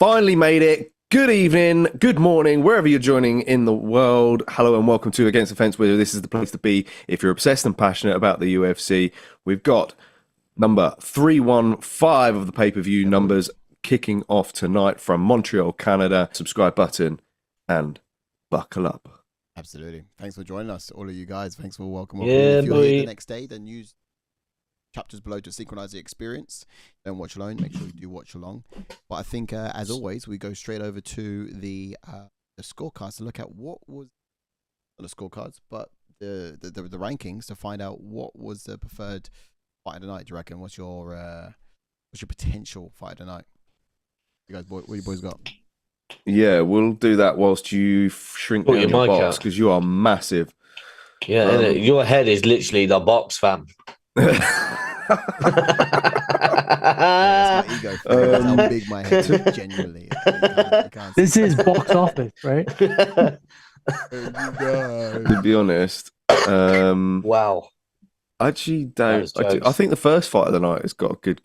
finally made it. Good evening, good morning, wherever you're joining in the world. Hello and welcome to Against the Fence, where this is the place to be if you're obsessed and passionate about the UFC. We've got number 315 of the pay-per-view numbers kicking off tonight from Montreal, Canada. Subscribe button and buckle up. Absolutely. Thanks for joining us, all of you guys. Thanks for welcoming. Yeah, if you're here the next day, then use chapters below to synchronize the experience. Don't watch alone. Make sure you do watch along. But I think, as always, we go straight over to the scorecards to look at what was not the scorecards, but the rankings to find out what was the preferred fight of the night. Do you reckon? What's your potential fight of the night? You guys, what you boys got? Yeah, we'll do that whilst you shrink down your box because you are massive. Yeah, your head is literally the box, fam. That's my ego. That's how big my head is, genuinely. This is box office, right? To be honest, wow. I actually don't. I think the first fight of the night has got a good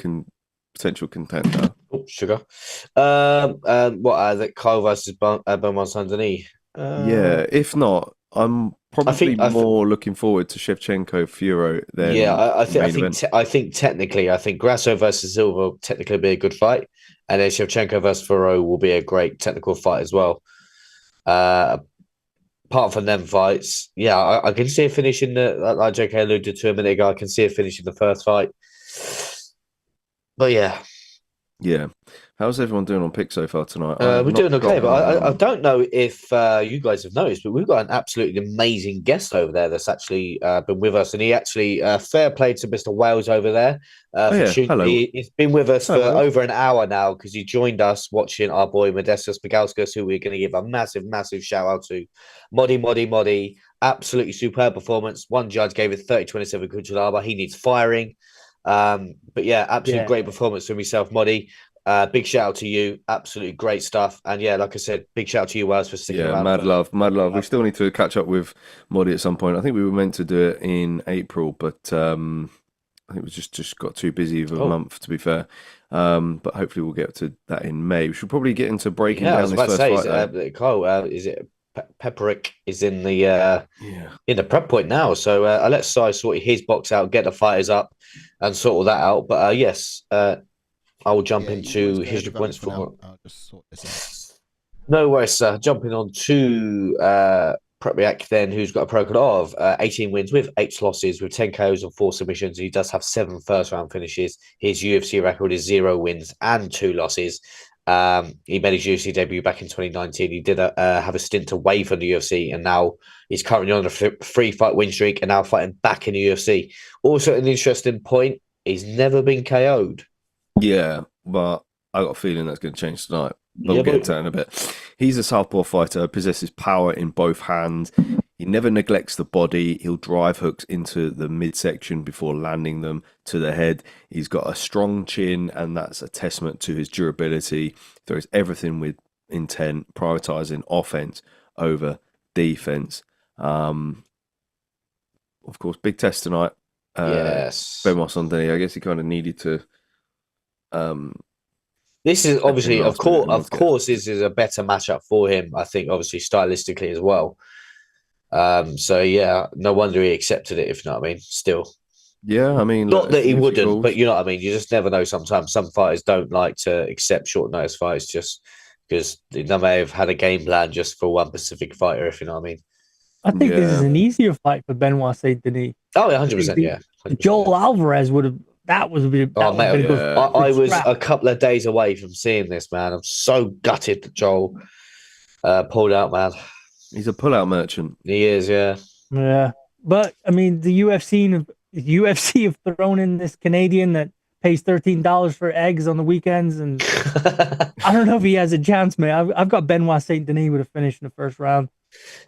potential contender. Oh, sugar. What is it? Kyle versus Benoit Saint-Denis. Yeah, if not, I'm probably more looking forward to Shevchenko Fiorot than I think technically, Grasso versus Silva will technically be a good fight, and then Shevchenko versus Fiorot will be a great technical fight as well. Apart from them fights, yeah, I can see a finish in like JK alluded to a minute ago. I can see a finish in the first fight, but yeah. How's everyone doing on pick so far tonight? We're doing okay, but I don't know if you guys have noticed, but we've got an absolutely amazing guest over there that's actually been with us, and he actually fair play to Mr. Wales over there. Hello. He's been with us for over an hour now because he joined us watching our boy Modestus Migalskis, who we're going to give a massive shout out to. Modi, absolutely superb performance. One judge gave it 30-27 Kuchalaba. He needs firing. But yeah, absolutely great performance from yourself, Modi. Big shout out to you. Absolutely great stuff. And yeah, like I said, big shout out to you, Wales, for sticking around. Mad love. We still need to catch up with Modi at some point. I think we were meant to do it in April, but I think we just got too busy of a month, to be fair. But hopefully we'll get to that in May. We should probably get into breaking down this first fight. Kyle, is it Prepolec is in the prep point now. So I'll let Sai sort his box out, get the fighters up, and sort all that out. But yes, I will jump into his points for. I'll just sort this out. No worries, sir. Jumping on to Prepolec then, who's got a record of 18 wins with 8 losses, with 10 KOs and 4 submissions. He does have 7 first-round finishes. His UFC record is 0 wins and 2 losses. He made his UFC debut back in 2019. He did have a stint away from the UFC, and now he's currently on a 3-fight win streak and now fighting back in the UFC. Also, an interesting point, he's never been KO'd. Yeah, but I got a feeling that's going to change tonight. But we'll get into that in a bit. He's a southpaw fighter, possesses power in both hands. He never neglects the body. He'll drive hooks into the midsection before landing them to the head. He's got a strong chin, and that's a testament to his durability. Throws everything with intent, prioritizing offense over defense. Of course, big test tonight. Yes. Benoit Saint-Denis, I guess he kind of needed to... This is obviously, of course, this is a better matchup for him. I think, obviously, stylistically as well. So yeah, no wonder he accepted it. If you know what I mean. Still, yeah, I mean, not that he wouldn't, but you know what I mean. You just never know. Sometimes some fighters don't like to accept short notice fights just because they may have had a game plan just for one specific fighter. If you know what I mean. I think this is an easier fight for Benoit Saint-Denis. Oh, 100%, yeah. 100%. Joel Alvarez would have. That was a bit. I was a couple of days away from seeing this, man. I'm so gutted that Joel pulled out, man. He's a pull-out merchant. He is, yeah. Yeah, but I mean, the UFC have thrown in this Canadian that pays $13 for eggs on the weekends, and I don't know if he has a chance, man. I've got Benoit Saint-Denis with a finish in the first round.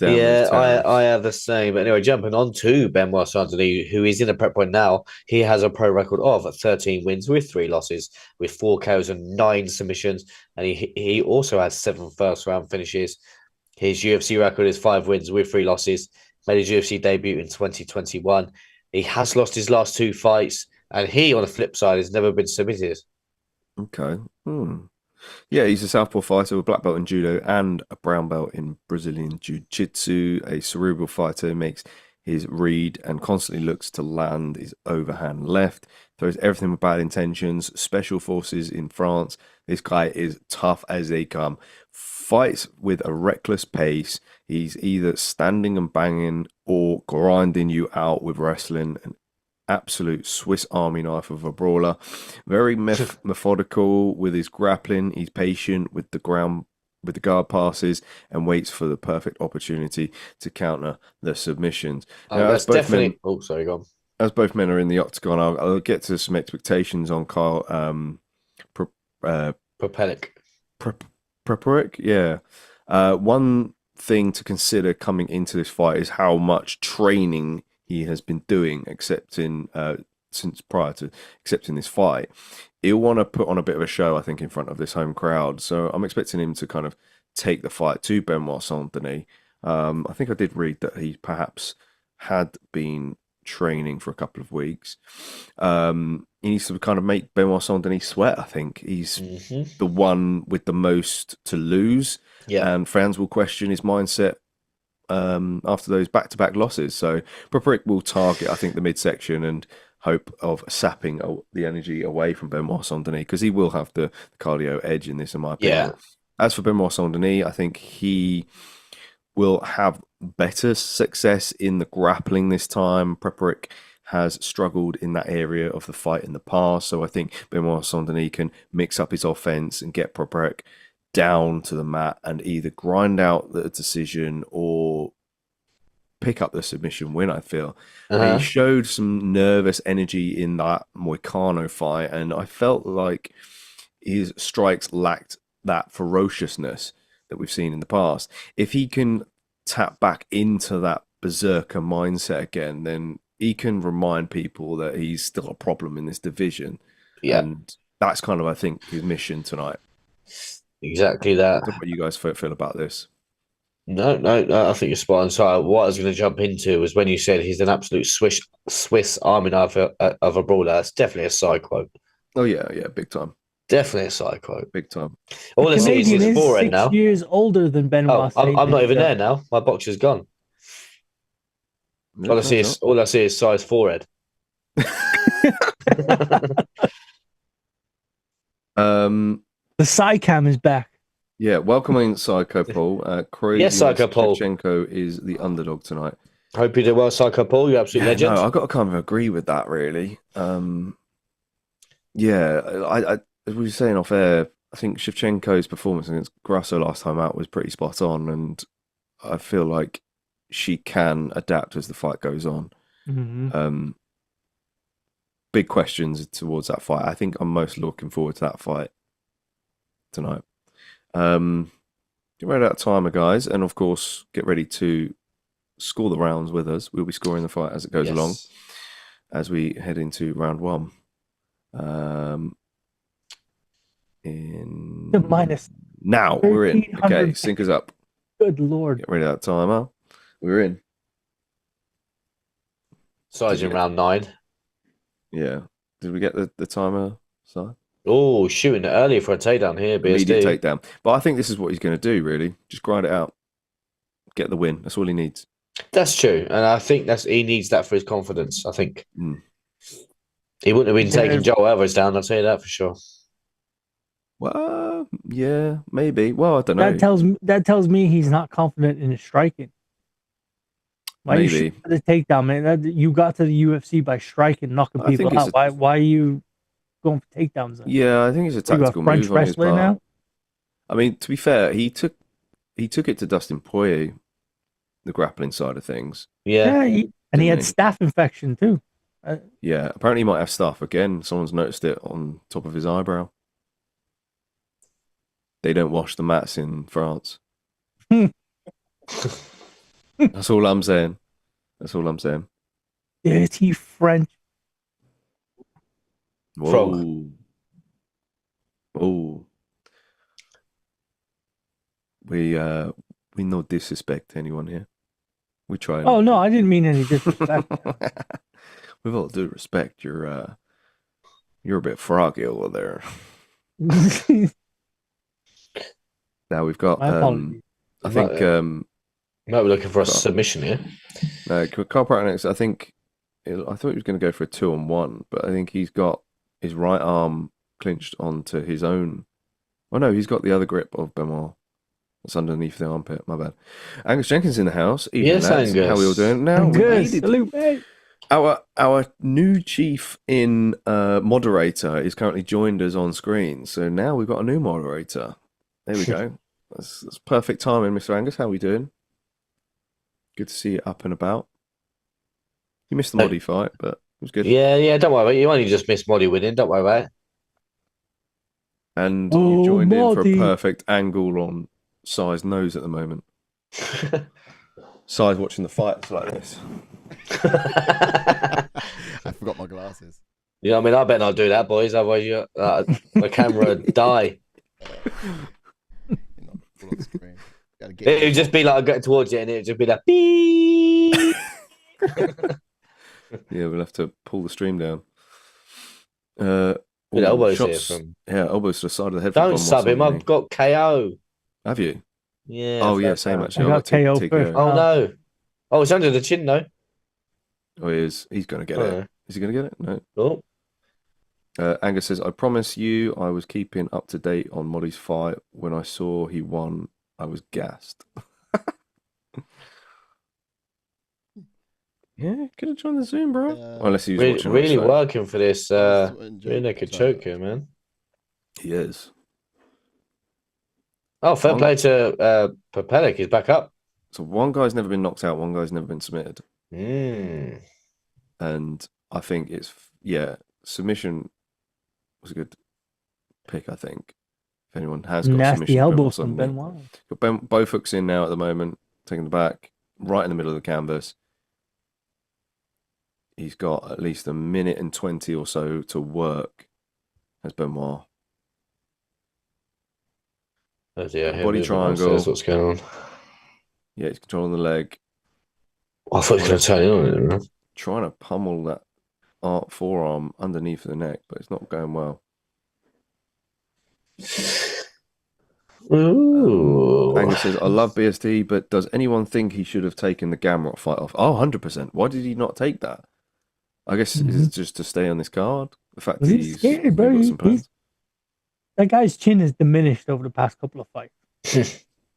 I have the same. But anyway, jumping on to Benoit Saint-Denis, who is in a prep point now. He has a pro record of 13 wins with 3 losses, with 4 KOs and 9 submissions, and he also has 7 first-round finishes. His UFC record is 5 wins with 3 losses. Made his UFC debut in 2021. He has lost his last 2 fights, and he, on the flip side, has never been submitted. Okay. Yeah, he's a southpaw fighter with black belt in judo and a brown belt in Brazilian jiu-jitsu. A cerebral fighter, makes his read and constantly looks to land his overhand left. Throws everything with bad intentions. Special forces in France. This guy is tough as they come. Fights with a reckless pace. He's either standing and banging or grinding you out with wrestling. An absolute Swiss Army knife of a brawler. Very methodical with his grappling. He's patient with the guard passes and waits for the perfect opportunity to counter the submissions. Now, that's definitely. Sorry, go on. As both men are in the octagon, I'll get to some expectations on Kyle Prepolec. Prepolec, yeah. One thing to consider coming into this fight is how much training he has been doing, since prior to accepting this fight. He'll want to put on a bit of a show, I think, in front of this home crowd. So I'm expecting him to kind of take the fight to Benoit Saint-Denis. I think I did read that he perhaps had been training for a couple of weeks. He needs to kind of make Benoit Saint-Denis sweat. I think he's the one with the most to lose, and fans will question his mindset after those back-to-back losses. So Prepolec will target, I think, the midsection and hope of sapping the energy away from Benoit Saint-Denis, because he will have the cardio edge in this, in my opinion. As for Benoit Saint-Denis, I think he will have better success in the grappling this time. Prepolec has struggled in that area of the fight in the past, so I think Benoit Saint-Denis can mix up his offense and get Prepolec down to the mat and either grind out the decision or pick up the submission win, I feel. He showed some nervous energy in that Moicano fight, and I felt like his strikes lacked that ferociousness that we've seen in the past. If he can tap back into that berserker mindset again, then he can remind people that he's still a problem in this division. And that's kind of, I think, his mission tonight. Exactly that. What do you guys feel about this? No, I think you're spot on. So what I was going to jump into was when you said he's an absolute Swiss Army knife of a brawler. That's definitely a side quote. Oh yeah, big time. Definitely a side quote. Big time. All I see is his forehead now. 6 years older than Benoit. I'm not even there now. My box is gone. All I see is size forehead. The side cam is back. Yeah, welcoming Psycho Paul. Crazy Yes, Psycho Paul. Shevchenko is the underdog tonight. Hope you did well, Psycho Paul. You're absolute legend. No, I've got to kind of agree with that, really. I as we were saying off air, I think Shevchenko's performance against Grasso last time out was pretty spot on, and I feel like she can adapt as the fight goes on. Big questions towards that fight. I think I'm most looking forward to that fight tonight. Get ready out of timer, guys, and of course, get ready to score the rounds with us. We'll be scoring the fight as it goes along, as we head into round one. Now we're in. Okay, sync us up. Good lord! Get ready out of timer. We're in. Size in round 9. Yeah. Did we get the timer side? Oh, shooting it early for a takedown here, BSD. Immediate takedown. But I think this is what he's going to do, really. Just grind it out. Get the win. That's all he needs. That's true. And I think he needs that for his confidence, I think. He wouldn't have been taking Joel Alvarez down, I'll tell you that for sure. Well, yeah, maybe. Well, I don't know. That tells me he's not confident in his striking. Why maybe. You shoot for the takedown, man? You got to the UFC by striking, knocking people out. Why are you going for takedowns then? Yeah, I think it's a tactical French move on his part. now? I mean, to be fair, he took it to Dustin Poirier, the grappling side of things. Yeah, he had staph infection too. Yeah, apparently he might have staph again. Someone's noticed it on top of his eyebrow. They don't wash the mats in France. That's all I'm saying. Dirty French. Whoa. Oh. We no disrespect anyone here. We try. Oh no, I didn't mean any disrespect. With all due respect, you're a bit froggy over there. Now we've got. My apologies. I think. You might be looking for a submission here. No, Carl Pratt next. I think. I thought he was going to go for a 2-on-1, but I think he's got his right arm clinched onto his own. Oh no, he's got the other grip of Benoit. It's underneath the armpit. My bad. Angus Jenkins in the house. Evening, Yes, lads. Angus. How are we all doing now? Good. Salute, mate. Our new chief in moderator is currently joined us on screen. So now we've got a new moderator. There we go. That's perfect timing, Mr. Angus. How are we doing? Good to see you up and about. You missed the Moddy fight, but it was good. Yeah, don't worry about it. You only just missed Moddy winning. Don't worry about it. And you joined in for a Moddy. perfect angle on Sai's nose at the moment. Sai's watching the fights like this. I forgot my glasses. You know what I mean? I better not do that, boys. Otherwise, the camera would die. Full on screen. Gotta get It would just be like getting towards it, and it would just be like, beep. Yeah, we'll have to pull the stream down. With elbows shots, here from. Yeah, elbows to the side of the head. from Don't Benoit sub him. Saint-Denis. I've got KO. Have you? Yeah. Oh, yeah, fair same play. actually. I got KO TKO. first. Oh no. Oh, it's under the chin though. Oh, he is. He's going to get Oh, it. yeah. Is he going to get it? No. Oh. Angus says, I promise you, I was keeping up to date on Moddy's fight. When I saw he won, I was gassed. Yeah, could have joined the Zoom, bro. Unless he was Really, watching. really on working for this. Really Rear naked choke here, man. He is. Oh, fair play to Prepolec. He's back up. So one guy's never been knocked out, one guy's never been submitted. Mm. And I think it's, submission was a good pick, I think. If anyone has got Nasty submission. elbow from Benoit. Got both hooks in now at the moment, taking the back, right in the middle of the canvas. He's got at least a minute and 20 or so to work as Benoit. Oh, dear, Body triangle. That's what's going on. Yeah, he's controlling the leg. I thought he was going to turn in on it, man. Trying to pummel that forearm underneath the neck, but it's not going well. Ooh. Angus says, I love BSD, but does anyone think he should have taken the Gamrot fight off? Oh, 100%. Why did he not take that? I guess it's just to stay on this card. The fact that He's scared, bro. got some plans. That guy's chin is diminished over the past couple of fights.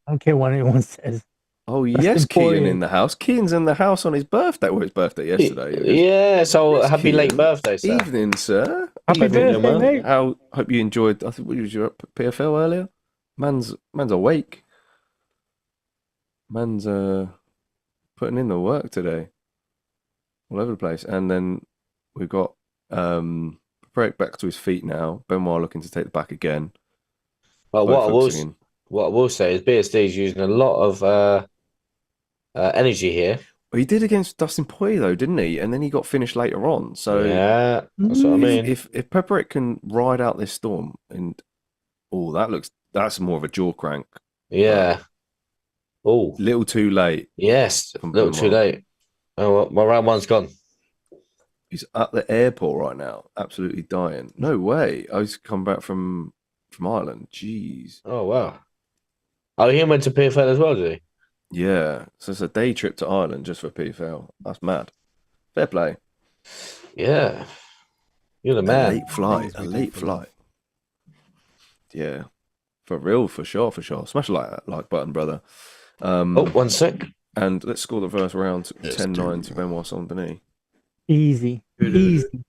I don't care what anyone says. Oh, That's yes, Kean important. in the house. Kean's in the house on his birthday. Well, his birthday yesterday. Yeah, so Yes, happy late Kean. birthday, sir. Evening, sir. Happy Evening, birthday, mate. Hope you enjoyed. I think what was your PFL earlier? Man's awake. Man's putting in the work today. All over the place. And then we've got Prepolec back to his feet now. Benoit looking to take the back again. Well, Both hooks in. what I will say is BSD is using a lot of energy here. Well, he did against Dustin Poirier though, didn't he? And then he got finished later on. So Yeah, that's what I mean. if Prepolec can ride out this storm, and that's more of a jaw crank. Yeah. Oh, Little too late. yes. A From little too Benoit. late. Oh, well, my round one's gone. He's at the airport right now, absolutely dying. No way. I was come back from Ireland. Jeez. Oh, wow. Oh, he went to PFL as well, did he? Yeah. So it's a day trip to Ireland just for PFL. That's mad. Fair play. Yeah. You're the man. A late flight. Things A we do late for flight. Yeah. For real, for sure. Smash a like button, brother. Oh, 1 sec. And let's score the first round 10-9 to Benoit Saint-Denis. Easy. Easy.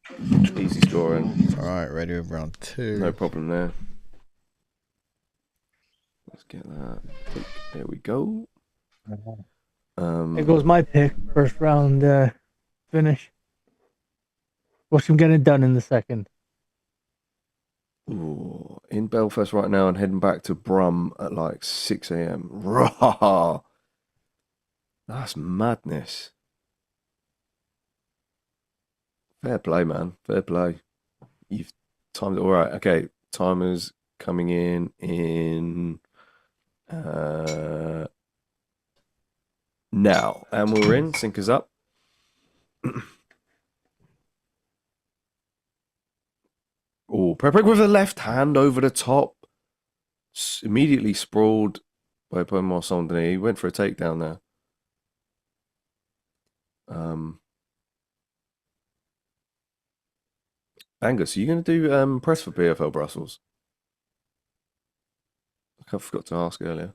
Easy scoring. All right, ready with round 2. No problem there. Let's get that. There we go. There goes my pick. First round finish. Watch him get it done in the second. Ooh, in Belfast right now and heading back to Brum at like 6 a.m. Rah! That's madness. Fair play, man. Fair play. You've timed it all right. Okay, timer's coming in now. And we're in. Sync us up. Oh, Prepolec with a left hand over the top. immediately sprawled by Benoit Saint-Denis. He went for a takedown there. Angus, are you going to do press for PFL Brussels? I forgot to ask earlier.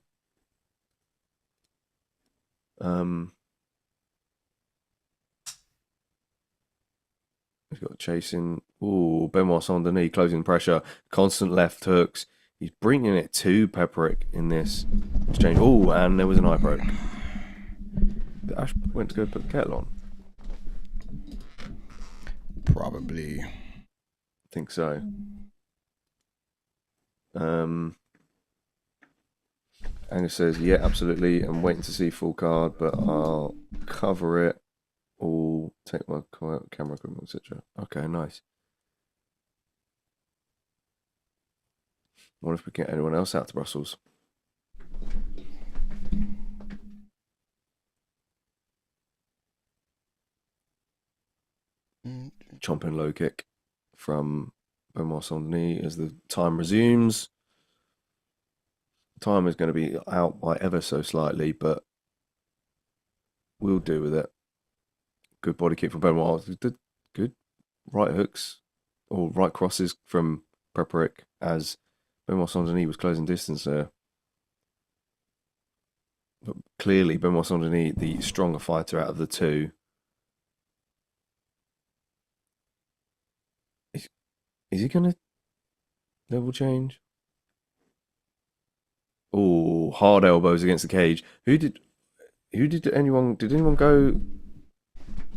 He's got chasing. Ooh, Benoit Saint-Denis closing pressure. Constant left hooks. He's bringing it to Prepolec in this exchange. Oh, and there was an eye broke. Ash went to go put the kettle on. Probably. I think so. Angus says, yeah, absolutely. I'm waiting to see full card, but I'll cover it. All take my camera equipment, etc. Okay, nice. What if we get anyone else out to Brussels? Chomping low kick from Benoit Saint-Denis as the time resumes. Time is going to be out by ever so slightly, but we'll do with it. Good body kick from Benoit. Good right hooks or right crosses from Prepolec as Benoit Saint-Denis was closing distance there. But clearly, Benoit Saint-Denis, the stronger fighter out of the two. Is he going to level change? Oh, hard elbows against the cage. Did anyone go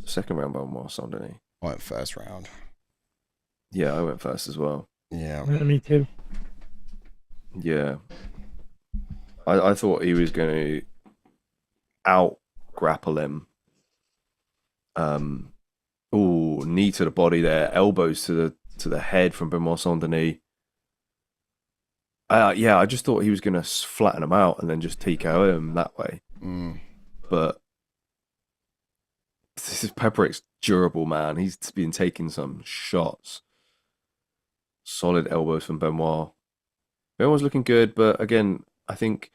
second round by Benoit Saint-Denis? I went first round. Yeah, I went first as well. Yeah. Me too. Yeah. I thought he was going to out grapple him. Knee to the body there, elbows to the head from Benoit Saint-Denis. I just thought he was going to flatten him out and then just TKO him that way. But this is Prepolec's durable, man. He's been taking some shots. Solid elbows from Benoit. Benoit's looking good, but again, I think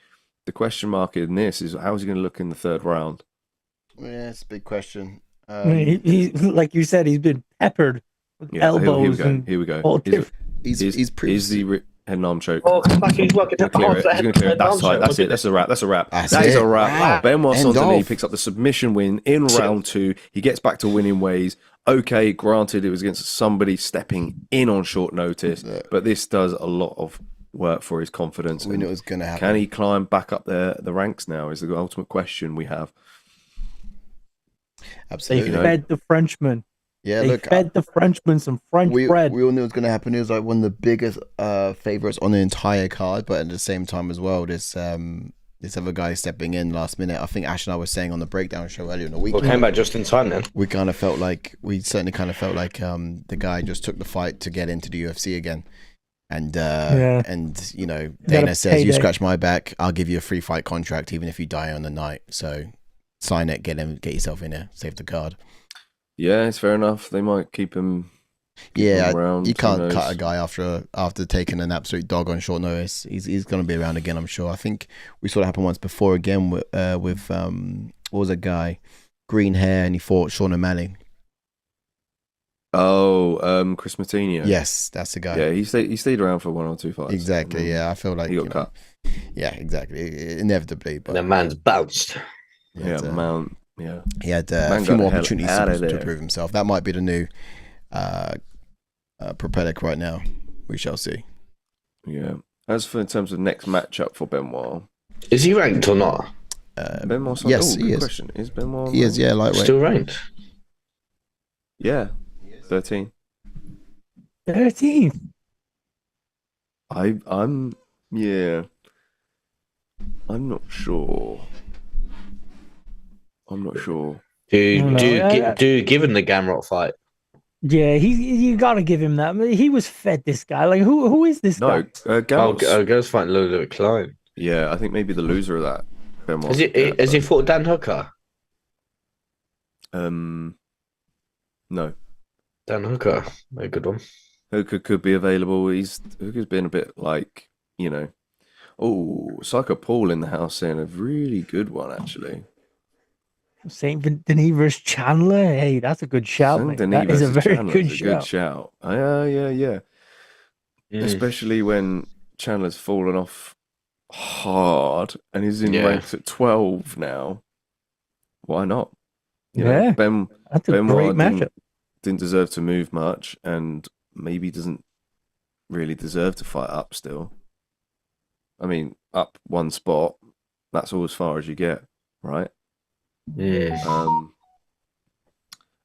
the question mark in this is how is he going to look in the third round? Yeah, it's a big question. He like you said, he's been peppered with elbows. Here we go. He's the head and arm choke. Oh, come back. He's working. He's going to clear it. That's tight. That's it. That's a wrap. That's a wrap. That is a wrap. Wow. Benoit Saint-Denis Off. picks up the submission win in round 2. He gets back to winning ways. Okay, granted, it was against somebody stepping in on short notice, but this does a lot of work for his confidence. We knew it was going to happen. Can he climb back up the ranks now? Is the ultimate question we have. Absolutely. They fed the Frenchman. Yeah, they fed the Frenchman some French bread. We all knew it was going to happen. He was like one of the biggest favorites on the entire card, but at the same time as well, this other guy stepping in last minute. I think Ash and I were saying on the breakdown show earlier in the week. Well, came back just in time then. We certainly kind of felt like the guy just took the fight to get into the UFC again. And and you know, Dana says, you scratch my back, I'll give you a free fight contract even if you die on the night. So sign it, get yourself in there, save the card. Yeah, it's fair enough. They might keep him. Around. You can't cut a guy after taking an absolute dog on short notice. He's going to be around again, I'm sure. I think we saw it happen once before again with what was a guy, green hair, and he fought Sean O'Malley. Oh, Chris Martinho. Yes, that's the guy. Yeah, he stayed around for 1 or 2 fights. Exactly. Yeah, I feel like he got cut. Yeah, exactly. Inevitably, but the man's bounced. Yeah, man. Yeah, he had a few more opportunities to prove himself. That might be the new Prepolec right now. We shall see. Yeah. As for in terms of next matchup for Benoit, is he ranked or not? Benoit. Yes, he is. Question. Is Benoit? He is. Yeah, lightweight. Still ranked. Yeah, 13. 13. I'm not sure. Do you give him the Gamrot fight? Yeah, you gotta give him that. He was fed this guy. Like who is this guy? Girls fighting Ludwig Klein. Yeah, I think maybe the loser of that. Has he fought Dan Hooker? No. Dan Hooker, a good one. Hooker could be available. Hooker's been a bit like, Oh, Psycho Paul in the house saying a really good one, actually. Saint Denis versus Chandler. Hey, that's a good shout, mate. Saint-Denis That is a versus very Chandler good is a good shout. Yeah. Especially when Chandler's fallen off hard and he's in ranks at 12 now. Why not? You know, that's a great matchup. Didn't deserve to move much and maybe doesn't really deserve to fight up still. I mean, up one spot, that's all as far as you get, right?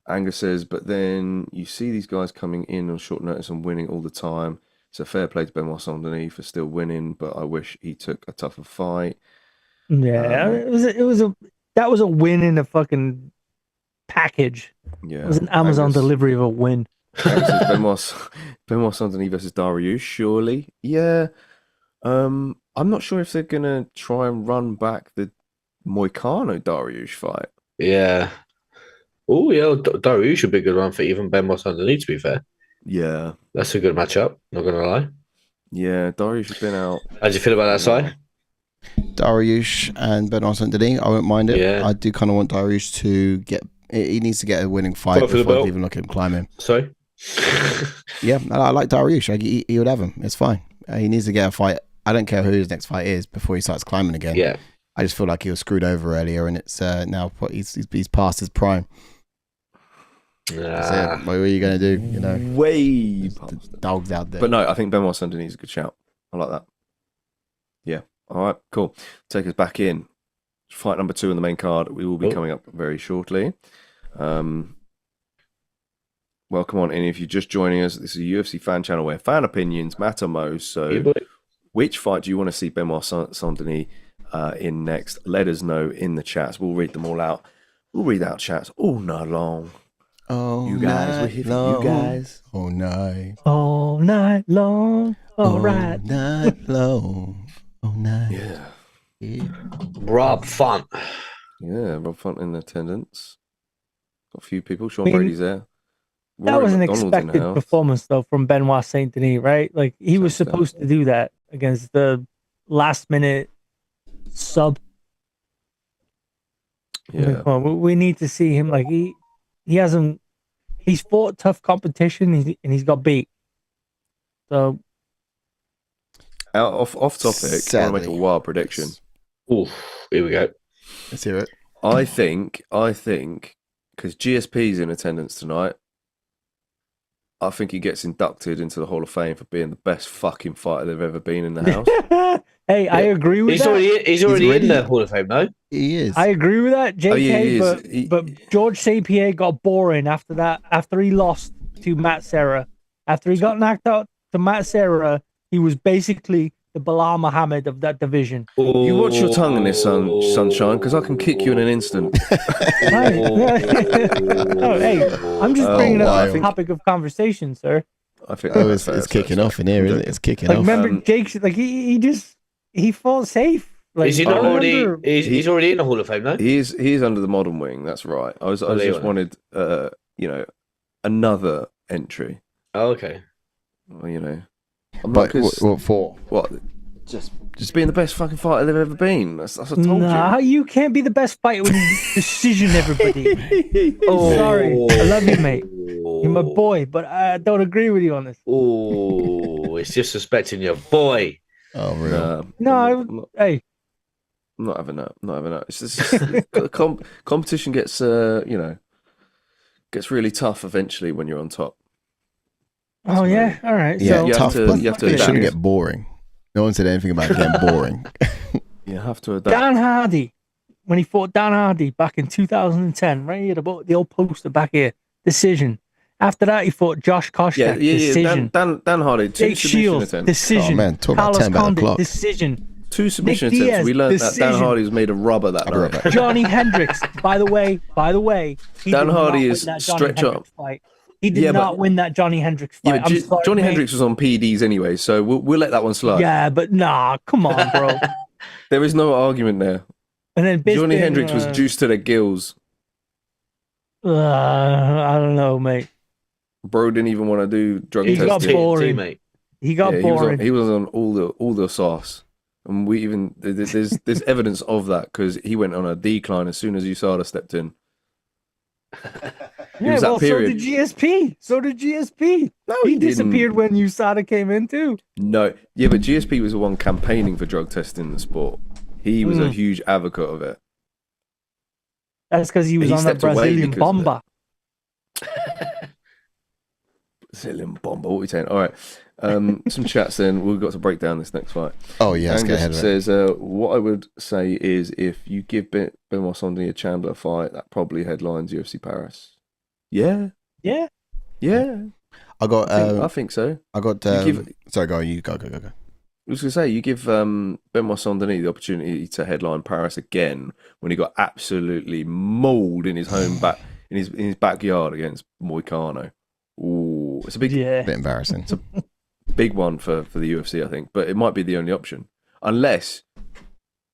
Angus says, but then you see these guys coming in on short notice and winning all the time. It's a fair play to Benoit Saint-Denis for still winning, but I wish he took a tougher fight. Yeah, that was a win in a fucking package. Yeah, it was an Amazon delivery of a win. Angus says Benoit Saint-Denis versus Dariush, surely. Yeah. I'm not sure if they're gonna try and run back the Moicano Dariush fight. Yeah. Oh yeah, Dariush should be a good one for even Benoit Saint-Denis, to be fair. Yeah. That's a good matchup, not gonna lie. Yeah, Dariush has been out. How do you feel about that side? Dariush and Benoit Saint-Denis, I wouldn't mind it. Yeah. I do kind of want Dariush to get. He needs to get a winning fight before I even look at him climbing. Sorry. Yeah, I like Dariush. He would have him. It's fine. He needs to get a fight. I don't care who his next fight is before he starts climbing again. Yeah. I just feel like he was screwed over earlier, and it's now he's past his prime. That's it. What are you going to do? You know, way the dogs out there. But no, I think Benoit Saint-Denis is a good shout. I like that. Yeah. All right. Cool. Take us back in. Fight number 2 on the main card. We will be coming up very shortly. Welcome on in. If you're just joining us, this is a UFC fan channel where fan opinions matter most. So, which fight do you want to see Benoit Saint-Denis in next? Let us know in the chats. We'll read them all out. We'll read out chats all night long. Oh, you guys, we're here for you guys. All night long. All right. All night long. All night. Yeah. Rob Font. Yeah, Rob Font in attendance. Got a few people. Sean Brady's there. That was an expected performance, though, from Benoit Saint-Denis, right? Like, he was supposed to do that against the last-minute sub. Yeah. We need to see him. Like, he hasn't... He's fought tough competition, and he's got beat. So... Off topic, I want to make a wild prediction. Ooh, here we go. Let's hear it. I think, because GSP's in attendance tonight, I think he gets inducted into the Hall of Fame for being the best fucking fighter they've ever been in the house. Hey, yeah. I agree with that. He's already in the Hall of Fame, no? He is. I agree with that, JK, but George St. Pierre got boring after that, after he lost to Matt Serra. After he got knocked out to Matt Serra, he was basically the Belal Muhammad of that division. Ooh. You watch your tongue in this, sunshine, because I can kick you in an instant. Oh, hey, I'm just bringing up a topic of conversation, sir. I think it's kicking off in here, isn't it? It's kicking off. Remember, Jake's like he fought safe. Like, is he not already? He's already in the Hall of Fame, no? He is under the modern wing. That's right. I just wanted, another entry. Oh, okay. Well, But what for? What? Just being the best fucking fighter they've ever been. That's what I told you. You can't be the best fighter when you decision everybody. Sorry. I love you, mate. You're my boy, but I don't agree with you on this. Oh, it's disrespecting your boy. Oh, really? Hey. I'm not having that. It's just competition gets gets really tough eventually when you're on top. Oh yeah, all right. Yeah, so you tough, have to but it shouldn't get boring. No one said anything about getting boring. You have to adapt. Dan Hardy, when he fought Dan Hardy back in 2010, right here, the old poster back here, decision. After that, he fought Josh Koscheck, decision. Dan Hardy, 2 Jake submission Shields, attempts. decision. Oh man, talk about Carlos 10 about the Condit, clock. decision. 2 submission Nick attempts. Diaz, We learned that decision. Dan Hardy was made of rubber that night. Johnny Hendricks, by the way, Dan Hardy is stretch up. Fight. He did not win that Johnny Hendricks fight. Yeah, Johnny Hendricks was on PEDs anyway, so we'll let that one slide. Yeah, but come on, bro. There is no argument there. And then Johnny Hendricks was juiced to the gills. I don't know, mate. Bro didn't even want to do drug testing. Got boring. He got boring. He was on all the sauce. And we even there's evidence of that because he went on a decline as soon as USADA stepped in. Yeah, was that well, period. So did GSP. No, he didn't. disappeared when USADA came in too. No, yeah, but GSP was the one campaigning for drug testing in the sport. He was a huge advocate of it. That's because he was on that stepped away Brazilian because of it. bomba. Brazilian bomba. What are we saying? All right, some chats. Then we've got to break down this next fight. Oh yeah, let's get ahead of it. Says, what I would say is if you give Benoit Saint-Denis a Chandler fight, that probably headlines UFC Paris. Yeah. I think so. I got. Sorry, go. You go. I was going to say, you give Benoit Saint-Denis the opportunity to headline Paris again when he got absolutely mauled in his home in his backyard against Moicano. Ooh, it's a bit embarrassing. It's a big one for the UFC, I think, but it might be the only option. Unless,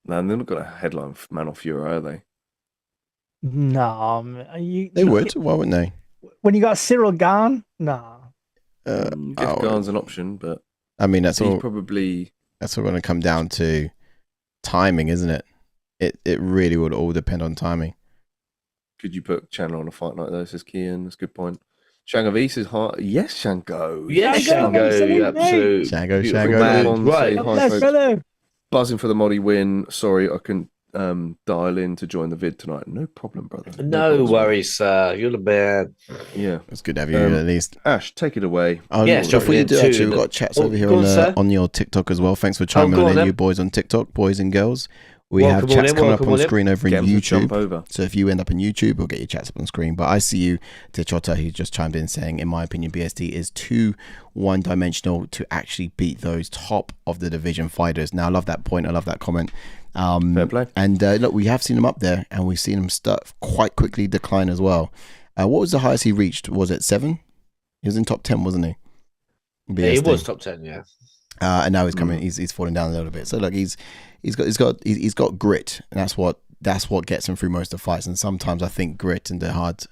man, they're not going to headline Manon Fiorot, are they? No, they would. Why wouldn't they? When you got Cyril Gane, no. Gane's an option, but I mean that's all probably. That's all going to come down to timing, isn't it? It really would all depend on timing. Could you put Chandler on a fight like this? Says Kian. That's a good point. Shango is hard. Yes, Shango. Yes, Shango. Absolutely. Shango. Right. Buzzing for the Modi win. Sorry, I couldn't dial in to join the vid tonight. No problem, brother. No worries, sir. You're the man. Yeah. It's good to have you at least. Ash, take it away. Yes, before you do, actually, we've got chats over here on your TikTok as well. Thanks for chiming in, you boys on TikTok, boys and girls. We have chats coming up on screen over in YouTube. So if you end up in YouTube, we'll get your chats up on screen. But I see you, Techota, who just chimed in saying, in my opinion, BSD is too one-dimensional to actually beat those top of the division fighters. Now, I love that point. I love that comment. Fair play. And look, we have seen him up there, and we've seen him start quite quickly decline as well. What was the highest he reached? Was it 7? He was in top 10, wasn't he? BSD. Yeah, he was top 10, yeah. And now he's coming. He's falling down a little bit. So look, he's got grit, and that's what gets him through most of the fights. And sometimes I think grit and the heart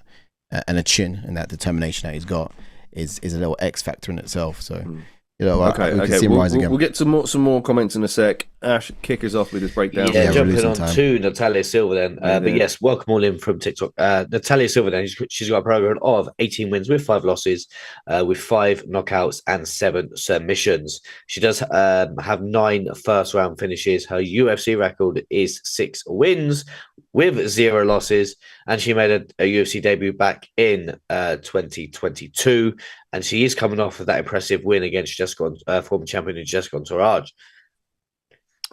and a chin and that determination that he's got is a little X factor in itself. So we can see him rise again. We'll get some more comments in a sec. Ash, kick us off with his breakdown. Yeah, jumping on to Natália Silva then. But yes, welcome all in from TikTok. Natália Silva then, she's got a program of 18 wins with 5 losses, with 5 knockouts and 7 submissions. She does have 9 first-round finishes. Her UFC record is 6 wins with 0 losses, and she made a UFC debut back in 2022, and she is coming off of that impressive win against former champion Jessica Andrade.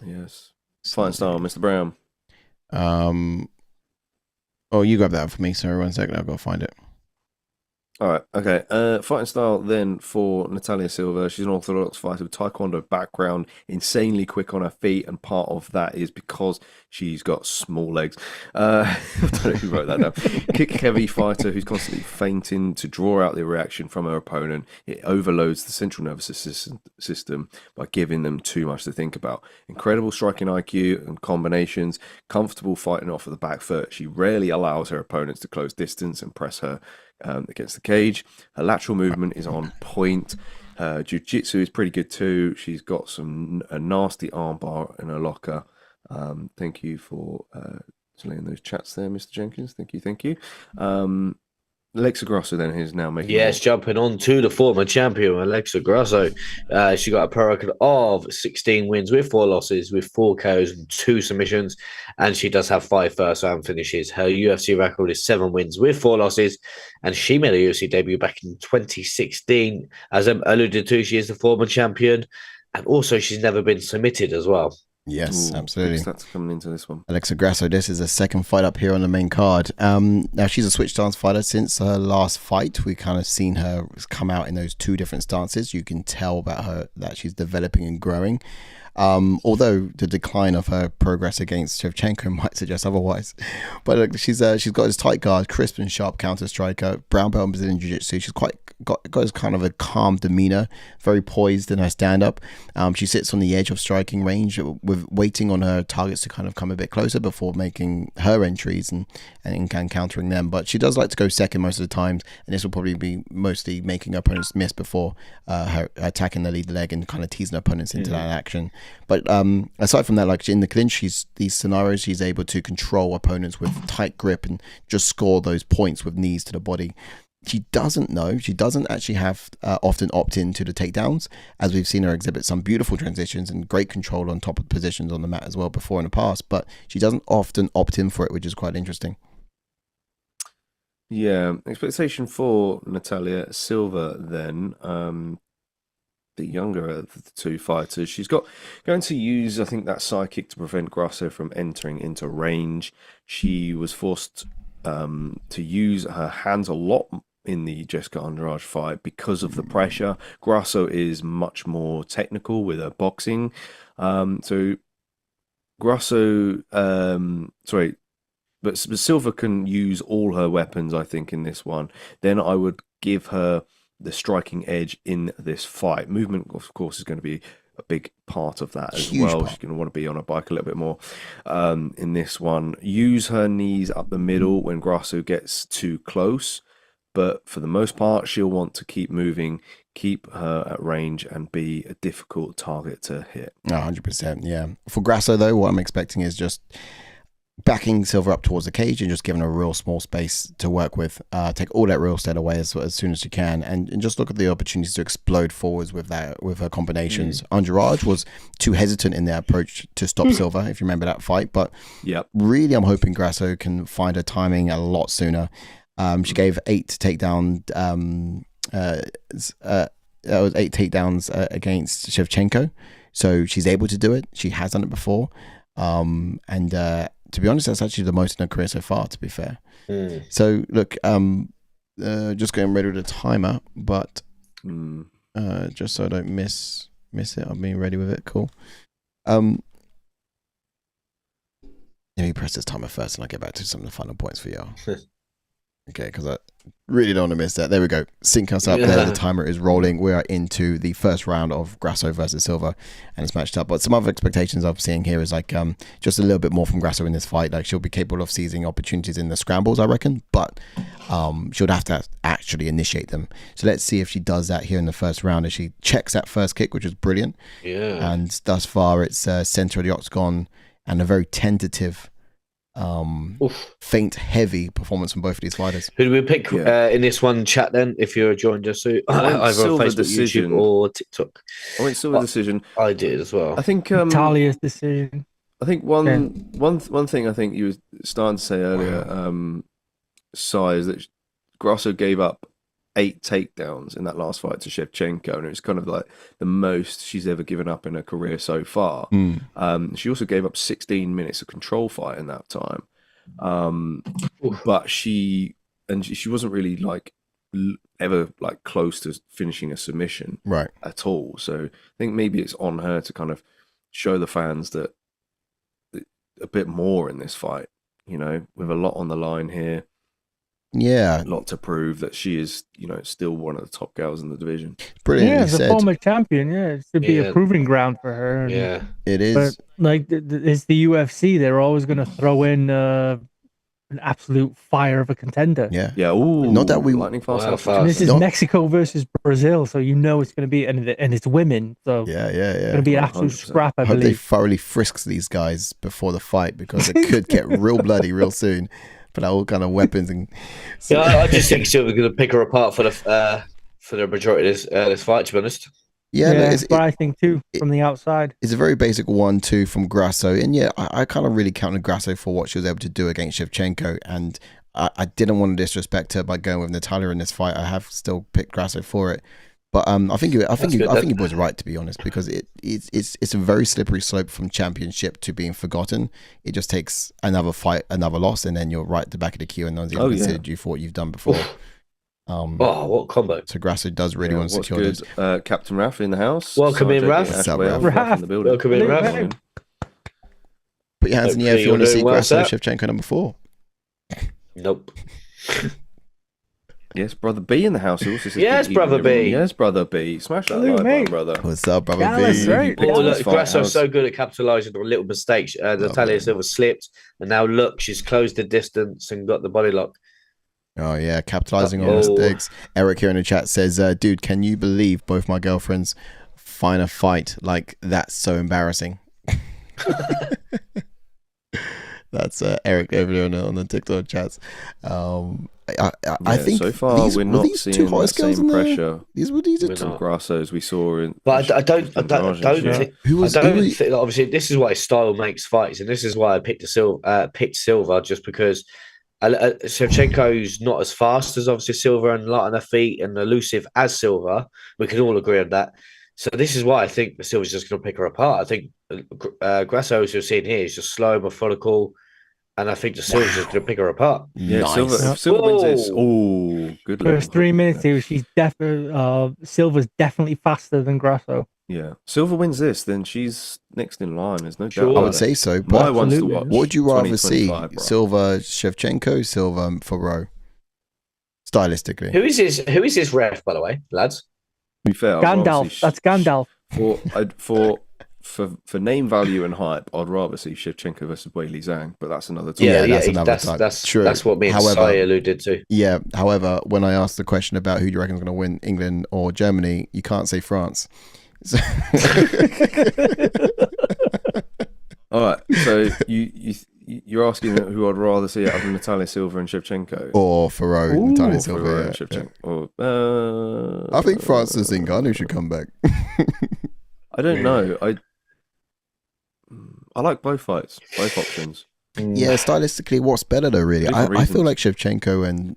Yes. Fine style, Mr. Brown. You grab that for me, sorry, 1 second, I'll go find it. All right, okay. Fighting style then for Natália Silva. She's an orthodox fighter with taekwondo background, insanely quick on her feet, and part of that is because she's got small legs. I don't know who wrote that down. Kick-heavy fighter who's constantly feinting to draw out the reaction from her opponent. It overloads the central nervous system by giving them too much to think about. Incredible striking IQ and combinations, comfortable fighting off of the back foot. She rarely allows her opponents to close distance and press her against the cage. Her lateral movement is on point. Jiu-jitsu is pretty good too. She's got a nasty armbar in her locker. Thank you for laying those chats there, Mr. Jenkins. Thank you. Alexa Grasso then is now making. Yes, jumping on to the former champion, Alexa Grasso. She got a pro record of 16 wins with 4 losses, with 4 KOs and 2 submissions, and she does have 5 first-round finishes. Her UFC record is 7 wins with 4 losses, and she made a UFC debut back in 2016. As I alluded to, she is the former champion, and also she's never been submitted as well. Yes, absolutely. That's coming into this one. Alexa Grasso, this is a second fight up here on the main card. Now, she's a switch stance fighter. Since her last fight, we kind of seen her come out in those 2 different stances. You can tell about her that she's developing and growing. Although the decline of her progress against Shevchenko might suggest otherwise. But look, she's got this tight guard, crisp and sharp counter striker, brown belt in Brazilian Jiu-Jitsu. She's got this kind of a calm demeanor, very poised in her stand-up. She sits on the edge of striking range, with waiting on her targets to kind of come a bit closer before making her entries and countering them. But she does like to go second most of the times, and this will probably be mostly making her opponents miss before her attacking the lead leg and kind of teasing her opponents into that action. But aside from that, like in the clinch, these scenarios, she's able to control opponents with tight grip and just score those points with knees to the body. She doesn't actually have often opt in to the takedowns, as we've seen her exhibit some beautiful transitions and great control on top of positions on the mat as well before in the past, but she doesn't often opt in for it, which is quite interesting. Yeah, expectation for Natália Silva then, the younger of the two fighters. She's going to use, I think, that side kick to prevent Grasso from entering into range. She was forced to use her hands a lot in the Jessica Andrade fight because of the pressure. Grasso is much more technical with her boxing. So Grasso, but Silva can use all her weapons, I think, in this one. Then I would give her the striking edge in this fight. Movement, of course, is going to be a big part of that as well. She's going to want to be on a bike a little bit more in this one. Use her knees up the middle when Grasso gets too close. But for the most part, she'll want to keep moving, keep her at range, and be a difficult target to hit. 100%, yeah. For Grasso, though, what I'm expecting is just backing Silva up towards the cage and just giving her a real small space to work with. Take all that real estate away as soon as you can, and just look at the opportunities to explode forwards with her combinations. Andrade was too hesitant in their approach to stop Silva, if you remember that fight. But really, I'm hoping Grasso can find her timing a lot sooner. She gave 8 takedowns. That was 8 takedowns against Shevchenko, so she's able to do it. She has done it before, and to be honest, that's actually the most in her career so far, to be fair. So look, just getting ready with the timer, but just so I don't miss it, I'm being ready with it. Cool. Let me press this timer first, and I'll get back to some of the final points for y'all. Okay, because I really don't want to miss that. There we go. Sync us up there. The timer is rolling. We are into the first round of Grasso versus Silva, and it's matched up. But some other expectations I'm seeing here is like just a little bit more from Grasso in this fight. Like she'll be capable of seizing opportunities in the scrambles, I reckon, but she'll have to actually initiate them. So let's see if she does that here in the first round as she checks that first kick, which is brilliant. Yeah. And thus far, it's center of the octagon and a very tentative, faint, heavy performance from both of these fighters. Who do we pick in this one, chat? Then, if you're joined us, either on Facebook, decision. YouTube, or TikTok. I went Silva decision. I did as well. I think Natalia's decision. I think one thing I think you were starting to say earlier, Sai, is that Grasso gave up 8 takedowns in that last fight to Shevchenko, and it was kind of like the most she's ever given up in her career so far. She also gave up 16 minutes of control fight in that time, but she wasn't really like ever like close to finishing a submission at all. So I think maybe it's on her to kind of show the fans that a bit more in this fight, you know, with a lot on the line here. Yeah, a lot to prove that she is, you know, still one of the top girls in the division. Brilliant. Yeah, as a former champion, it should be a proving ground for her. Yeah, it is. But like, it's the UFC; they're always going to throw in an absolute fire of a contender. Yeah. Ooh, not that we lightning fast. And this is Mexico versus Brazil, so you know it's going to be, and it's women, so it's going to be an absolute scrap. I hope believe they thoroughly frisks these guys before the fight, because it could get real bloody real soon. But all kind of weapons and I just think Silva's going to pick her apart for the majority of this fight, to be honest. That's what I think too, from the outside. It's a very basic 1-2 from Grasso, and I kind of really counted Grasso for what she was able to do against Shevchenko, and I didn't want to disrespect her by going with Natália in this fight. I have still picked Grasso for it. But I think you boys are right, to be honest, because it's a very slippery slope from championship to being forgotten. It just takes another fight, another loss, and then you're right at the back of the queue, and no one's even considered you for what you've done before. What combo! So Grasso does really want to secure this. Captain Raf in the house. Welcome in, Raf. What's up, Raf? Welcome in, Raf. Put your hands in the air if you want to see Grasso Shevchenko number 4. Nope. Yes, Brother B in the house. Who also says yes, Brother B. Yes, Brother B. Smash that like button, brother. What's up, Brother B? Right. Look, Grasso's so good at capitalising on little mistakes. Natália Silva slipped, and now look, she's closed the distance and got the body lock. Oh, yeah, capitalising on mistakes. Eric here in the chat says, dude, can you believe both my girlfriends finer fight. Like, that's so embarrassing. That's Eric over there on the TikTok chats. I think so far we're not seeing that same pressure. These were some Grassos we saw in. But I don't think. Obviously, this is why style makes fights, and this is why I picked Silva just because Shevchenko's not as fast as obviously Silva and light on her feet and elusive as Silva. We can all agree on that. So this is why I think Silva's just going to pick her apart. I think Grasso, as you're seeing here, is just slow, methodical. And I think the Silva's just going to pick her apart. Yeah, nice. Silva wins this. Oh, good. First 3 minutes here, Silva's definitely faster than Grasso. Yeah, Silva wins this, then she's next in line. There's no doubt. Sure. I would say so. But my one's to watch. What would you rather see? Bro. Silva, Shevchenko, Silva, Fiorot. Stylistically, who is this ref, by the way, lads? To be fair, Gandalf. That's Gandalf. For name value and hype, I'd rather see Shevchenko versus Weili Zhang, but that's another time. That's true. That's what me and Sai alluded to. Yeah. However, when I asked the question about who do you reckon is going to win, England or Germany, you can't say France. So all right. So you're asking who I'd rather see out of Natália, Silva, and Shevchenko, or Fiorot, Natália, Silva, and Shevchenko. I think Francis Ngannou should come back. I don't know. I like both fights, both options. Yeah, stylistically, what's better though? Really, I feel like Shevchenko and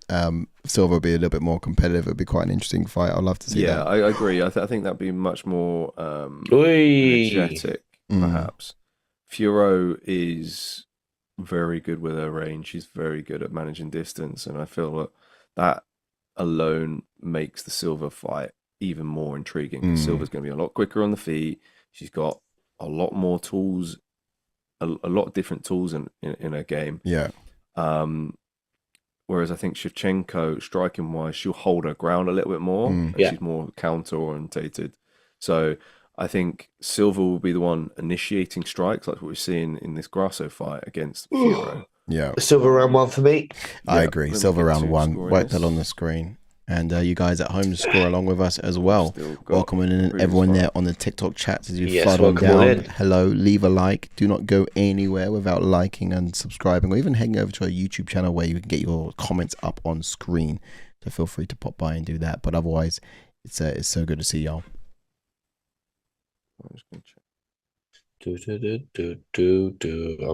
Silva would be a little bit more competitive. It'd be quite an interesting fight. I'd love to see that. Yeah, I agree. I think that'd be much more energetic, perhaps. Fiorot is very good with her range. She's very good at managing distance, and I feel that alone makes the Silva fight even more intriguing. Silva's going to be a lot quicker on the feet. She's got a lot more tools, a lot of different tools in her game. Yeah. Whereas I think Shevchenko, striking wise, she'll hold her ground a little bit more. She's more counter orientated. So I think Silva will be the one initiating strikes, like what we're seeing in this Grasso fight against Fiorot. Yeah. Silva round one for me. I agree. Silva round one. Write that on the screen. And you guys at home score along with us as well. Welcoming in everyone there on the TikTok chats as you flood on down. Hello, leave a like. Do not go anywhere without liking and subscribing, or even heading over to our YouTube channel where you can get your comments up on screen. So feel free to pop by and do that. But otherwise, it's so good to see y'all. I'm just going to check. I'm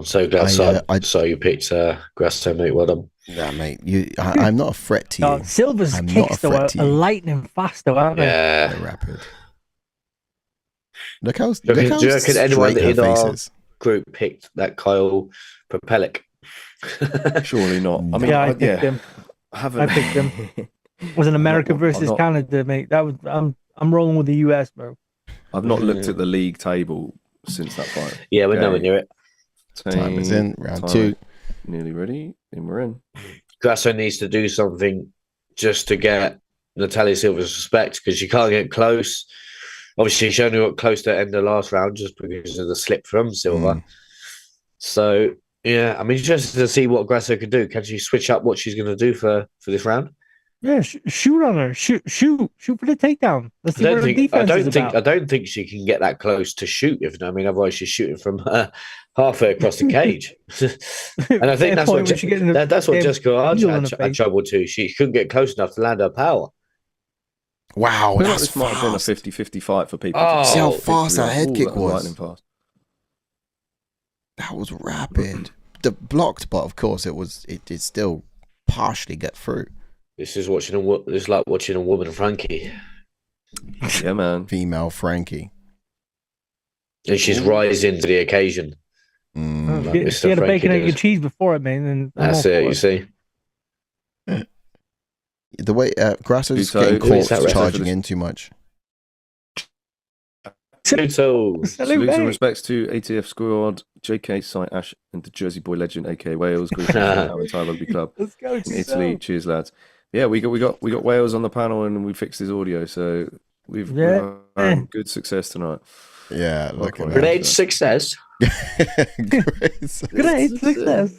so glad I saw you picked Grasso, mate. Well done. Yeah, mate. I'm not a threat to you. Silva's kicks though are lightning fast though, aren't they? Yeah, they're rapid. Look how do you reckon anyone in our is. Group picked that Kyle Prepolec? Surely not. I mean, I picked him. I picked him. It was an America versus Canada, mate. That was I'm rolling with the US, bro. I've not looked at the league table since that fight. Yeah, we're nowhere near it. Time is in round 2. Nearly ready, and we're in. Grasso needs to do something just to get Natália Silva's respect, because she can't get close. Obviously, she only got close to the end of the last round just because of the slip from Silva. So, yeah, I'm interested to see what Grasso can do. Can she switch up what she's going to do for this round? Yeah, shoot on her. Shoot for the takedown. Let's see what her defense is about. I don't think she can get that close to shoot. If I mean, otherwise she's shooting from halfway across the cage. And I think that's what Jessica Archer had trouble too. She couldn't get close enough to land her power. Wow, this might have been a 50-50 fight for people. See how fast that head kick was. Fast. That was rapid. The blocked, but of course it did still partially get through. This is like watching a woman Frankie. Yeah, man. Female Frankie. And she's rising to the occasion. She had a bacon, egg, and cheese before it, man. And that's it, you see. The way Grasso's getting caught charging in too much. Salute and respects to ATF squad, JK, Sai Ash, and the Jersey boy legend, aka Wales, our entire rugby club in Italy. Cheers, lads. Yeah, we got Wales on the panel, and we fixed his audio, so we've had good success tonight. Yeah, great success. Great success.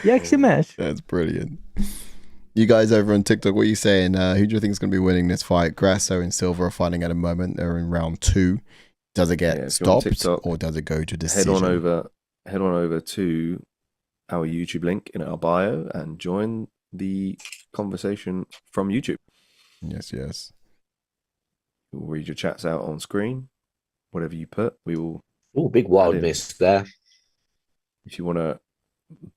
Yes, That's brilliant. You guys over on TikTok, what are you saying? Who do you think is going to be winning this fight? Grasso and Silva are fighting at the moment. They're in round 2. Does it get stopped TikTok, or does it go to decision? Head on over to our YouTube link in our bio and join the conversation from YouTube. Yes. We'll read your chats out on screen. Whatever you put, we will. Oh, big wild miss there. If you want to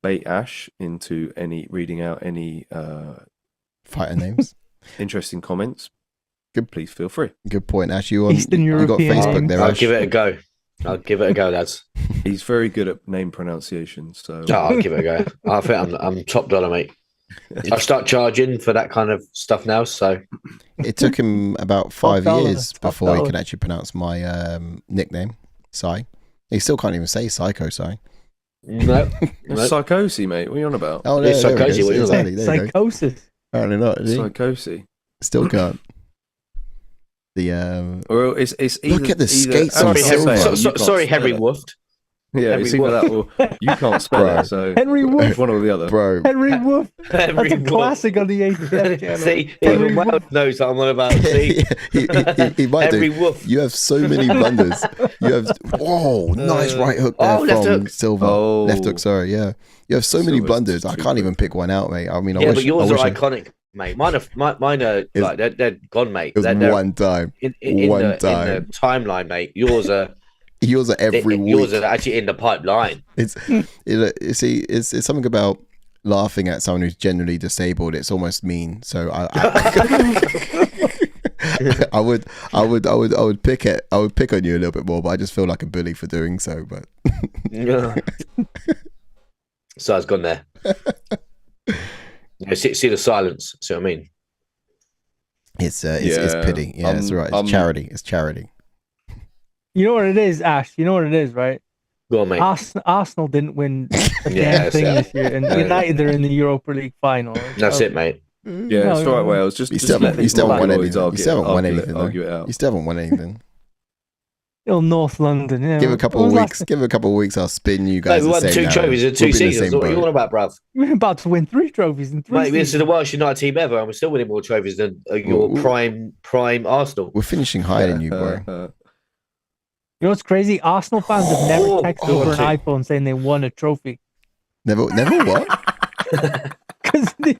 bait Ash into reading out any fighter names, interesting comments, please feel free. Good point, Ash. You got European Facebook there, I'll Ash. give it a go. Lads. He's very good at name pronunciation, so I'll give it a go. I think I'm top dollar, mate. I start charging for that kind of stuff now, so it took him about 5 years before he could actually pronounce my nickname, Sai. He still can't even say Psycho Sai. No. Psychosis, mate. What are you on about? Oh, it's psychosis. What is that? Psychosis. Apparently not. Psychosis. Still can't. Well, it's either, look at the skates. Sorry, Henry Woofed. Yeah, it's either that or you can't spell it. So Henry Wolf, one or the other, bro. Henry Wolf. That's a classic on the ATF channel. See, even Wild knows what I'm on about. See, he might Henry do. Wolf. You have so many blunders. You have nice right hook there from Silva. Left hook, sorry, yeah. You have so many blunders. I can't even pick one out, mate. I mean, but yours are iconic, mate. Mine are like they're gone, mate. They're one time. In the timeline, mate. Yours are every week. Yours are actually in the pipeline. It's something about laughing at someone who's generally disabled. It's almost mean. So I would pick it. I would pick on you a little bit more, but I just feel like a bully for doing so. But so I've gone there. See the silence. See what I mean? It's pity. Yeah, it's right. It's charity. It's charity. You know what it is, Ash? You know what it is, right? Go on, mate. Arsenal didn't win a damn thing this year, and United are in the Europa League final. That's it, mate. Yeah, it's the right way. I was just. You still haven't won anything. You still haven't won anything. You still haven't won anything. Still North London. Yeah. Give a couple of weeks. Give a couple of weeks. I'll spin you guys. We won 2 trophies in 2 seasons. What are you on about, bruv? We're about to win 3 trophies in 3 seasons. This is the worst United team ever, and we're still winning more trophies than your prime Arsenal. We're finishing higher than you, bro. You know what's crazy? Arsenal fans have never texted over an iPhone saying they won a trophy. Never what? Because it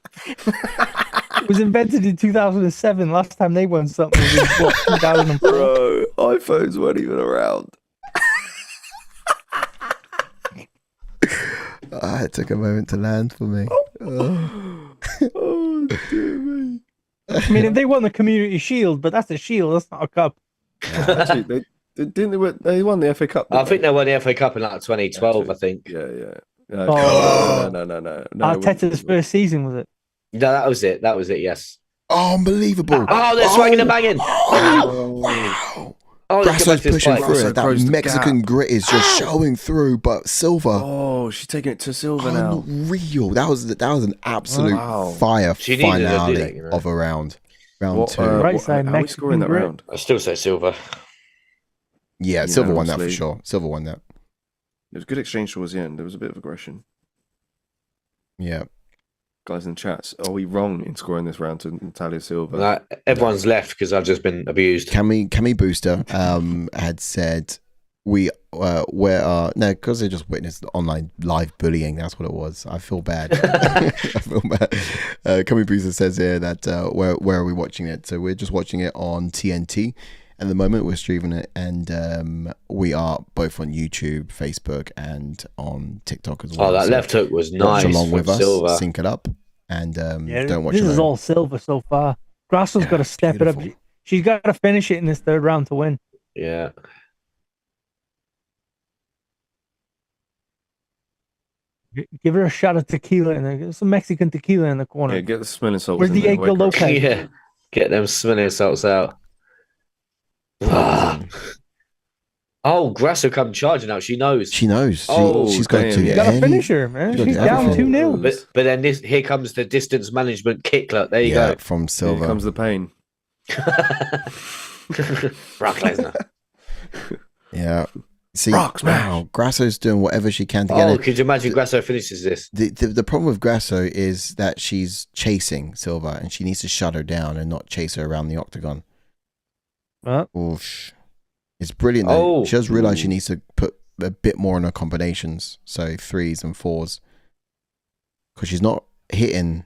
was invented in 2007. Last time they won something was 2004. Bro, iPhones weren't even around. It took a moment to land for me. Oh, dear me. I mean, if they won the Community Shield, but that's a shield, that's not a cup. Actually, they won the FA Cup? I think they won the FA Cup in like 2012, I think. Yeah. No. Arteta's first season, was it? No, that was it. That was it, yes. Oh, unbelievable. Oh, they're swinging and banging. Wow. Grasso's pushing through it. That Mexican grit is just showing through, but Silva. Oh, she's taking it to Silva now. Unreal. That was an absolute fire finale of a round. Round 2. Right side, how are we scoring that round? I still say Silva. Yeah, Silva won that for sure. Silva won that. It was a good exchange towards the end. There was a bit of aggression. Yeah. Guys in the chats, are we wrong in scoring this round to Natália Silva? Everyone's left because I've just been abused. Cammy Booster had said because they just witnessed online live bullying. That's what it was. I feel bad. I feel bad. Cammy Booster says here that where are we watching it? So we're just watching it on TNT. At the moment, we're streaming it, and we are both on YouTube, Facebook, and on TikTok as well. Oh, that left hook was nice. Watch along with us, Silva. sync it up, and don't watch. This is all Silva so far. Grasso's got to step it up. She's got to finish it in this 3rd round to win. Yeah. Give her a shot of tequila in there. Give some Mexican tequila in the corner. Yeah, get the smelling salts. Where's Diego Lopez? Yeah, get them smelling salts out. Oh, Grasso come charging out. She knows. She's going to You got to finish her, man. She's down 2-0. But then here comes the distance management kickler. There you go. From Silva. Here comes the pain. Brock Lesnar. Yeah. See, Rock smash. wow, Grasso's doing whatever she can to get Oh, it. could you imagine Grasso finishes this? The problem with Grasso is that she's chasing Silva and she needs to shut her down and not chase her around the octagon. Oof. It's brilliant though. Oh. She does realize she needs to put a bit more in her combinations, so 3s and 4s, because she's not hitting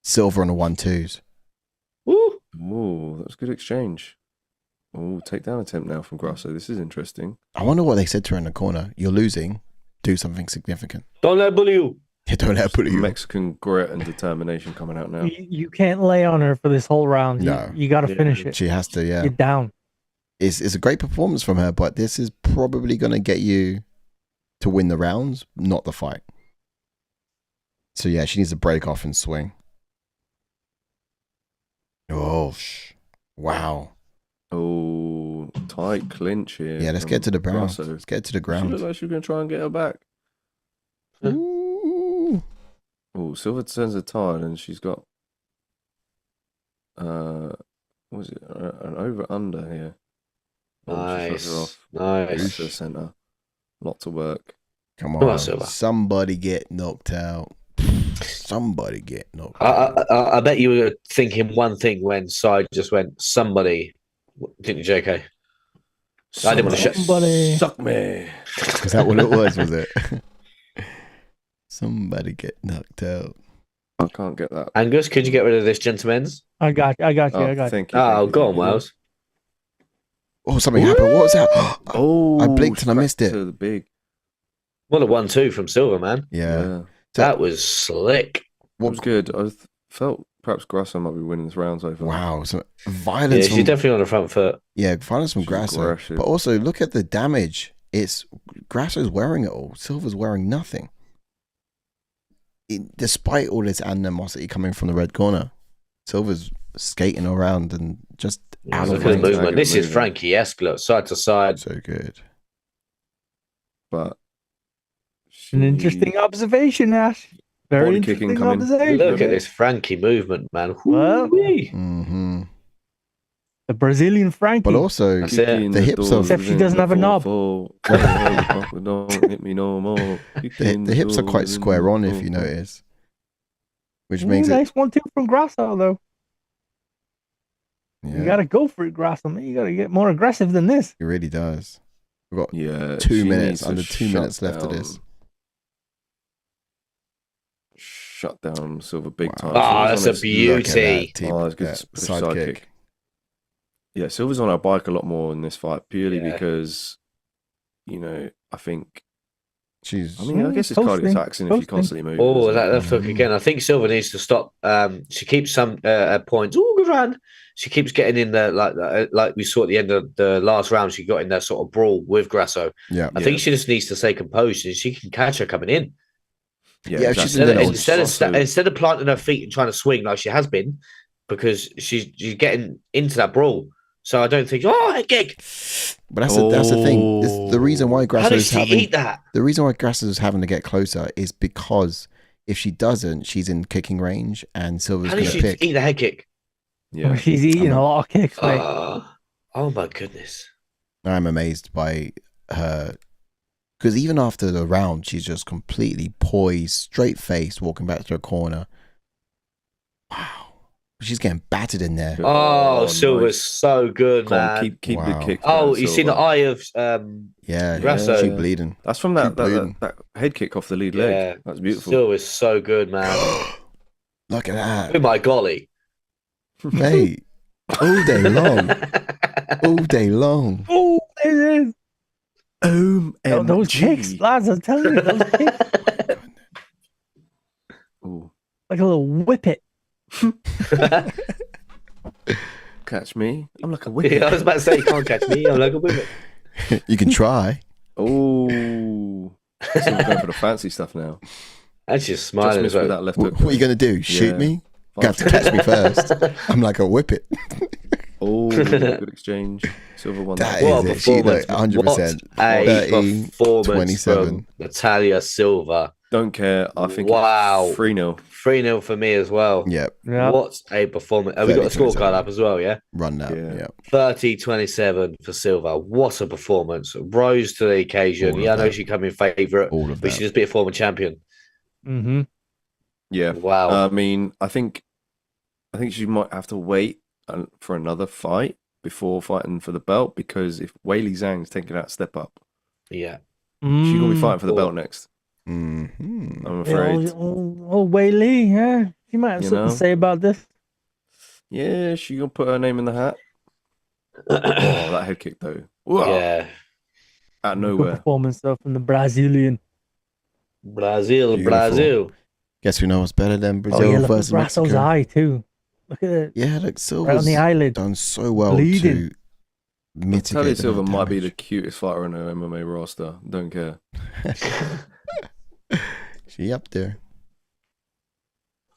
Silva on the 1-2s. Woo. Ooh, that was a good exchange. Oh, takedown attempt now from Grasso. This is interesting. I wonder what they said to her in the corner. You're losing. Do something significant. Don't let her bully you. Yeah, don't let her put you. Mexican grit and determination coming out now. You can't lay on her for this whole round. No. You got to finish it. She has to, yeah. Get down. It's a great performance from her, but this is probably going to get you to win the rounds, not the fight. So yeah, she needs to break off and swing. Oh, wow. Oh, tight clinch here. Yeah, let's from get to the ground. Grasso. Let's get to the She ground. looked like she was going to try and get her back. Ooh. Oh, Silva turns her tide and she's got what was it? An over under here. Oh, she shoves her Nice. off. Nice. To the center. Lot to work. Come Come on, on, Silva. somebody get knocked out. Somebody get knocked out. I bet you were thinking one thing when Side just went, somebody, didn't you, JK? I didn't want to shut. Somebody. Suck me. Is that what it was it? Somebody get knocked out. I can't get that. Angus, could you get rid of this, gentlemen's? I got you. Thank you. Oh, thank you, go on, thank you. Miles. Oh, something happened. What was that? Oh, I blinked and I missed it. To the big. What a 1-2 from Silva, man. Yeah. That was slick. That was good. I felt perhaps Grasso might be winning this round so far. Wow. So Yeah, violence she's from, definitely on the front foot. violence from She's Grasso. aggressive. But also look at the damage. It's Grasso's wearing it all. Silva's wearing nothing. Despite all this animosity coming from the red corner, Silva's skating around and just out Look of at the range. movement. This is Movement. Frankie-esque, look, side to side. So good. But An interesting observation, Ash. Very Body kicking interesting coming. observation. Look at this Frankie movement, man. Well, Whoo-wee. Mm-hmm. The Brazilian Frankie. But also, That's it. The hips are- Except she doesn't have a knob. Don't hit me no more. the hips are quite square on, if you notice. Which makes nice 1-2 from Grasso, though. it. You Yeah, got to go for it, Grasso, man. You got to get more aggressive than this. it really does. We've got Yeah, 2 she minutes, needs to under 2 minutes shut left of this. down- Shut down Silva big Wow. time. Oh, Silva's that's on a his- beauty. Oh, that's good. that Push sidekick. Yeah, Silva's on our bike a lot more in this fight purely Yeah. because, I think. She's I mean, I guess it's cardio Posting. taxing if you Posting. constantly move. Oh, isn't it? that hook again. I think Silva needs to stop. She keeps some points. Oh, good round. She keeps getting in there like we saw at the end of the last round. She got in that sort of brawl with Grasso. yeah. I think she just needs to stay composed and she can catch her coming in. Yeah, exactly. she's in the Instead of planting her feet and trying to swing like she has been, because she's getting into that brawl. So I don't think, head kick. But that's the thing. The reason why How Grasso's does she having eat that? the reason why Grasso's having to get closer is because if she doesn't, she's in kicking range and Silva's How going does to she pick. eat the head kick? Yeah. She's eating a lot of kicks, mate. Oh my goodness. I'm amazed by her because even after the round, she's just completely poised, straight faced, walking back to her corner. Wow, she's getting battered in there. Oh, Oh, Silva's nice. so good, Come on, man. keep Wow. the kick. Oh, there, you see the Silva. eye of Yeah, Grasso. she's bleeding. That's from that bleeding. that head kick off the lead Yeah. leg. That's beautiful. Silva's so good, man. Look at Oh that, my golly. mate! All day long, all day long. Oh, there it is. Those OMG. kicks, lads, I'm telling you, those kicks. Ooh. Like a little whippet. Catch me. I'm like a I wicked. was about to say, you can't catch me. I'm like a woman. You can try. Oh. Silva's going for the fancy stuff now. And she's Just smiling as missed with well. that left What, hook. are you going to do? Shoot Yeah. me? You have to catch me first. I'm like a whippet. Oh, good exchange. Silva won That that. What a is it. She performance. looked 100%. What a 30, performance 27. from Natália Silva. Don't care. I think Wow. 3-0. 3-0 for me as well. Yeah. Yeah. What a performance. Have we got the 30-27. scorecard up as well, yeah? Run that. Yeah. Yeah. 30-27 for Silva. What a performance. Rose to the occasion. All of Yeah, I know that. she come in favourite, All of but that. she just beat a former champion. Mm-hmm. Yeah. Wow. I mean, I think she might have to wait for another fight before fighting for the belt, because if Weili Zhang's taking that step up, Yeah. she's gonna be fighting for the Cool. belt next. Mm-hmm. I'm Yeah, afraid. old Weili, yeah. She might have You something know? to say about this. Yeah, she gonna put her name in the hat. Oh, that head kick though. Whoa, Yeah. out of Good nowhere. performance though from the Brazilian. Brazil. Beautiful. Guess we know what's better than Brazil Oh yeah, look at versus Grasso's Mexico. eye too. Look at it. Yeah, look, Right on Silva's the eyelid. done so well Bleeding. to mitigate Natália the Silva amount of might be the damage. cutest fighter in her MMA roster. Don't care. She up there.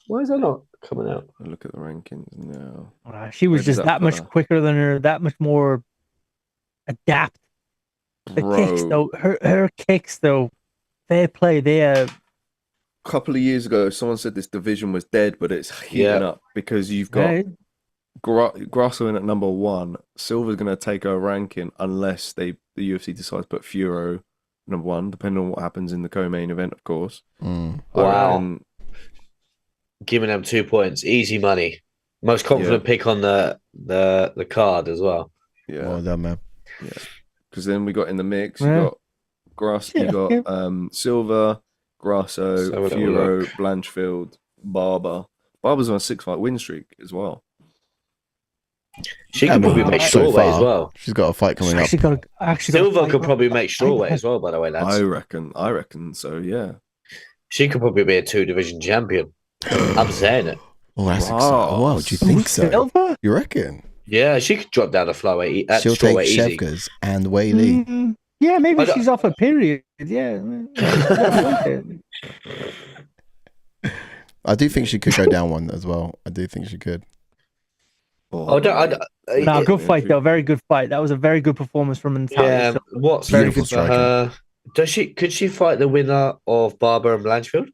Why is that not coming out? Look at the rankings now. She was Where does just that that put much her? quicker than her, that much more adapt. The kicks Bro, though, her kicks though, fair play. They a couple of years ago, someone said this division was dead, but it's heating up because you've got right? Grasso in at number 1. Silva's going to take her ranking unless the UFC decides to put Fiorot number 1, depending on what happens in the co-main event, of course. Mm. I Wow. reckon- Giving them 2 points. Easy money. Most confident pick on the card as well. yeah, Well done, man. because then we got in the mix. Yeah. You got Grasso, you got Silva, Grasso, Let's have a little Fiorot, look. Blanchfield, Barber. Barber's on a 6-fight win streak as well. She I could mean, probably make so strawweight as far, well. She's got a fight coming up. Silva could probably make strawweight as well, by the way, lads. I reckon so. Yeah. She could probably be a 2-division champion. I'm saying it. Oh, that's Wow. exciting. Wow, do you think so? Silva? You reckon? Yeah, she could drop down to flyweight. She'll take Strawweight easy. Shevka's and Weili. Yeah, maybe I don't- she's off a period. Yeah. I do think she could go down one as well. I do think she could. Oh, No, good fight though. Very good fight. That was a very good performance from Natália. yeah. So- What's Very very good good for her? Could she fight the winner of Barber and Blanchfield?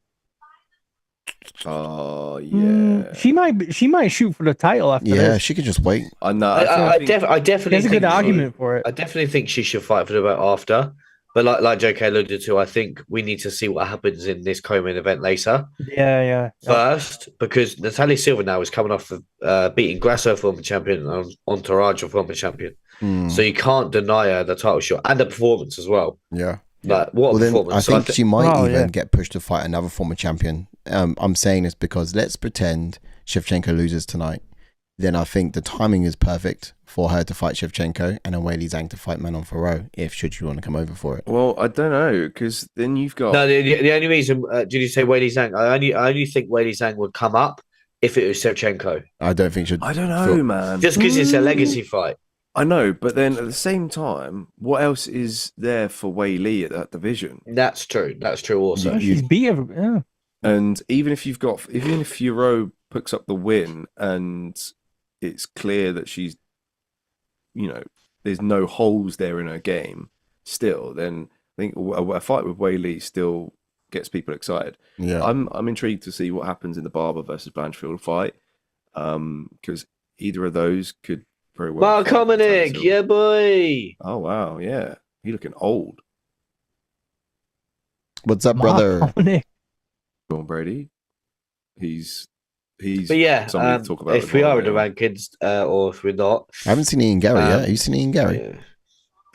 Oh yeah. She might shoot for the title after Yeah, this. she could just wait. I know. I definitely There's a think good argument for it. I definitely think she should fight for the belt after. But like JK alluded to, I think we need to see what happens in this co-main event later Yeah. first, because Natália Silva now is coming off of beating Grasso, former champion, and Entourage, former champion. Mm, So you can't deny her the title shot and the performance as well. yeah. Like what Well, a then performance! I So think she might Oh, even yeah. get pushed to fight another former champion. I'm saying this because let's pretend Shevchenko loses tonight. Then I think the timing is perfect for her to fight Shevchenko and then Weili Zhang to fight Manon Fiorot, if should you want to come over for it. Well, I don't know, because then you've got No, the only reason did you say Weili Zhang? I only think Weili Zhang would come up if it was Shevchenko, I don't think she'd. I don't know, man. just because it's a legacy fight. I know, but then at the same time, what else is there for Weili at that division? That's true. That's true. Also, Yeah, she's beat everybody. Yeah. And even if Fiorot picks up the win and it's clear that she's, there's no holes there in her game still, then I think a fight with Weili still gets people excited. Yeah. I'm intrigued to see what happens in the Barber versus Blanchfield fight, because either of those could very well. Mark fight Natália Hominick, Silva. yeah, boy. Oh wow, yeah, he looking old. What's up, Mark brother? Hominick. John Brady, he's But yeah, somebody to talk about if as we well, are in the yeah. rankings, or if we're not, I haven't seen Ian Gary yet. Have you seen Ian Gary? yeah.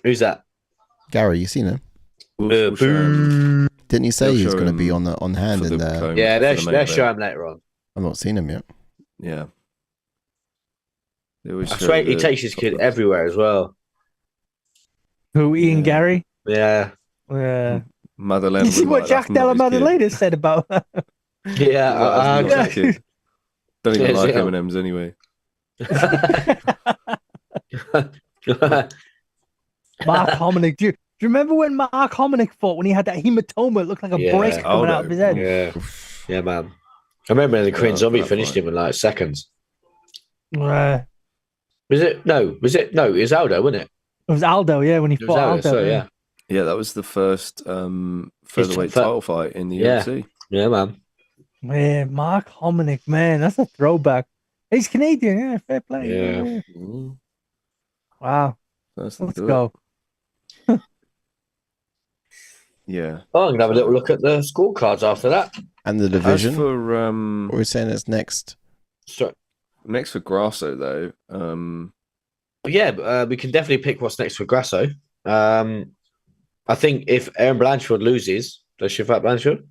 Who's that? Gary, you seen him? We'll show him Didn't you say They'll he was show going to be him on hand for in the there? co- Yeah, for the main they'll show event. him later on. I've not seen him yet. Yeah. They always I show swear he the takes his top kid of- everywhere as well. Who? Ian Yeah. Gary. Yeah, Maddalena. You see was what like, Jack "That's not Della his kid." Maddalena said about her? yeah. Well, that's not his kid. Don't even Yeah, like yeah. M&Ms anyway. Mark Hominick. Do you remember when Mark Hominick fought when he had that hematoma? It looked like a Yeah. brick coming out of his head. yeah, yeah, man. I remember the Korean Yeah, Zombie that finished fight. him in like seconds. It Was it? No, it was Aldo, wasn't it? was Aldo, yeah, when he It was fought Aldo, Aldo. so yeah. yeah. Yeah, that was the first featherweight title fight in the Yeah. UFC. Yeah, man. Man, Mark Hominick, man, that's a throwback. He's Canadian, yeah, fair play. Yeah. Wow. Let's Let's go. Yeah. Oh, I'm gonna have a little look at the scorecards after that. And the division. As for what we're saying is next. So, next for Grasso though, we can definitely pick what's next for Grasso. I think if Aaron Blanchard loses, does she fight Blanchard?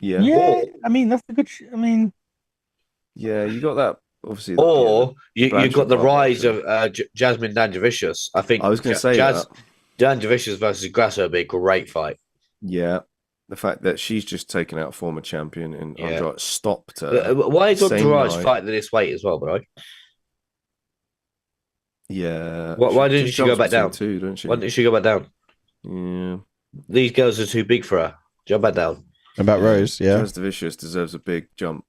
yeah. Yeah, I mean that's a good. Yeah, you got that obviously. Or you got the Blanchard rise option. of Jasmine Danjavicius. I think I was going to say that. Danjavicius versus Grasso would be a great fight. Yeah, the fact that she's just taken out a former champion and Andrade stopped her. Why is Andrade fighting this weight as well, bro? Yeah. Why didn't she go back down? Too, don't she? Why didn't she go back down? Yeah. These girls are too big for her. Jump back down. About Rose, yeah. Danjavicius deserves a big jump.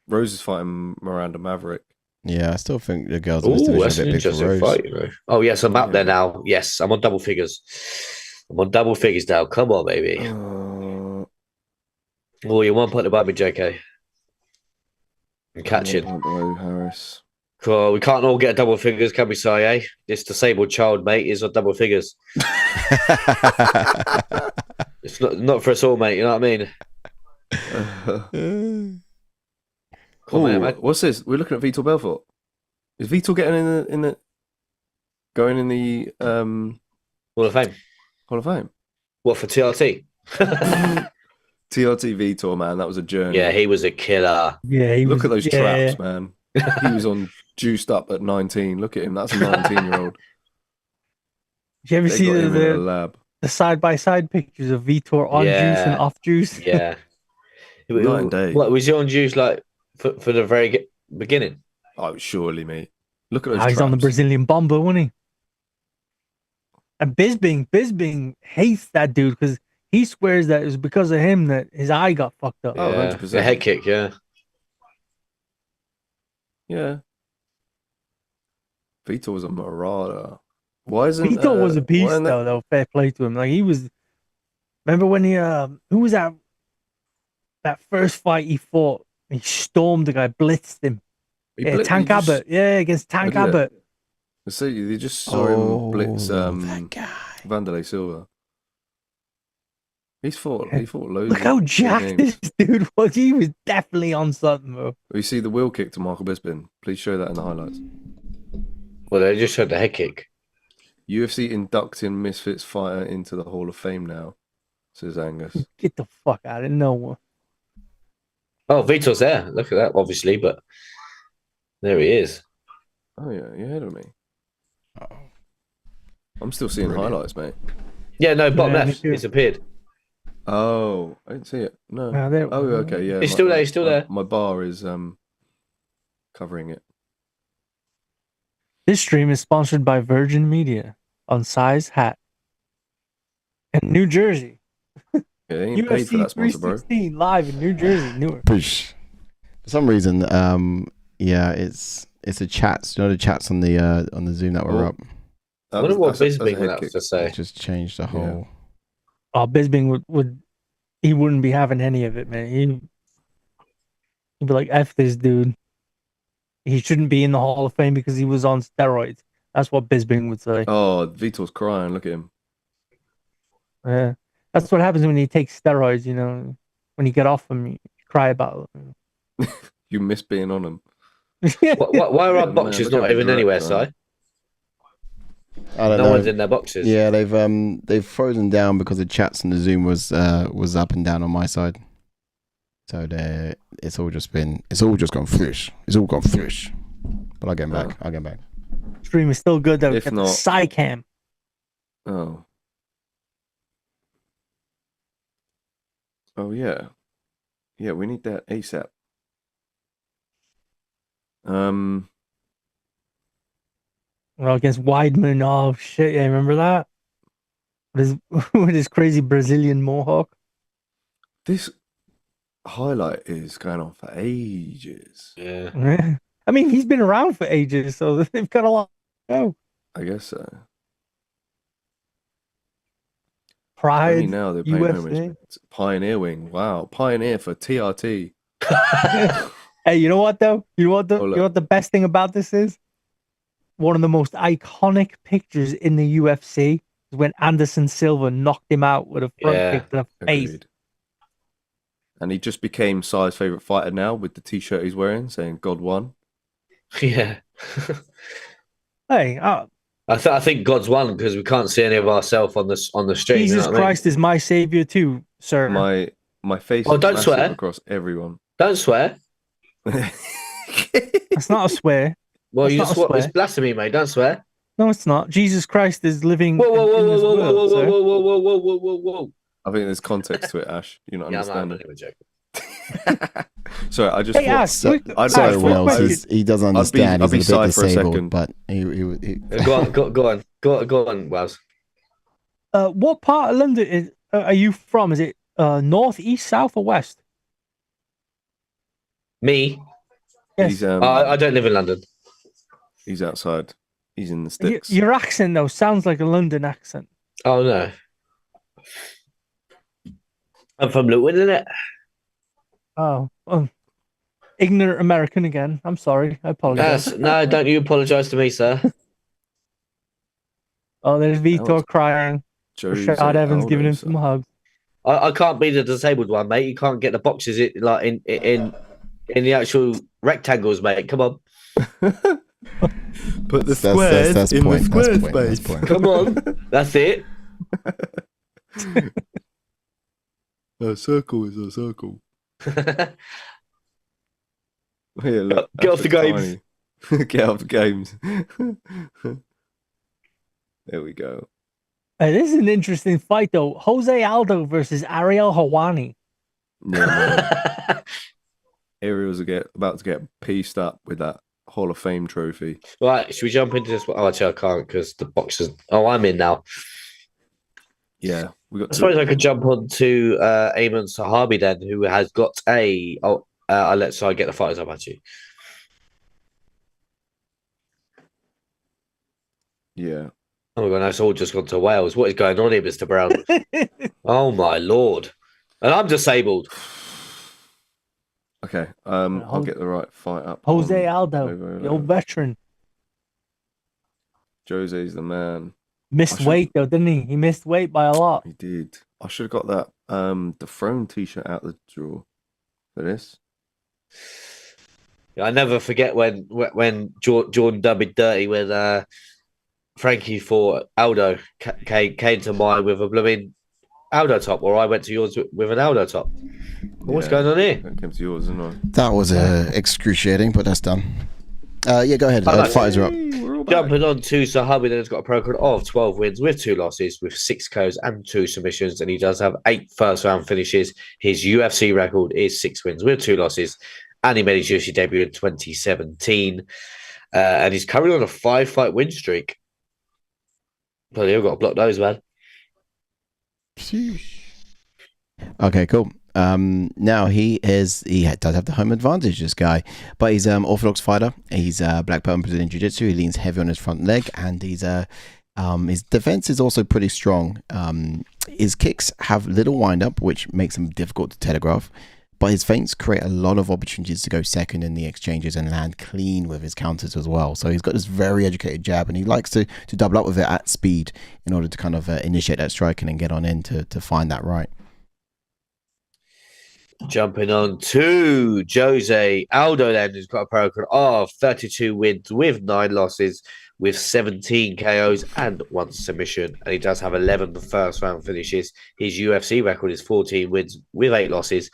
Rose is fighting Miranda Maverick. Yeah, I still think the girls in this division that's are a an bit big for interesting Rose. fight, you know. Oh, yes, I'm up there now. Yes, I'm on double figures. I'm on double figures now. Come on, baby. Oh, you're 1 point above me, JK. I'm catching. Harris. Cool. We can't all get double figures, can we, Si? This disabled child, mate, is on double figures. It's not for us all, mate. You know what I mean? Cool, man. What's this? We're looking at Vitor Belfort. Is Vitor getting going in the Hall of Fame? Hall of Fame. What, for TRT? TRT Vitor, man, that was a journey. Yeah, he was a killer. Yeah, look at those traps, man. He was on juiced up at 19. Look at him. That's a 19-year-old. Did you ever see the side-by-side pictures of Vitor on juice and off juice? Yeah. Night and day. What was he on juice like for the very beginning? Oh, surely, mate. Look at those. He's on the Brazilian Bomber, wasn't he? And Bisping hates that dude because he swears that it was because of him that his eye got fucked up. Yeah. Oh, 100%. The head kick, yeah. Yeah. Vitor was a marauder. Why isn't Vitor was a beast though? Fair play to him. Like he was. Remember when he who was that first fight he fought? He stormed the guy, blitzed him. Tank Abbott. Yeah, against Tank Abbott. So you just saw him blitz that guy. Vanderlei Silva. He fought loads. Look how jacked this dude was. He was definitely on something, bro. You see the wheel kick to Michael Bisping. Please show that in the highlights. Well, they just showed the head kick. UFC inducting Misfits fighter into the Hall of Fame now, says Angus. Get the fuck out of nowhere. Oh, Vitor's there. Look at that, obviously, but there he is. Oh yeah, you're ahead of me. I'm still seeing highlights, mate. Yeah, no, bottom left disappeared. Oh, I didn't see it. No. Oh, okay, yeah. He's still there. He's still there. My bar is covering it. This stream is sponsored by Virgin Media on Size Hat in New Jersey. Yeah, they ain't paid for that sponsor, bro. 316 live in New Jersey, Newark. For some reason, it's a chat. You know the chats on the Zoom that were up. I wonder what Bisping would have to say. It just changed the whole. Oh, Bisping he wouldn't be having any of it, man. He'd be like, F this dude. He shouldn't be in the Hall of Fame because he was on steroids. That's what Bisping would say. Oh, Vitor's crying. Look at him. Yeah. That's what happens when you take steroids, you know. When you get off them, you cry about it. You miss being on them. Why are our boxes not even anywhere, Si? I don't know. No one's in their boxes. Yeah, they've frozen down because the chats and the Zoom was up and down on my side. So it's all just gone flush. It's all gone flush. But I'll get back. I'll get back. Stream is still good though. If not, Psycam. Oh. Oh yeah. Yeah, we need that ASAP. Well, against Weidman. Oh shit! Yeah, remember that? With his crazy Brazilian mohawk. This highlight is going on for ages. Yeah. I mean, he's been around for ages, so they've got a lot to go. I guess so. Pride, Only now they're paying homage. UFC. It's Pioneer Wing. Wow. Pioneer for TRT. Hey, you know what though? You know what Oh, look. the best thing about this is? One of the most iconic pictures in the UFC is when Anderson Silva knocked him out with a front Yeah, kick to the face. Agreed. And he just became Sai's favourite fighter now with the t-shirt he's wearing saying God won. yeah. Hey, I think God's won because we can't see any of ourselves on the street. Jesus you know what I mean? Christ is my savior too, sir. My face Oh, is don't massive swear. across everyone. Don't swear. That's not a swear. Well, That's you not a just swear. it's blasphemy, mate. Don't swear. No, it's not. Jesus Christ is living Whoa, whoa, in whoa, this whoa, whoa, world, whoa, sir. whoa, whoa, whoa, whoa, whoa, whoa, whoa. I think there's context to it, Ash. You're not Yeah, I'm not understanding. even joking. Sorry, I just Hey, thought. Ash, So, I'd sorry, like Wells. question. He doesn't I'd be understand. He's a Sai bit for a disabled, second. but he Go on, Wells. what part of London are you from? Is it north, east, south, or west? Me? Yes. He's I don't live in London. he's outside. He's in the sticks. Your accent though sounds like a London accent. Oh no. I'm from Luton, isn't it? Oh, ignorant American again. I'm sorry. I apologize. Yes. No, don't you apologise to me, sir. Oh, there's Vitor was crying. Jose Rashad Evans Aldo, giving him so- some hugs. I can't be the disabled one, mate. You can't get the boxes in the actual rectangles, mate. Come on. Put the That's squares in the point, square that's point, that's space. point. Come on. That's it. A circle is a circle. Get Here, look, off the that's games. tiny. Get off the games. There we go. This is an interesting fight though. Jose Aldo versus Ariel Helwani. Yeah, man. Ariel's about to get pieced up with that Hall of Fame trophy. Right, should we jump into this? Oh, actually, I can't because the boxes. Oh, I'm in now. Yeah, we got. I suppose I could jump on to Aiemann Sahabi then, who has got a. Oh, I'll let Sai get the fighters up at you. Yeah. Oh my god, that's all just gone to Wales. What is going on here, Mr. Brown? Oh my lord. And I'm disabled. Okay. I'll get the right fight up. Jose on Aldo, over the old veteran. Jose's the man. Missed should- weight though, didn't he? He missed weight by a lot. He did. I should have got that the throne t-shirt out the drawer for this. I never forget when Jordan dubbed me dirty when Frankie for Aldo came to mine with a blooming Aldo top, or I went to yours with an Aldo top. What's going on here? That came to yours, isn't it? That was excruciating, but that's done. Yeah, go ahead. Fighters are up. We're all back. Jumping on to Zahabi, then has got a pro record of 12 wins with 2 losses, with 6 KOs and 2 submissions, and he does have 8 first round finishes. His UFC record is 6 wins with 2 losses, and he made his UFC debut in 2017, and he's currently on a 5-fight win streak. Bloody hell, got to block those, man. Okay, cool. Now he does have the home advantage, this guy, but he's orthodox fighter. He's black belt in Brazilian jiu-jitsu. He leans heavy on his front leg, and he's his defense is also pretty strong. His kicks have little wind up, which makes them difficult to telegraph, but his feints create a lot of opportunities to go second in the exchanges and land clean with his counters as well. So he's got this very educated jab, and he likes to double up with it at speed in order to kind of initiate that strike and then get on in to find that right. Jumping on to Jose Aldo, then, who's got a pro record of 32 wins with 9 losses, with 17 KOs and 1 submission, and he does have 11 first round finishes. His UFC record is 14 wins with 8 losses,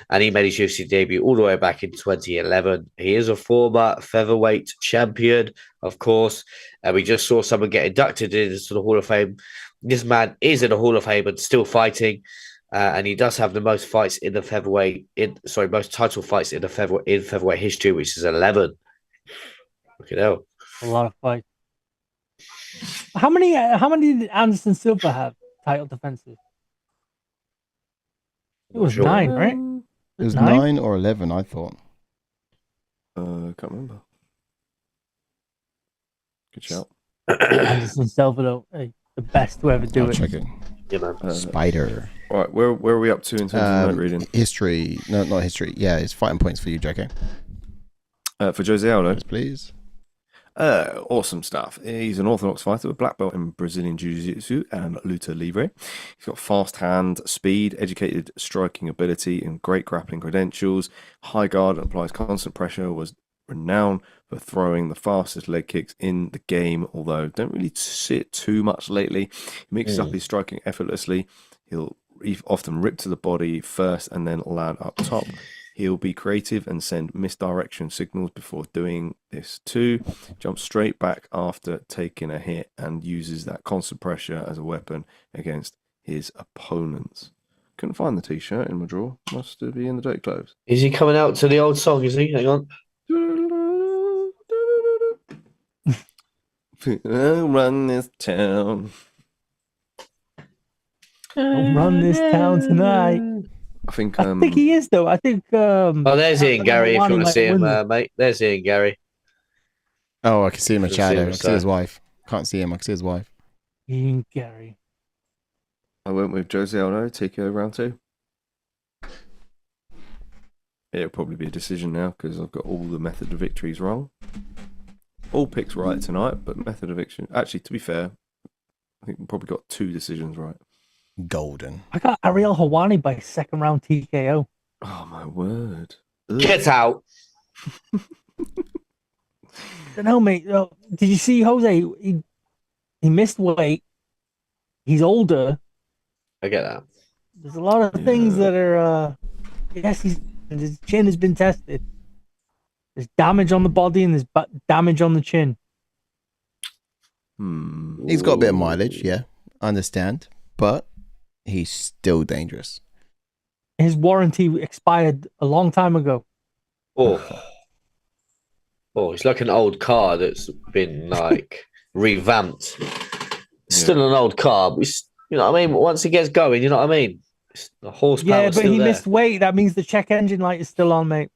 and he made his UFC debut all the way back in 2011. He is a former featherweight champion, of course, and we just saw someone get inducted into the Hall of Fame. This man is in the Hall of Fame and still fighting. And he does have the most fights in the most title fights in the featherweight history, which is 11. Look at that. A lot of fights. How many did Anderson Silva have title defenses? It was Sure. 9, right? It was 9 or 11, I thought. Can't remember. Good shout. Anderson Silva, though, hey, the best to ever do I'll it. check it. Yeah, man. Spider. All right, where are we up to in terms of note reading? History. No, not history. Yeah, it's fighting points for you, JK. For José Aldo? Yes, please. Awesome stuff. He's an orthodox fighter with black belt in Brazilian Jiu-Jitsu and Luta Livre. He's got fast hand, speed, educated striking ability, and great grappling credentials. High guard and applies constant pressure. Was renowned for throwing the fastest leg kicks in the game, although don't really see it too much lately. He mixes up his striking effortlessly. He'll often rip to the body first and then land up top. He'll be creative and send misdirection signals before doing this too. Jumps straight back after taking a hit and uses that constant pressure as a weapon against his opponents. Couldn't find the t-shirt in my drawer. Must be in the dirty clothes. Is he coming out to the old song? Is he? Hang on. I'll run this town. I'll run this town tonight. I think he is, though. I think. Oh, there's Ian Gary. If you want to see him, win. mate. There's Ian Gary. Oh, I can see him in Can shadow. see I him can see his wife. Can't see him. I can see his wife. Ian Gary. I went with José Aldo, TKO round 2. It'll probably be a decision now because I've got all the method of victories wrong. All picks right tonight, but method of victory. Actually, to be fair, I think we probably got 2 decisions right. Golden. I got Ariel Helwani by second round TKO. Oh my word! Ugh. Get out. No, mate. Did you see Jose? He missed weight. He's older. I get that. There's a lot of things that are. Yes, his chin has been tested. There's damage on the body and there's damage on the chin. He's got a bit of mileage, yeah. I understand. But he's still dangerous. His warranty expired a long time ago. Oh, it's like an old car that's been like revamped. It's still an old car, but you know what I mean. Once it gets going, you know what I mean. The horsepower. Yeah, but he missed weight. That means the check engine light is still on, mate.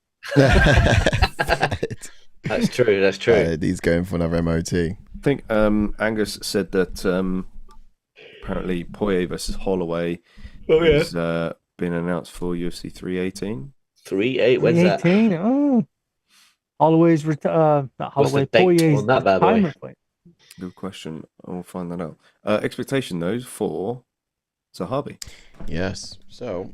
That's true. That's true. He's going for another MOT. I think Angus said that apparently Poirier versus Holloway has been announced for UFC 318. 3-8. When's that? 318. Oh, Holloway's not Holloway. Poirier's on that bad boy? fight. Good question. I'll find that out. Expectation though for Zahabi. Yes. So,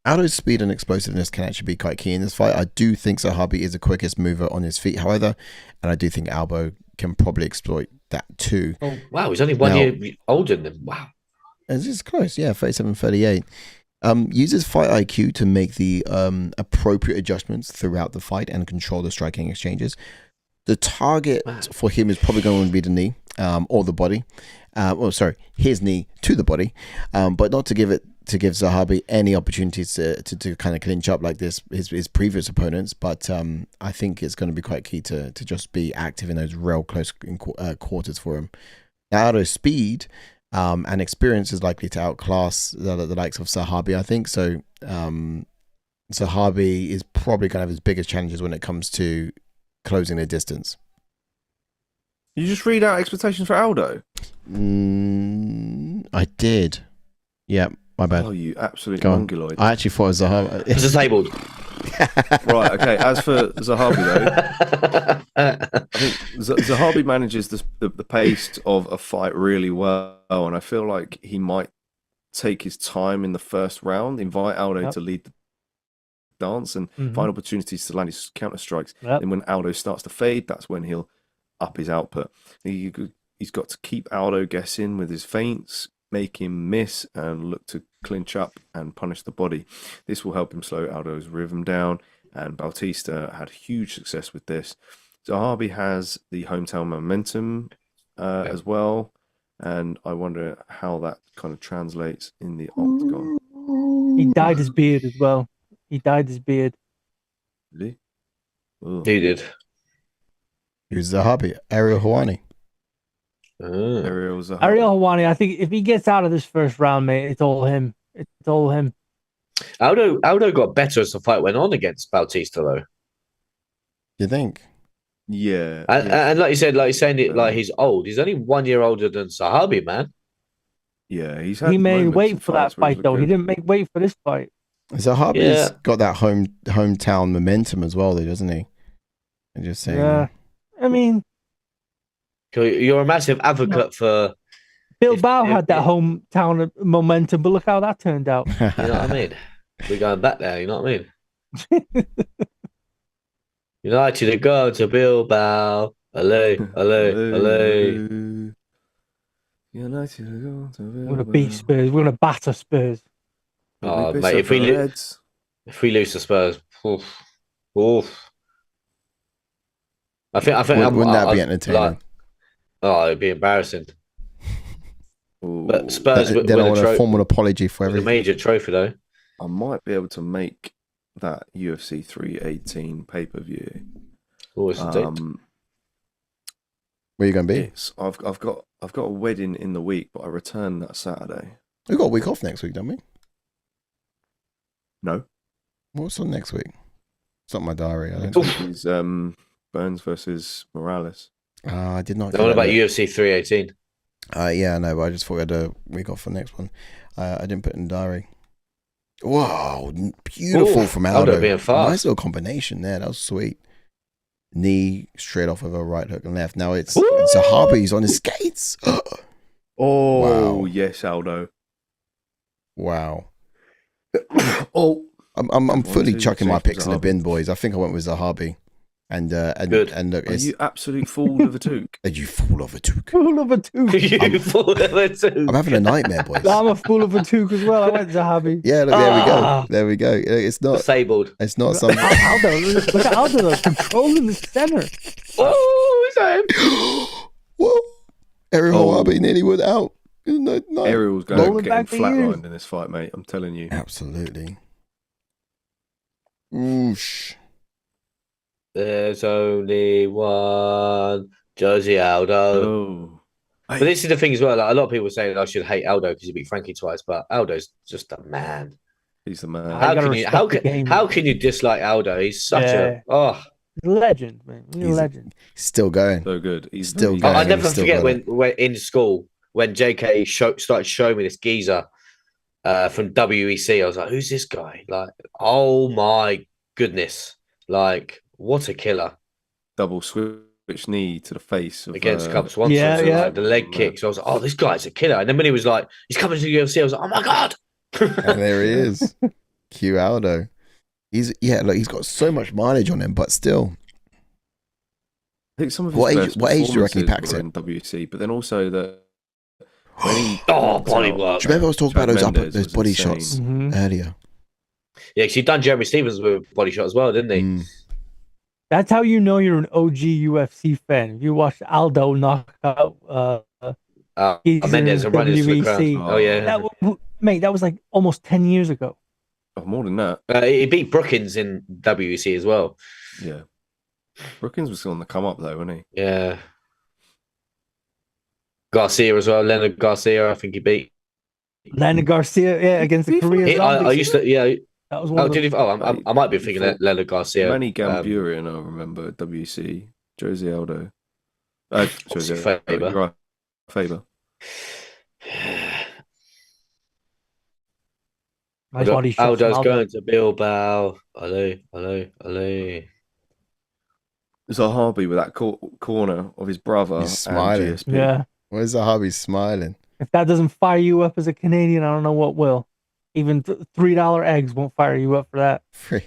Aldo's speed and explosiveness can actually be quite key in this fight. I do think Sahabi is the quickest mover on his feet, however, and I do think Aldo can probably exploit that too. Oh, wow. He's only 1 year older than him. Wow. It's close, yeah, 37-38. Uses fight IQ to make the appropriate adjustments throughout the fight and control the striking exchanges. The target for him is probably going to be the knee or the body. His knee to the body, but not to give Zahabi any opportunities to kind of clinch up like this his previous opponents. But I think it's going to be quite key to just be active in those real close quarters for him. Now, Aldo's speed and experience is likely to outclass the likes of Sahabi, I think. So Sahabi is probably going to have his biggest challenges when it comes to closing the distance. You just read out expectations for Aldo? I did. Yeah, my bad. Oh, you absolute Go on. mongoloid. I actually thought it was Zahabi. It's disabled. Right, okay. As for Zahabi, though, I think Zahabi manages the pace of a fight really well, and I feel like he might take his time in the first round, invite Aldo to lead the dance, and find opportunities to land his counter strikes. And when Aldo starts to fade, that's when he'll up his output. He's got to keep Aldo guessing with his feints, make him miss, and look to clinch up and punish the body. This will help him slow Aldo's rhythm down, and Bautista had huge success with this. Zahabi has the hometown momentum as well, and I wonder how that kind of translates in the octagon. He dyed his beard as well. He dyed his beard. Did he? He did. Who's Zahabi? Ariel Helwani. Ariel Zahabi. Ariel Helwani, I think if he gets out of this first round, mate, it's all him. It's all him. Aldo got better as the fight went on against Bautista, though. You think? Yeah, And like you said, like you're saying it, like he's old. He's only 1 year older than Sahabi, man. yeah. He's had He made moments in weight for that fights where he's fight, though. looked He good. didn't make weight for this fight. Zahabi's got that hometown momentum as well, though, doesn't he? I'm just saying. Yeah. I mean, You're a massive advocate for. Bilbao had that hometown momentum, but look how that turned out. You know what I mean? We're going back there. You know what I mean? United to go to Bilbao. Alley. United to go to We're going to beat Spurs. We're going to batter Spurs. Oh, mate, if we lose to Spurs, oof. I think wouldn't that be entertaining? It'd be embarrassing. But Spurs then I want to form an apology for everything. A major trophy, though. I might be able to make that UFC 318 pay-per-view. Where are you going to be? I've got a wedding in the week, but I return that Saturday. We've got a week off next week, don't we? No. What's on next week? It's not my diary. I don't It's Burns versus Morales. I did not. What about UFC 318? Yeah, no, but I just thought we had a week off for the next one. I didn't put it in the diary. Wow, beautiful from Aldo. Being fast. Nice little combination there. That was sweet. Knee straight off of a right hook and left. Now it's Zahabi's on his skates. Oh, wow. Yes, Aldo. Wow. Oh, I'm fully chucking my picks in the bin, boys. I think I went with Zahabi. And Good. And look, are you absolute fool of a toque? Are you fool of a toque? Fool of a toque. You fool of a toque. I'm having a nightmare, boys. I'm a fool of a toque as well. I went Zahabi. Yeah, look, there we go. There we go. It's not disabled. It's not something. Aldo, look at Aldo though, controlling the center. Oh, is that him? Whoa! Ariel Hawabi nearly went out. No. Ariel's going to get him flatlined in this fight, mate. I'm telling you. Absolutely. Oosh. There's only one José Aldo. Oh. But this is the thing as well. Like, a lot of people say I should hate Aldo because he beat Frankie twice, but Aldo's just a man. He's the man. How can you dislike Aldo? He's such a legend, man. He's a legend. Still going. So good. He's still going. I never forget when in school when JK started showing me this geezer from WEC. I was like, "Who's this guy?" Like, oh my goodness! Like, what a killer! Double switch knee to the face of, against Cub Swanson. Like, the leg kicks. I was like, "Oh, this guy's a killer!" And then when he was like, "He's coming to the UFC," I was like, "Oh my god!" And there he is, Q Aldo. He's got so much mileage on him, but still. I think some of his what age do you reckon he packs it in WC? But then also the body work. Do you remember I was talking about those body shots earlier? Yeah, because he'd done Jeremy Stevens with body shot as well, didn't he? That's how you know you're an OG UFC fan. If you watch Aldo knock out Mendes and run into the crown. Oh yeah, that was like almost 10 years ago. Oh, more than that. He beat Brookins in WEC as well. Yeah. Brookins was still on the come up though, wasn't he? Yeah. Garcia as well. Leonard Garcia, I think he beat. Leonard Garcia, against the Korean. I used to, That was one I might be thinking Leonard Garcia. Manny Gamburian, I remember WC. José Aldo. Faber. Aldo's going to Bilbao. Hello. Zahabi with that corner of his brother. He's smiling. GSP. Yeah. Where's Zahabi smiling? If that doesn't fire you up as a Canadian, I don't know what will. Even $3 eggs won't fire you up for that. Free.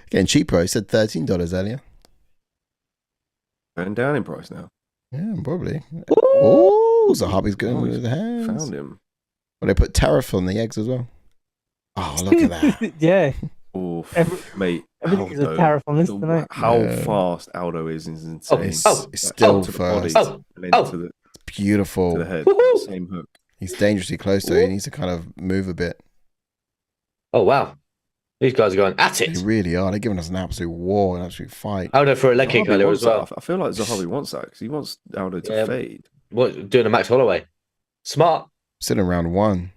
Getting cheaper. He said $13 earlier. Going down in price now. Yeah, probably. Oh, Zahabi's going with the hands. Found him. Well, they put tariff on the eggs as well. Oh, look at that. Yeah. Oh, mate. Everything's a tariff on this tonight. How fast Aldo is insane. It's still fast. It's beautiful. To the head. Same hook. He's dangerously close, though. He needs to kind of move a bit. Oh, wow. These guys are going at it. They really are. They're giving us an absolute war, an absolute fight. Aldo for a leg kick earlier as well. I feel like Zahabi wants that because he wants Aldo to fade. What, doing a Max Holloway? Smart. Still in round one.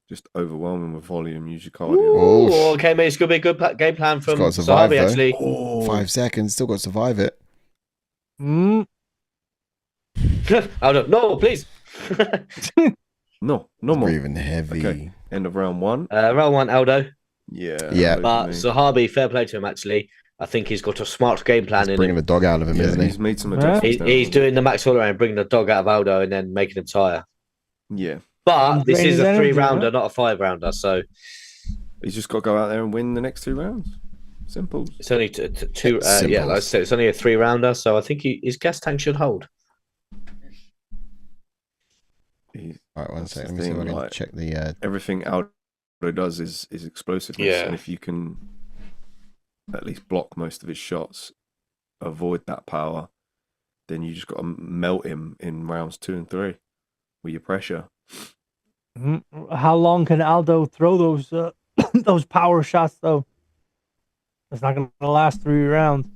Just overwhelming with volume. Use your cardio. Ooh, Oof. okay, mate. It's gonna be a good game plan from got to survive, Sahabi, though. actually. Oh, 5 seconds. Still got to survive it. Aldo, no, please. no more. Breathing heavy. Okay. End of round 1. Round 1, Aldo. Yeah. Yeah. Aldo But for me. Sahabi, fair play to him, actually. I think he's got a smart game plan He's in bringing him. the dog out of him, Yeah, isn't he? he's made some Yeah. adjustments. now, He's hasn't he? doing the max all around, bringing the dog out of Aldo and then making him tire. Yeah. But this Drain is his a energy, 3-rounder, huh? not a 5-rounder. So He's just got to go out there and win the next 2 rounds. Simple. it's only two. It's Yeah, simple. like I said, it's only a 3-rounder. So I think his gas tank should hold. He, All right, one That's second. the Let me see if I thing, can like- check the. everything Aldo does is explosiveness. Yeah. And if you can at least block most of his shots, avoid that power, then you just got to melt him in rounds 2 and 3 with your pressure. How long can Aldo throw those those power shots though? It's not going to last 3 rounds.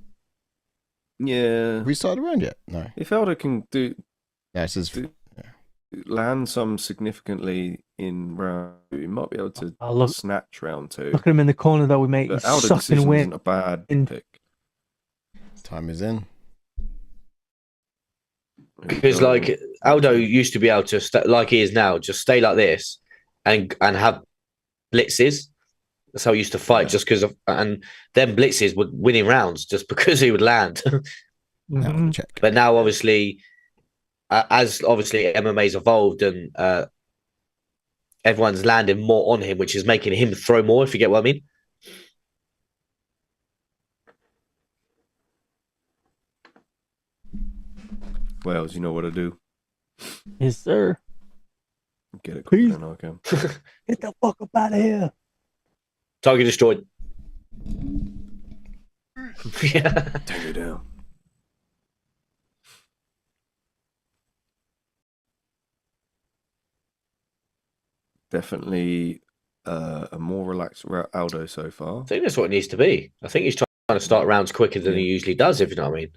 Yeah. Have we started around yet? No. If Aldo can Yeah, it says. Do- land some significantly in round 2, he might be able to Oh, look snatch round 2. at him in the corner though. We make But he's Aldo sucking decision wind. isn't a bad in- pick. Time is in. Because like Aldo used to be able to, like he is now, just stay like this and have blitzes. That's how he used to fight, Yeah. just because of, and then blitzes would winning rounds just because he would land. Now Mhm. check. But now, obviously, as obviously MMA's evolved and everyone's landing more on him, which is making him throw more. If you get what I mean. Wales, you know what to do. Yes, sir. Get it quicker Please. than I can. Get the fuck up out of here. Target destroyed. Yeah. Take it down. Definitely a more relaxed Aldo so far. I think that's what it needs to be. I think he's trying to start rounds quicker than he usually does, if you know what I mean.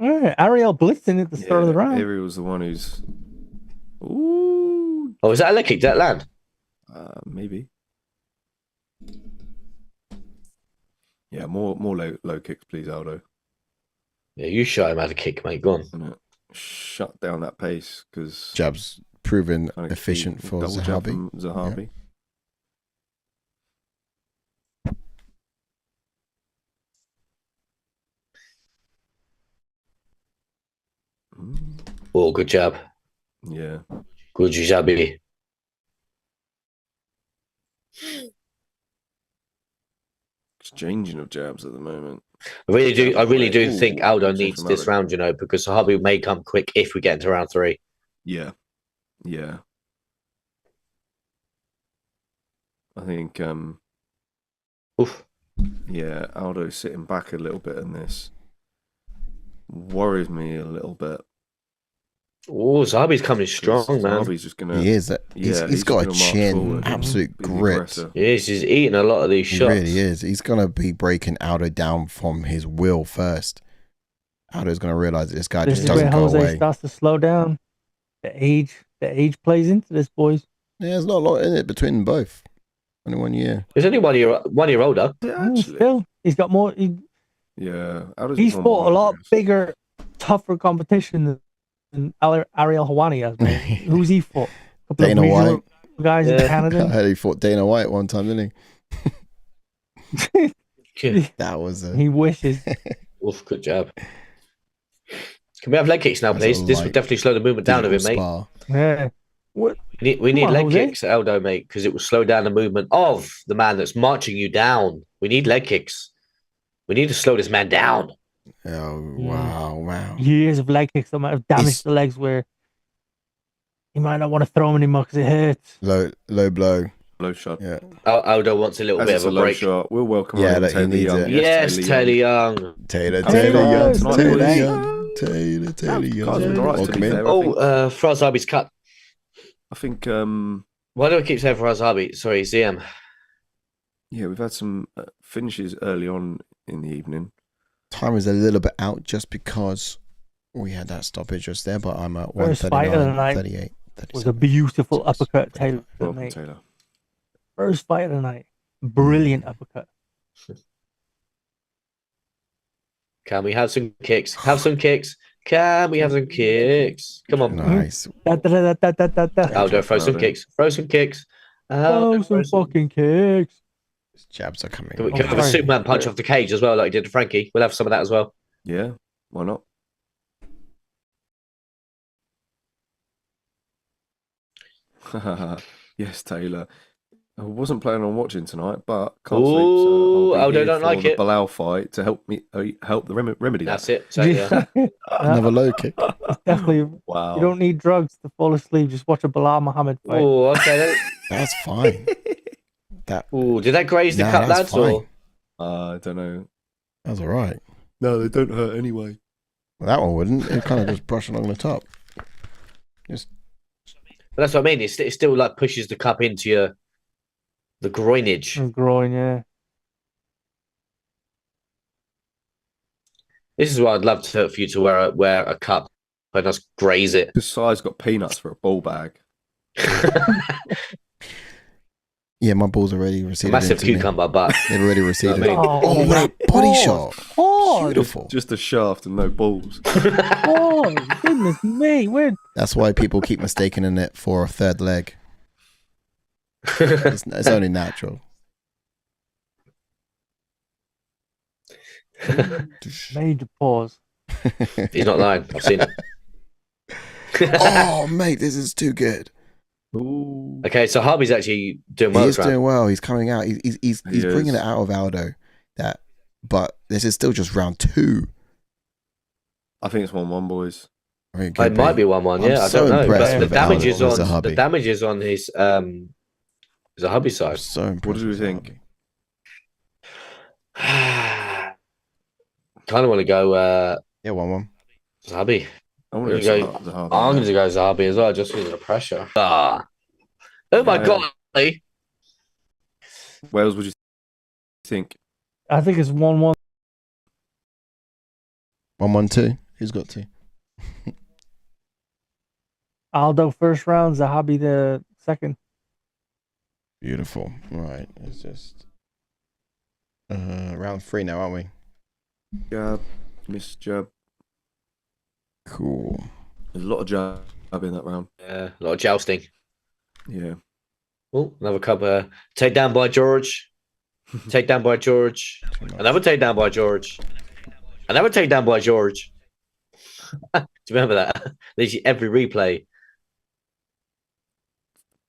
All right, Ariel blitzing at the start of the round. Ariel's the one who's. Ooh, Oh, is that a leg kick? Did that land? maybe. Yeah, more low kicks, please, Aldo. Yeah, you show him how to kick, mate. Go on. And shut down that pace because Jabs proven efficient for Zahabi. Zahabi. Oh, good job. Yeah. Good job, Billy. Exchanging of jabs at the moment. I really do Ooh, think Aldo good needs from this Aldo. round, you know, because Sahabi may come quick if we get into round 3. Yeah. Yeah. I think Oof. yeah, Aldo's sitting back a little bit in this. Worries me a little bit. Oh, Zahabi's coming strong, man. Zahabi's just gonna He is. He's got a gonna march chin, forward. absolute Be the grit. aggressor. Yes, he's eating a lot of these He shots. really is. He's gonna be breaking Aldo down from his will first. Aldo's gonna realize that this guy This just is where doesn't go Jose away. starts to slow down. The age plays into this, boys. Yeah, there's not a lot in it between them both. Only 1 year. He's only 1 year older. Actually, Still, he's got more. yeah. Aldo's He's one fought a more, lot I guess. bigger, tougher competition than Ariel Hawani has. Man. Who's he fought? A couple Dana of regional White. guys in Yeah. I Canada. heard he fought Dana White one time, didn't Yeah. he? That was a He wishes. Oof, good job. Can we have leg kicks now, That's a please? This would light definitely slow the movement down a bit, mate. spar. Yeah. What? We need Come on, leg Jose. kicks, Aldo, mate, because it will slow down the movement of the man that's marching you down. We need leg kicks. We need to slow this man down. Oh wow! Years of leg kicks that might have damaged He's- the legs where he might not want to throw them anymore because it hurts. Low blow. Low shot. Yeah, Aldo wants a little As bit it's of a a low break. shot. We'll welcome Yeah, on that he Taylor needs Young. it. Yes, Taylor Young. Taylor Taylor Young, Young. Taylor Boys. Young, Taylor Young. Guys been alright, to Welcome be in. fair. I Oh, think- Faraz Zahabi's cut. I think Why do I keep saying Faraz Zahabi? Sorry, ZM. yeah, we've had some finishes early on in the evening. Time is a little bit out just because we had that stoppage just there, but I'm at First fight of the 139, night. 38, was a beautiful uppercut, Taylor. Welcome, Mate. Taylor. First fight of the night. Brilliant uppercut. Can we have some kicks? Have some kicks. Can we have some kicks? Come on. Nice. Aldo, throw some Aldo. kicks. Throw some kicks. Oh, some fucking kicks. His jabs are coming. Can we have a sorry. Superman punch off the cage as well, like you did to Frankie? We'll have some of that as well. Yeah, why not? Yes, Taylor. I wasn't planning on watching tonight, but can't sleep. Ooh, So I'll be Aldo here don't for like the it. Belal fight to help me help the remedy that. That's it. So, yeah. Another low kick. Definitely. Wow. You don't need drugs to fall asleep. Just watch a Bilal Muhammad fight. Oh, okay. That's fine. That Ooh, did that graze the Nah, cup, that's lads? Or? I don't know. was all right. No, they don't hurt anyway. Well, that one wouldn't. It kind of just brush along the top. But that's what I mean. It still like pushes the cup into the groinage. Groin, yeah. This is what I'd love for you to wear a cup and just graze it. This side's got peanuts for a ball bag. Yeah, my balls already A receded. massive into me. cucumber butt. They've already receded. I mean- Oh, what a body shot. Oh, Beautiful. Just a shaft and no balls. oh, goodness me. Where? That's why people keep mistaking it for a third leg. It's only natural. Major pause. He's not lying. I've seen it. Oh, mate, this is too good. Ooh. Okay, so Harvey's actually doing He well is this round. doing well. He's coming out. He's He bringing is. it out of Aldo. But this is still just round 2. I think it's 1-1, boys. I mean, It might be 1-1. I'm Yeah, I so don't know. impressed But the with damage Aldo is on with Zahabi. the damage is on his Zahabi I'm side. so impressed. What do you with think? Kind of want to go Yeah, 1-1. Zahabi. I want to There go you go. Zahabi. I'm going to go Zahabi as well, just because of the pressure. Oh my Yeah. god! Lee. Wales, would you think? I think it's 1-1. 1-1-2. Who's got 2? Aldo first round, Zahabi the second. Beautiful. Right. It's just round 3 now, aren't we? Jab, miss jab. Cool. There's a lot of jab in that round. Yeah, a lot of jousting. Yeah. Oh, another couple. Take down by George. Take down by George. Another take down by George. Another take down by George. Do you remember that? Literally every replay.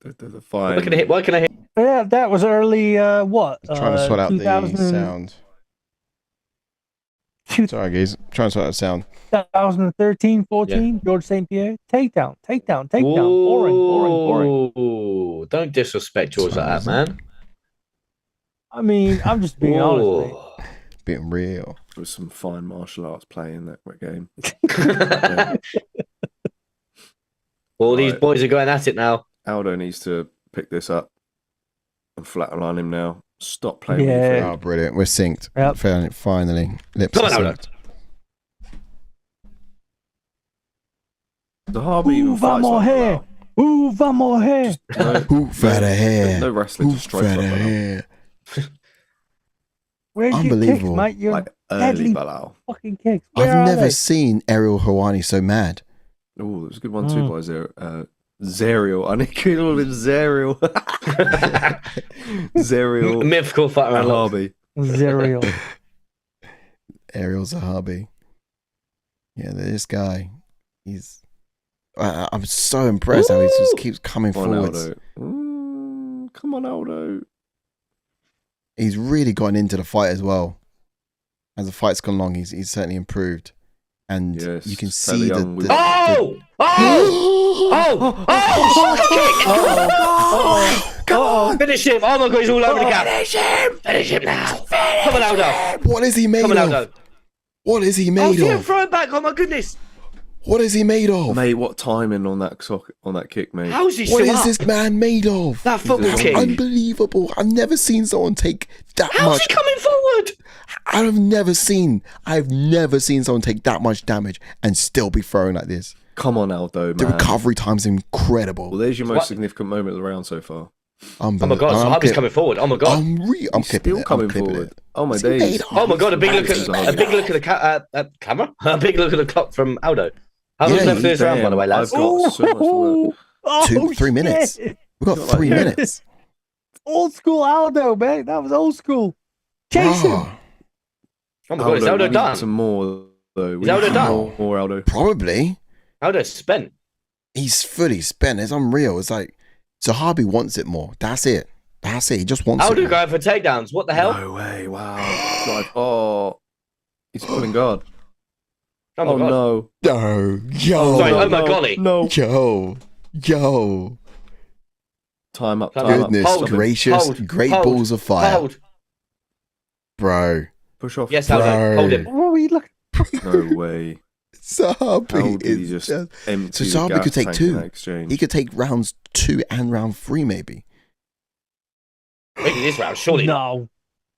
The fine. Why can I hit? Why can I hit? Yeah, that was early. What? Trying to sort out the 2000 sound. Sorry, guys. Trying to sort out the sound. 2013, 14. George St. Pierre. Takedown. Boring. Ooh, don't disrespect George like that, man. I mean, I'm just being honest, mate. Ooh. Being real. There was some fine martial arts play in that game. All these Right. boys are going at it now. Aldo needs to pick this up and flatline him now. Stop playing Yeah. with your Oh, brilliant. We're synced. Yep. Finally. Lips Come are on, Aldo. synced. feet. Zahabi even Ooh, fights vamos like here. Ooh, vamos here. that. Who fatter hair? No wrestling Who to strike like fatter that. hair? Where's your kicks, Unbelievable. mate? Your Like early deadly Belal. fucking kicks. Where I've are never they? seen Ariel Hawani so mad. Oh, it was a good one too by Zerial. I need to call him Zerial. Zerial. Mythical fighter unlocked. Zahabi. Zerial. Ariel Zahabi. Yeah, this guy. I'm so impressed how he just keeps coming Come on, forwards. Aldo. Come on, Aldo. He's really gotten into the fight as well. As the fight's gone along, he's certainly improved. And Yes, you can Taylor see Young with- Oh! Oh! Oh! Finish him! Oh my god, he's all over the gap. Finish him now! Come on, Aldo! What is he made Come on, of? Aldo! What is he Oh, made see him of? throw it back! Oh my goodness! What is he made of? Mate, what timing on that kick, mate? How is he What still is up? this man made of? That football He's a kick! Unbelievable. I've never seen someone take that How's much. he coming forward? I've never seen someone take that much damage and still be throwing like this. Come on, Aldo, The man. recovery time's incredible. Well, there's your most significant moment of the round so far. Oh my god, Sahabi's coming forward. Oh my god, I'm still coming forward. Oh my days. oh my god, a big look at the camera, a big look at the clock from Aldo. How long's left for this round, by the way, lads? I've got so much to work. Oh, 3 minutes. shit. We've got 3 minutes. Old school Aldo, man. That was old school. Chase him. Bruh. Oh my god, is Aldo we need done? some more, though. Is Aldo done? More Aldo. Probably. Aldo's spent. He's fully spent. It's unreal. It's like Zahabi wants it more. That's it. He just wants Aldo it. going for takedowns. What the hell? No way. Wow. Like, he's pulling guard. Oh my god. No. No. Yo. Sorry, oh my no, golly. No. Yo. Time up. Goodness Stop it. gracious. Great balls of fire. Hold. Bro. Push off. Yes, Aldo. Hold him. What were you looking? No way. How Zahabi did he is just empty So the Zahabi gas could take tank 2. in that exchange? He could take rounds 2 and round 3 maybe. Maybe this round, surely. No.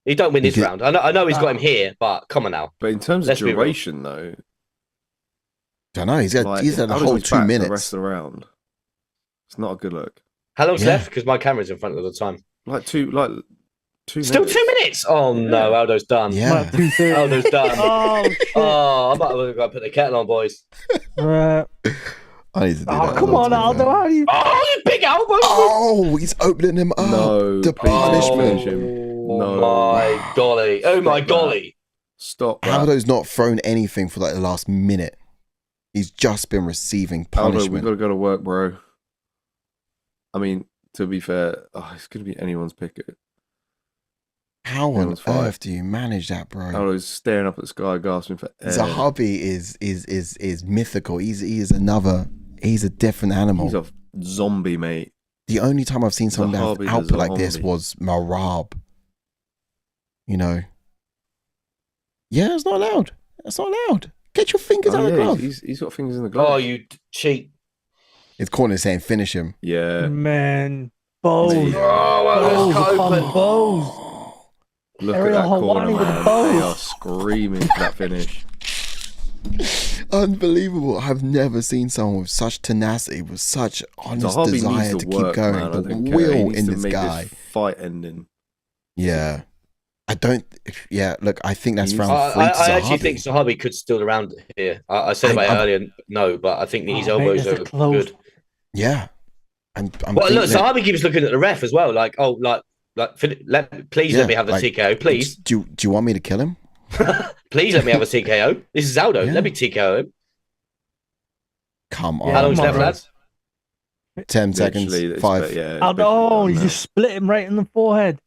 He don't win this He could- round. I know he's got him here, but come on now. But in terms of Let's be real. duration, though, Don't know. He's had a Aldo's whole back 2 for the minutes. rest of the round. It's not a good look. How long's Yeah. left? Because my camera's in front of the time. Like 2 Still minutes. 2 minutes. Oh no, Aldo's done. Yeah. 2:30. Aldo's done. Oh, shit. Oh, I might have got to put the kettle on, boys. I need to do Oh, that. come on, Aldo. How do you? Oh, you big elbow! Oh, he's opening him up. No, The please punishment. finish him. Oh No. my golly! Oh my Stop that. golly! Stop that. Aldo's not thrown anything for like the last minute. He's just been receiving Aldo, we've punishment. got to go to work, bro. I mean, to be fair, it's going to be anyone's pick. How on Everyone's fine. earth do you manage that, bro? Aldo's staring up at the sky, gasping for air. Zahabi is mythical. He's a different animal. He's a zombie, mate. The only time I've seen someone have Zahabi the output like this zombie. was Marab. You know. Yeah, it's not allowed. That's not allowed. Get your fingers out of the glove. He's got fingers in the glove. Oh, you cheat! His corner saying finish him. Yeah. Man, bows. Yeah. Oh, well, Bows it's upon open. bows. Look Ariel at that corner, Helwani with man. the bows. They are screaming for that finish. Unbelievable. I've never seen someone with such tenacity, with such honest Zahabi desire needs to to work, keep going. man. I The don't care. He will needs in to this make guy. fight ending. Yeah. I don't. Yeah, look, I think that's He's- round 3 to I actually Zahabi. think Sahabi could steal the round here. I said about it earlier, no, but I think these Oh, mate, elbows that's are a close. good. Yeah. I'm Well, look, thinking that- Sahabi keeps looking at the ref as well, like, oh, please Yeah, let me have the like, TKO, please, Do you want me to kill him? please let me have a TKO. This is Aldo. Yeah. Let me TKO him. Come Yeah, on. How long's come on, left, bro. lads? 10 seconds. Literally, it's 5. yeah, it's Aldo, basically oh, done you now. just split him right in the forehead.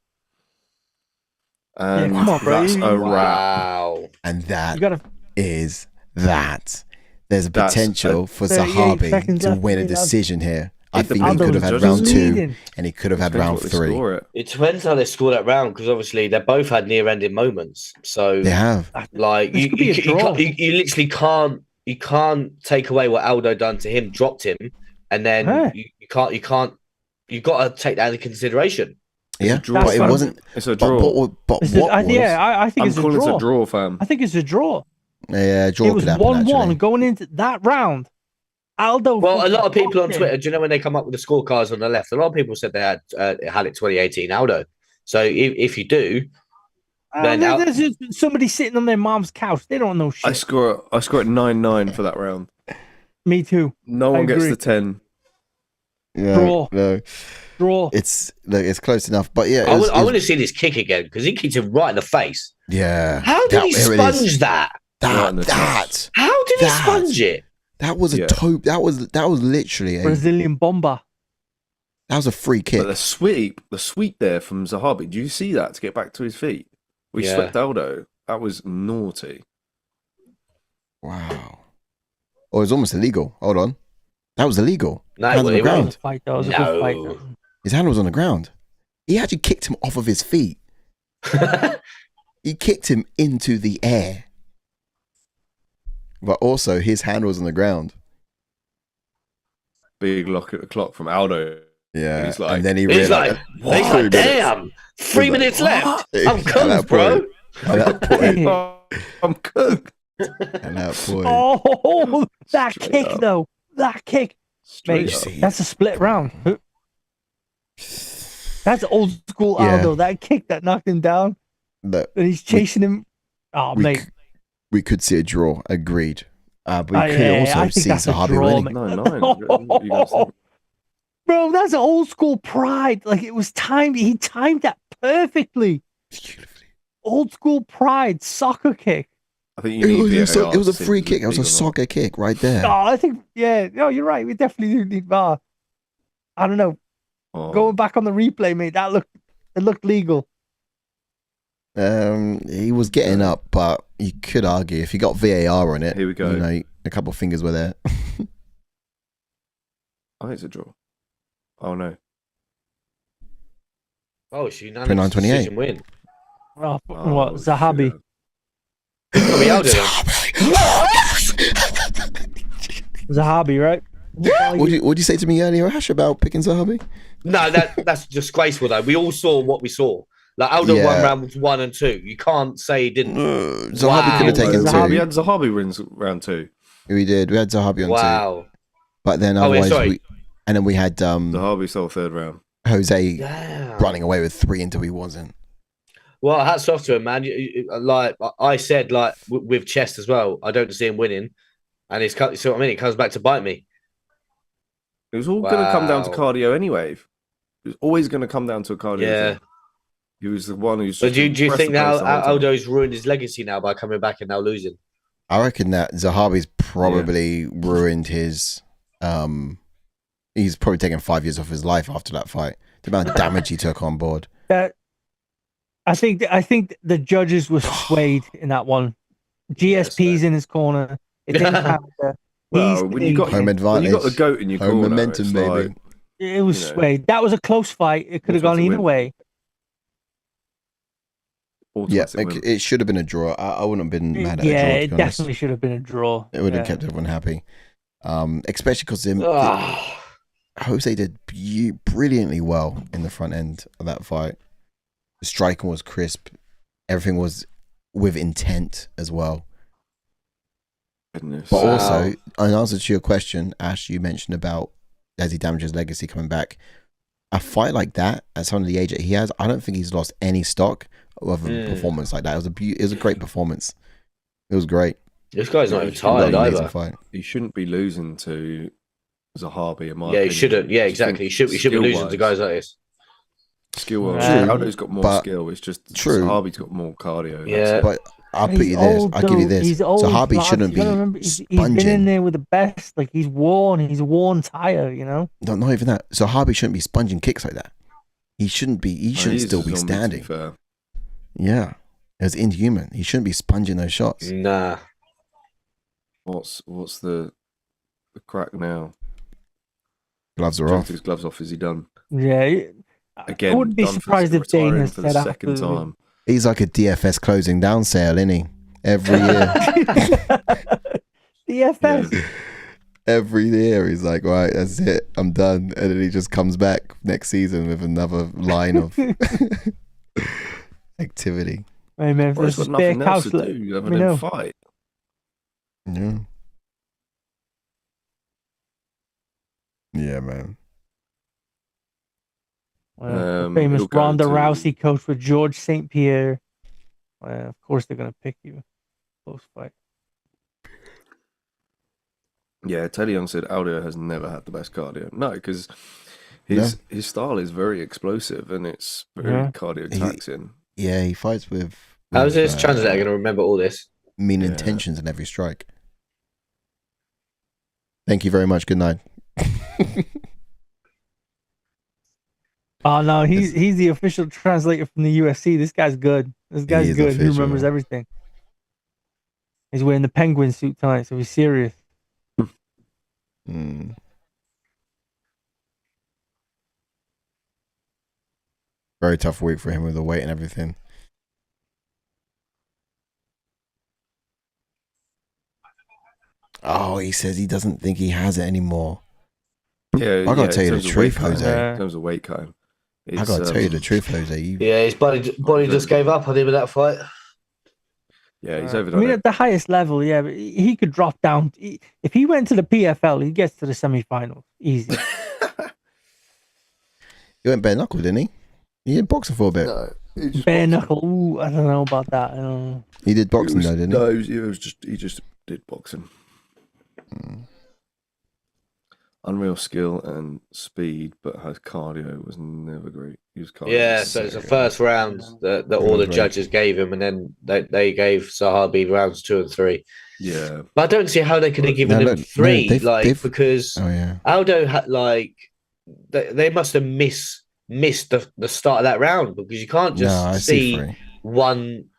And come on, bro. that's a wrap. Wow. And You that gotta. is that. There's a That's potential for 38 Zahabi seconds to left win a to be done. decision here. I It think he depends could on have the had judges. round 2 Leading. and he could have had Depends round what they 3. score it. It depends how they score that round because obviously they both had near-ending moments. So, They have. like, This you, could be you, a you, draw. can't- you literally can't take away what Aldo done to him, dropped him, and then Huh. you can't. You got to take that into consideration. Yeah, draw, but it fam. wasn't. It's a But, draw. but Is what it, was? I think I'm it's a calling draw. it a draw, fam. I think it's a draw. Yeah, draw It was could happen, 1-1 actually. going into that round. Aldo. Well, a lot of people on fucking- Twitter, do you know when they come up with the scorecards on the left? A lot of people said they had it 2018 Aldo. So if you do, then Al- There's just somebody sitting on their mom's couch. They don't know I shit. score it 9-9 for that round. Me too. No I one gets agree. the 10. Yeah, Draw. no, Draw. it's close enough. But yeah, I want to see this kick again because he kicked him right in the face. yeah. How did he There it is. sponge that? Right in the That How did he That- sponge it? that was a Yeah. that was literally Brazilian bomber. that was a free kick. But the sweep there from Zahabi, do you see that to get back to his feet? We Yeah. swept Aldo. That was naughty. Wow. Oh, it was almost illegal. Hold on. That was illegal. No, Hand on well, the it That was ground. a fight. That was a No. good fight. His hand was on the ground. He actually kicked him off of his feet. He kicked him into the air. But also, his hand was on the ground. Big look at the clock from Aldo. Yeah. He's like- and then he He's realized, like, damn, 3 He's like, minutes left. I'm At cooked, that bro. point- at that point, Oh, I'm cooked. at that point, Oh, that Straight kick up. though. that kick, Straight mate, up. that's a split round. That's old school Aldo. That kick that knocked him down. Look, And he's chasing him. Oh, mate. We could see a draw. Agreed. But we could I also think see that's a Zahabi draw, winning. mate. 9-9. You guys think? Bro, that's old school pride. Like, it was timed. He timed that perfectly. Old school pride, soccer kick. I think you need VAR It was a to free see kick. It was a legal or not. soccer kick right there. Oh, I think, yeah. No, you're right. We definitely do need VAR. I don't know. Oh. Going back on the replay, mate, it looked legal. He was getting up, but you could argue if you got VAR on it. Here we go. You know, a couple of fingers were there. I think it's a draw. Oh no. Oh, it's unanimous 29-28. decision win. Oh, what? Zahabi. shit. Got me Aldo then. Zahabi, right? What'd you say to me earlier, Ash, about picking Zahabi? No, that's disgraceful though. We all saw what we saw. Like Aldo won rounds 1 and 2. You can't say he didn't. Zahabi could have taken Zahabi two. had Zahabi wins round 2. We did. We had Zahabi on two. Wow. But then otherwise, then we had Zahabi stole 3rd round. Jose Damn. running away with 3 until he wasn't. Well, hats off to him, man. Like I said, like with chest as well. I don't see him winning, and it's so I mean, it comes back to bite me. It was all going to come down to Wow. cardio anyway. It was always going to come down to a cardio. Yeah. thing. He was the one who's. But do you pressed think the pace now the whole time. Aldo's ruined his legacy now by coming back and now losing? I reckon that Zahabi's probably ruined his. He's probably taken 5 years off his life after that fight. The amount of damage he took on board. I think the judges were swayed in that one. GSP's in his corner. It didn't matter. Well, when you got Home when advantage. you got the goat in your Home corner, momentum, it's baby. like, It was you know, swayed. That was a close fight. It could have gone automatic either win. way. Yeah, automatic win. it should have been a draw. I wouldn't have been mad at Yeah, a draw, to it be honest. definitely should have been a draw. It would have Yeah. kept everyone happy. Especially because Ah. Jose did brilliantly well in the front end of that fight. The striking was crisp. Everything was with intent as well. Goodness. But Wow. also, in answer to your question, Ash, you mentioned about as he damages legacy coming back. A fight like that, at some of the age that he has, I don't think he's lost any stock of a performance like that. It was a great performance. It was great. This guy's not Yeah, even he tired Amazing either. fight. he shouldn't be losing to Zahabi, in my Yeah, he opinion. shouldn't. Yeah, I just exactly. think He should be losing to skill-wise- guys like this. Skill-wise, True, Aldo's got more but- skill. It's just True. Zahabi's got more cardio. that's Yeah. it. But I'll put He's you this. old, I'll give you though. this. He's old, Zahabi lads. shouldn't You be gotta remember, he's been in sponging. there with the best. Like, he's worn. He's a worn tire, you know? No, not even that. Zahabi shouldn't be sponging kicks like that. He shouldn't be. He shouldn't He's still a be zombie, to be standing. fair. Yeah, it was inhuman. He shouldn't be sponging those shots. Nah. What's the crack now? Gloves are Took off. his gloves off. Is he done? Yeah. Again, I wouldn't be done for surprised if Dana retiring for the said second after time. He's like a DFS closing down sale, isn't he? Every year. DFS. Yeah. Every year he's like, right, that's it, I'm done. And then he just comes back next season with another line of activity. Hey, man, if Well, there's he's a got spare nothing else couch, to let do other me than know. fight. Yeah. Yeah, man. The famous he'll go Ronda to- Rousey coach with George St. Pierre. Of course, they're going to pick you. Close fight. Yeah, Teddy Young said Aldo has never had the best cardio. No, because his style is very explosive and it's very Yeah. cardio He- taxing. Yeah, he fights with How's this translator going to remember all this? mean Yeah. intentions in every strike. Thank you very much. Good night. Oh, no, he's the official translator from the UFC. This guy's good. This guy's is good. He official. remembers everything. He's wearing the penguin suit tonight, so he's serious. Mm. Very tough week for him with the weight and everything. Oh, he says he doesn't think he has it anymore. Yeah, I gotta in tell you the terms of truth, weight cutting, Jose. In terms of weight cutting, I gotta tell you the truth, Jose. Yeah, his body just gave up on him in that fight. Yeah, he's I overdone mean, it. at the highest level, yeah, but he could drop down. If he went to the PFL, he gets to the semi-finals easy. He went bare knuckle, didn't he? He did boxing for a bit. No, he just Bare boxed. knuckle. Ooh, I don't know about that. I don't know. He did boxing though, didn't he? No, he just did boxing. Unreal skill and speed, but his cardio was never great. He was cardio. Yeah, so it's the first round that all the Right. judges gave him, and then they gave Zahabi rounds 2 and 3. Yeah, But I don't see how they could have given No, him no, 3, they've- because Oh yeah. Aldo had they must have missed the start of that round, because you can't just No, I see see 3. one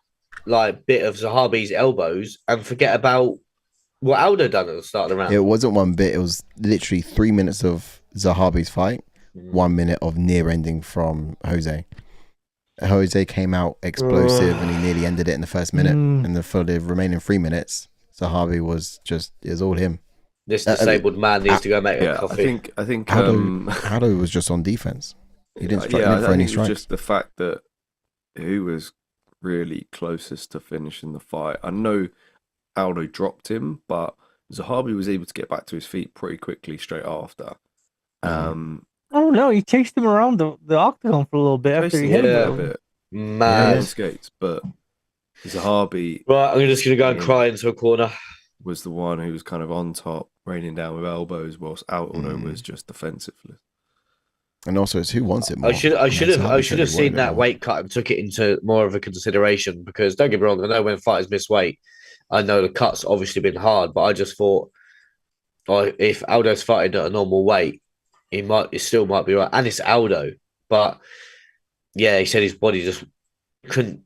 bit of Zahabi's elbows and forget about what Aldo done at the start of the round. It wasn't one bit. It was literally 3 minutes of Zahabi's fight, 1 minute of near ending from Jose. Jose came out explosive and he nearly ended it in the first minute. And for the remaining 3 minutes, Zahabi was it was all him. This disabled man needs to go make a coffee. I think Aldo was just on defense. He didn't strike I for any think it was strikes. just the fact that who was really closest to finishing the fight. I know Aldo dropped him, but Zahabi was able to get back to his feet pretty quickly straight after. I don't know. He chased him around the octagon for a little bit after he hit him. a bit. Man. Skates, but Zahabi Right, I'm just going to go and cry into a corner. was the one who was kind of on top, raining down with elbows, whilst Aldo was just defensively. And also, it's who wants it more. I should have seen that weight cut and took it into more of a consideration, because don't get me wrong, I know when fighters miss weight, I know the cut's obviously been hard, but I just thought, if Aldo's fighting at a normal weight, it still might be right. And it's Aldo, but yeah, he said his body just couldn't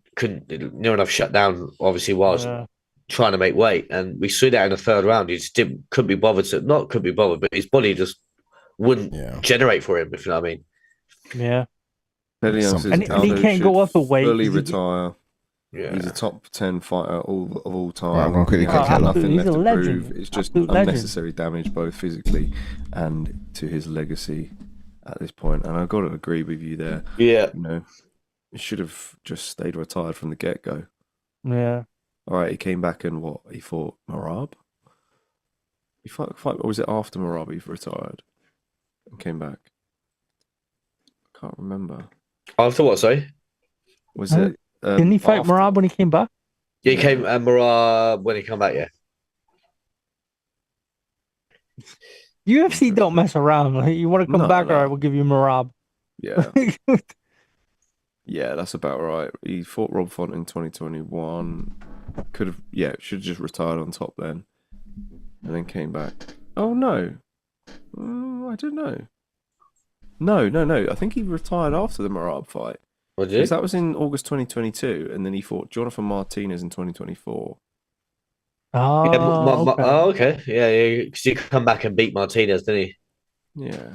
near enough shut down, obviously, whilst trying to make weight. And we saw that in the third round. He just couldn't be bothered but his body just wouldn't generate for him, if you know what I mean. Yeah. And he can't go up a weight. Fully retire. Yeah. He's a top 10 fighter of all time. Right, I'm gonna quickly cut that. Nothing He's left a to legend. prove. It's just Absolute legend. unnecessary damage, both physically and to his legacy at this point. And I've got to agree with you there. Yeah. You know, he should have just stayed retired from the get-go. Yeah. All right, he came back and what? He fought Merab? He fought, or was it after Merab he retired and came back? I can't remember. After what, sorry? Was it? Didn't he fight Merab when he came back? Yeah, he came Merab when he come back, yeah. UFC don't mess around. Like, you want to come back? No. All right, we'll give you Merab. Yeah. Yeah, that's about right. He fought Rob Font in 2021. Should have just retired on top then. And then came back. Oh, no. I don't know. No. I think he retired after the Merab fight. What did Because that was in August 2022. And then he fought Jonathan Martinez in 2024. Oh, okay. Yeah. Because he come back and beat Martinez, didn't he? Yeah.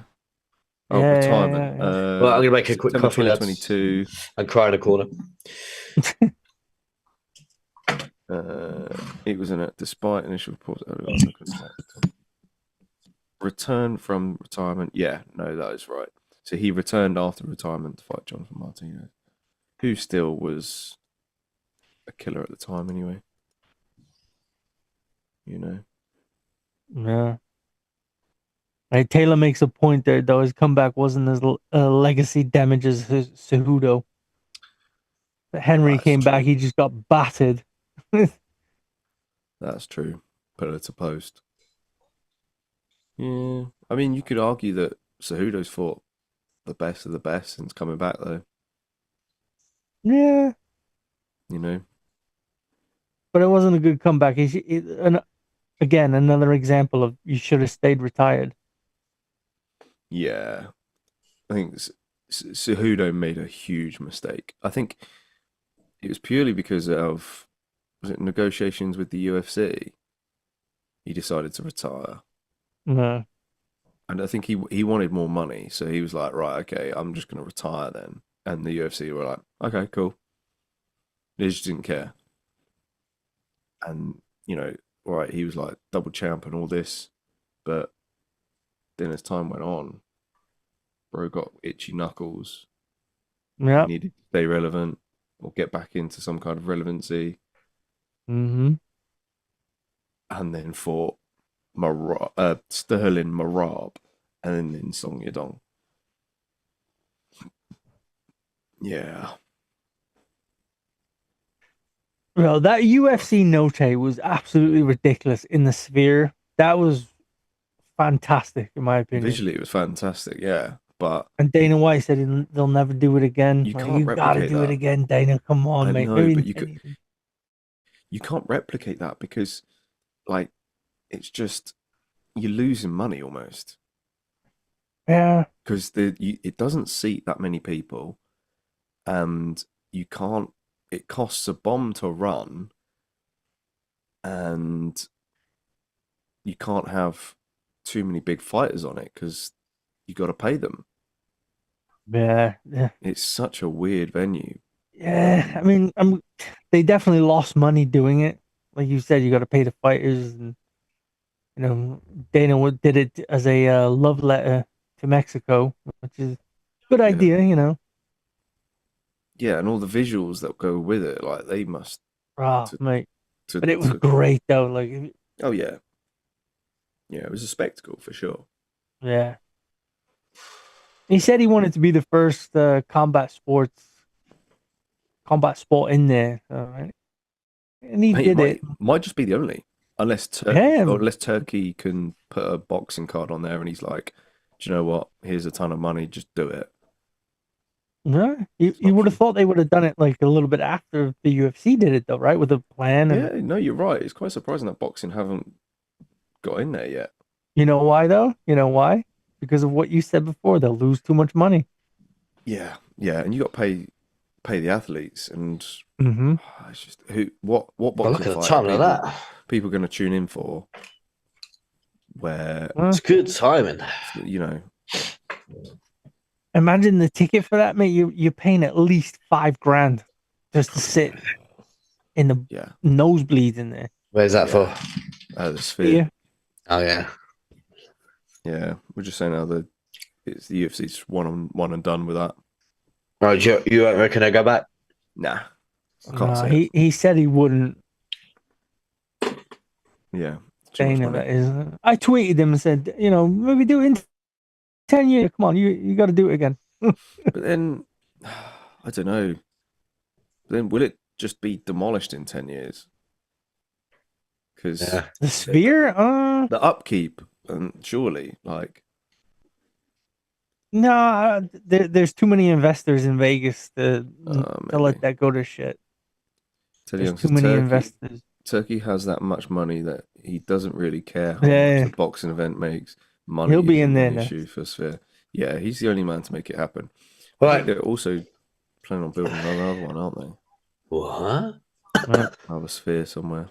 Yeah. Retirement. Well, I'm going to make a quick September coffee, lads, 2022. and cry in a corner. It was despite initial reports. Return from retirement. Yeah, no, that is right. So he returned after retirement to fight Jonathan Martinez, who still was a killer at the time anyway. You know. Yeah. Right, Taylor makes a point there, though. His comeback wasn't as legacy damage as Cejudo. Henry That's came true. back, he just got battered. That's true. Pillar to post. Yeah. I mean, you could argue that Cejudo's fought the best of the best since coming back, though. Yeah. You know. But it wasn't a good comeback. Again, another example of you should have stayed retired. Yeah. I think Cejudo made a huge mistake. I think it was purely because of, was it negotiations with the UFC? He decided to retire. No. And I think he wanted more money. So he was like, right, okay, I'm just going to retire then. And the UFC were like, okay, cool. They just didn't care. And, you know, right, he was like double champ and all this. But then as time went on, bro got itchy knuckles. Yeah. He needed to stay relevant or get back into some kind of relevancy. Mm-hmm. and then fought Sterling Marab, and then Song Yadong. Yeah. Well, that UFC note was absolutely ridiculous in the Sphere. That was fantastic, in my opinion. Visually, it was fantastic, yeah. But And Dana White said they'll never do it again. you Like, can't you gotta replicate do it that. again, Dana. Come on, I mate. know, Maybe but in you can't replicate that because, like, it's just you're losing money almost yeah, because it doesn't seat that many people, and you can't. It costs a bomb to run, and you can't have too many big fighters on it because you got to pay them. yeah. It's such a weird venue. Yeah, I mean, they definitely lost money doing it. Like you said, you got to pay the fighters, and Dana did it as a love letter to Mexico, which is a good idea. Yeah, and all the visuals that go with it, like they must. Mate, but it was great though. Like, oh yeah, it was a spectacle for sure. Yeah, he said he wanted to be the first combat sport in there, and he did it. Might just be the only, unless Turkey can put a boxing card on there, and he's like, do you know what? Here's a ton of money, just do it. No, you would have thought they would have done it like a little bit after the UFC did it, though, right? With a plan. Yeah, no, you're right. It's quite surprising that boxing haven't got in there yet. You know why, though? You know why? Because of what you said before. They'll lose too much money. Yeah, and you got to pay the athletes, and it's just what boxing look at the fight timing of that. People are going to tune in for. Where it's good timing, Imagine the ticket for that, mate. You're paying at least $5,000 just to sit in the nosebleeds in there. Where's that for? The Sphere. Oh yeah. Yeah, we're just saying now that it's the UFC's one and done with that. Right, you don't reckon they go back? Nah, I can't say he said he wouldn't. Yeah, Dana, that is. I tweeted him and said, maybe do it in 10 years. Come on, you got to do it again. But then, I don't know. Then will it just be demolished in 10 years? Because the Sphere, the upkeep, and surely, like, no, there's too many investors in Vegas to let that go to shit. There's too many investors. Turkey has that much money that he doesn't really care how much the boxing event makes. Money He'll be in there an issue for Sphere. Yeah, he's the only man to make it happen. Right. I think they're also planning on building another one, aren't they? What? Another Sphere somewhere.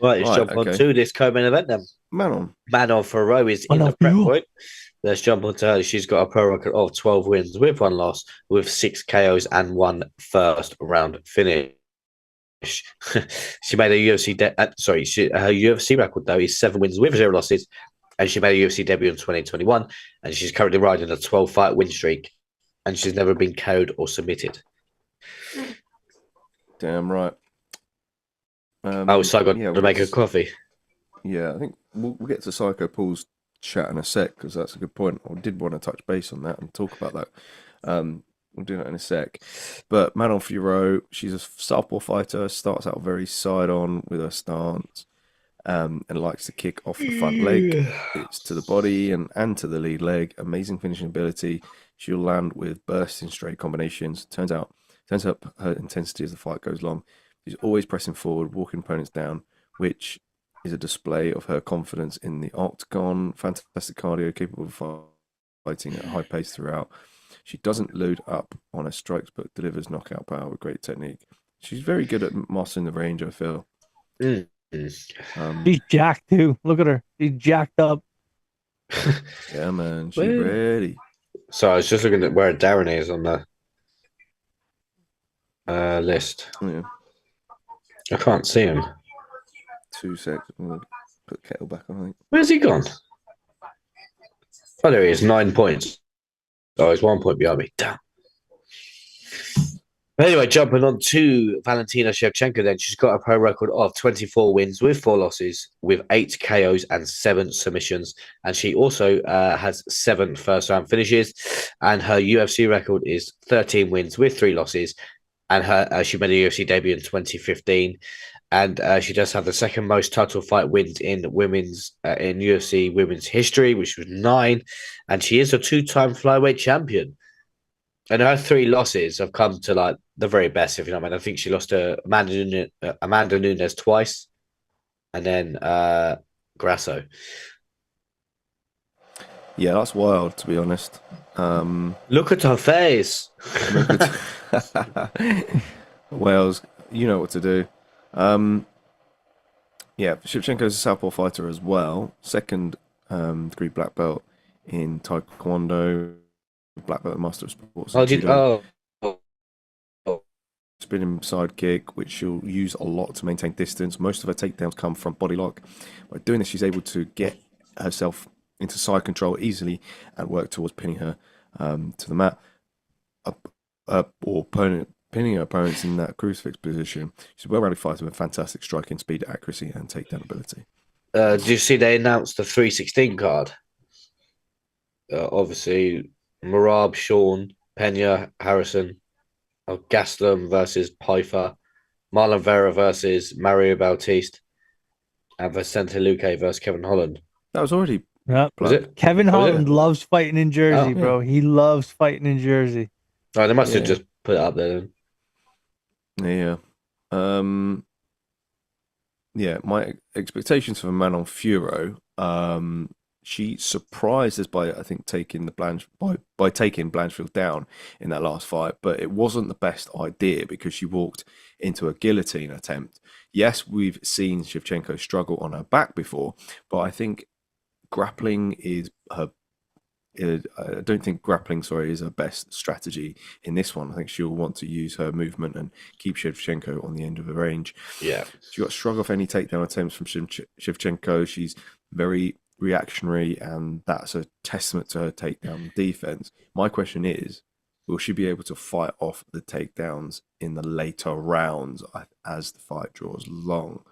Right, let's jump on to this co-main event then. Manon Fiorot is in the prep point. Let's jump on to her. She's got a pro record of 12 wins with 1 loss, with 6 KOs and 1 first round finish. She made a UFC her UFC record though is 7 wins with 0 losses, and she made a UFC debut in 2021, and she's currently riding a 12-fight win streak, and she's never been KO'd or submitted. Damn right. So I got to make a coffee. Yeah, I think we'll get to Psycho Paul's chat in a sec, because that's a good point. I did want to touch base on that and talk about that. We'll do that in a sec. But Manon Fiorot, she's a southpaw fighter, starts out very side-on with her stance, and likes to kick off the front leg. It's to the body and to the lead leg. Amazing finishing ability. She'll land with bursting straight combinations. Turns up her intensity as the fight goes along. She's always pressing forward, walking opponents down, which is a display of her confidence in the octagon. Fantastic cardio, capable of fighting at a high pace throughout. She doesn't load up on her strikes, but delivers knockout power with great technique. She's very good at mastering the range, I feel. She's jacked too. Look at her. She's jacked up. Yeah, man. She's ready. So I was just looking at where Darren is on the list. Yeah. I can't see him. 2 seconds. I'm going to put kettle back on, I think. Where's he gone? Oh, there he is. 9 points. Oh, he's 1 point behind me. Damn. Anyway, jumping on to Valentina Shevchenko, then she's got a pro record of 24 wins with 4 losses, with 8 KOs and 7 submissions, and she also has 7 first-round finishes. And her UFC record is 13 wins with 3 losses, and she made a UFC debut in 2015, and she does have the second most title fight wins in women's in UFC women's history, which was 9, and she is a 2-time flyweight champion. And her 3 losses have come to like the very best, if you know what I mean. I think she lost to Amanda Nunes twice, and then Grasso. Yeah, that's wild, to be honest. Look at her face. Wales, you know what to do. Yeah, Shevchenko's a southpaw fighter as well. Second degree black belt in Taekwondo, black belt master of sports. Spinning sidekick, which she'll use a lot to maintain distance. Most of her takedowns come from body lock. By doing this, she's able to get herself into side control easily and work towards pinning her to the mat, or pinning her opponents in that crucifix position. She's a well-rounded fighter with fantastic striking speed, accuracy, and takedown ability. Do you see they announced the 316 card? Obviously, Marab, Sean, Pena, Harrison, Gastelum versus Pfeiffer, Marlon Vera versus Mario Bautista, and Vicente Luque versus Kevin Holland. That was already. Yeah. Was it? Kevin Holland loves fighting in Jersey, bro. He loves fighting in Jersey. Oh, they must have just put it up there then. Yeah. Yeah, my expectations for Manon Fiorot, she surprised us by, I think, taking Blanchfield down in that last fight, but it wasn't the best idea because she walked into a guillotine attempt. Yes, we've seen Shevchenko struggle on her back before, but I think grappling is her. I don't think grappling, is her best strategy in this one. I think she'll want to use her movement and keep Shevchenko on the end of the range. Yeah, she got struggle off any takedown attempts from Shevchenko. She's very reactionary, and that's a testament to her takedown defense. My question is, will she be able to fight off the takedowns in the later rounds as the fight draws long?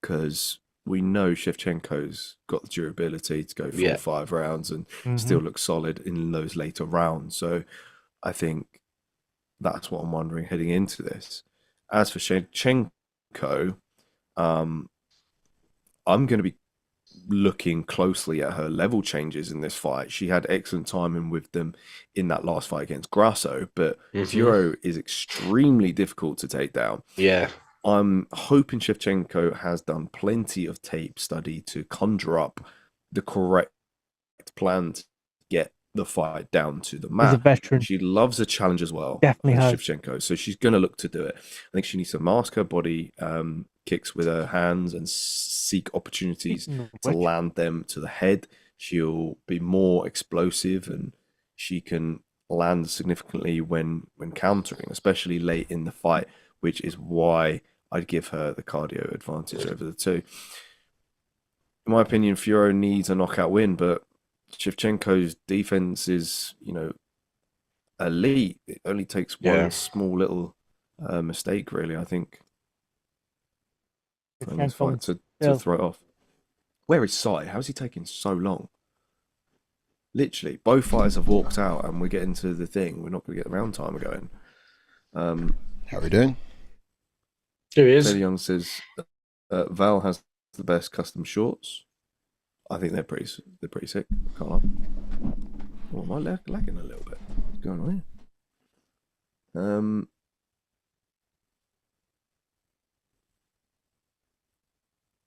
Because we know Shevchenko's got the durability to go 4 or 5 rounds and still look solid in those later rounds. So I think that's what I'm wondering heading into this. As for Shevchenko, I'm going to be looking closely at her level changes in this fight. She had excellent timing with them in that last fight against Grasso, but Fiorot is extremely difficult to take down. Yeah. I'm hoping Shevchenko has done plenty of tape study to conjure up the correct plan to get the fight down to the mat. She's a veteran. She loves a challenge as well. Definitely has. Shevchenko. So she's going to look to do it. I think she needs to mask her body kicks with her hands and seek opportunities to land them to the head. She'll be more explosive and she can land significantly when countering, especially late in the fight, which is why I'd give her the cardio advantage over the two. In my opinion, Fiorot needs a knockout win, but Shevchenko's defense is, elite. It only takes one small little mistake, really, I think, in this fight to throw it off. Where is Sai? How is he taking so long? Literally, both fighters have walked out and we're getting to the thing. We're not going to get the round time going. How are we doing? There he is. Teddy Young says Val has the best custom shorts. I think they're pretty sick. Can't lie. Oh, am I lagging a little bit? What's going on here?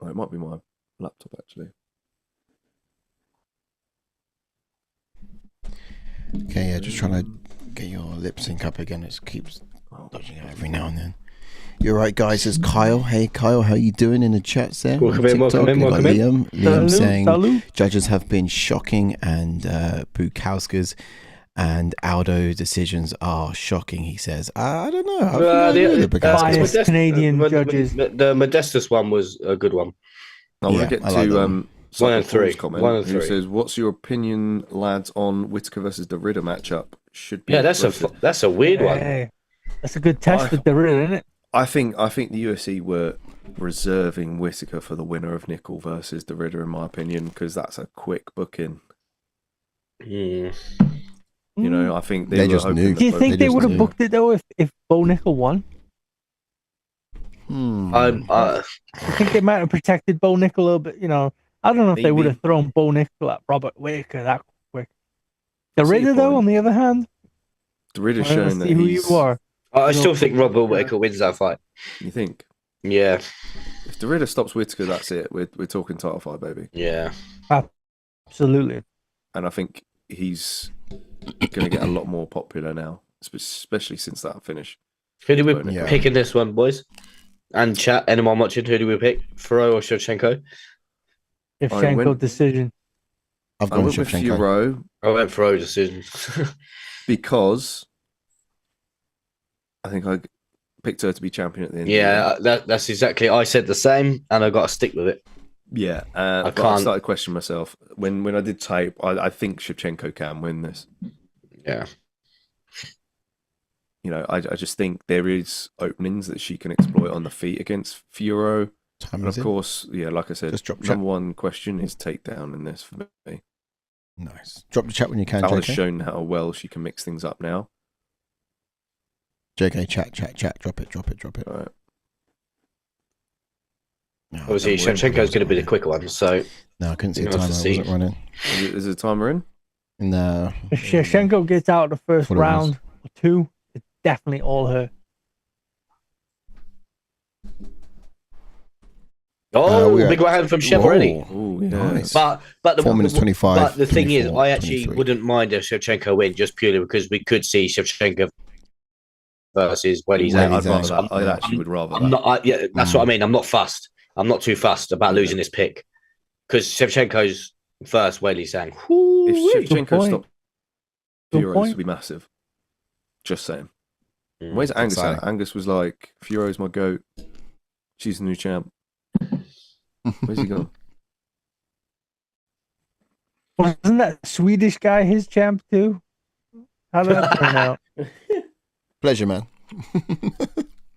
Oh, it might be my laptop actually. Okay, yeah, just trying to get your lip sync up again. It keeps dodging out every now and then. You're right, guys. It's Kyle. Hey, Kyle, how you doing in the chats there? Welcome in. Liam saying judges have been shocking and Bukowski's and Aldo decisions are shocking. He says, I don't know. The biased Canadian judges. The Modestus one was a good one. I want to get to 1 and 3. Comment, who says, "What's your opinion, lads, on Whittaker versus Derrida matchup? should be. Yeah, that's a weird one. Hey, that's a good test with the real, isn't it? I think the UFC were reserving Whittaker for the winner of Nickel versus Derrida, in my opinion, because that's a quick booking. Mm. You know, I think They were just hoping knew. that Do you both- think they just would have knew. booked it though if Bo Nickel won? I think they might have protected Bo Nickel a little bit. You know, I don't know if they would Maybe. have thrown Bo Nickel at Robert Whittaker that quick. I see your Derrida, though, point. on the other hand, Derrida's I shown that see who you he's. are. I still think Robert Whittaker wins that fight. You think Yeah, if Derrida stops Whittaker, that's it. We're talking title fight, baby. yeah. Absolutely. And I think he's going to get a lot more popular now, especially since that finish. Who do we Yeah. pick in this one, boys? And chat, anyone watching, who do we pick? Fiorot or Shevchenko? Shevchenko went- decision. I've I gone went with Shevchenko. Fiorot I went Fiorot decision. because I think I picked her to be champion at the end. Yeah, that's exactly. I said the same, and I got to stick with it. Yeah, I but I can't- started questioning myself when I did tape. I think Shevchenko can win this. Yeah, You know, I just think there is openings that she can exploit on the feet against Fiorot. Time And is of it? course, yeah, like I said, Just drop chat. number one question is takedown in this for me. Nice. Drop the chat when you can, That has JK. shown how well she can mix things up now. JK, chat. Drop it. All right. No, obviously and we're in Shevchenko's going to be the running. quicker one. So No, I couldn't see You're the gonna timer. have I to wasn't running. Is there a timer in? No. If Shevchenko gets out the first What it was. round or two, it's definitely all her. we are- big right hand from Shev already. Oh, yeah. Nice. But the 4 minutes 25. But the thing is, 24, I actually 23. wouldn't mind if Shevchenko win just purely because we could see Shevchenko versus Weili Weili I'd Zhang. Zhang. rather that. I actually would rather I'm that. not. Yeah, that's what I mean. I'm not fussed. I'm not too fussed about losing this pick because Shevchenko's first, Weili Zhang. If Good Shevchenko point. stopped Good Fiorot, point. would be massive. Just saying. Mm. Where's Angus at? exciting. Angus was like, Fiorot's my goat. She's the new champ. Where's he gone? Wasn't that Swedish guy his champ too? How did that turn out? Pleasure, man.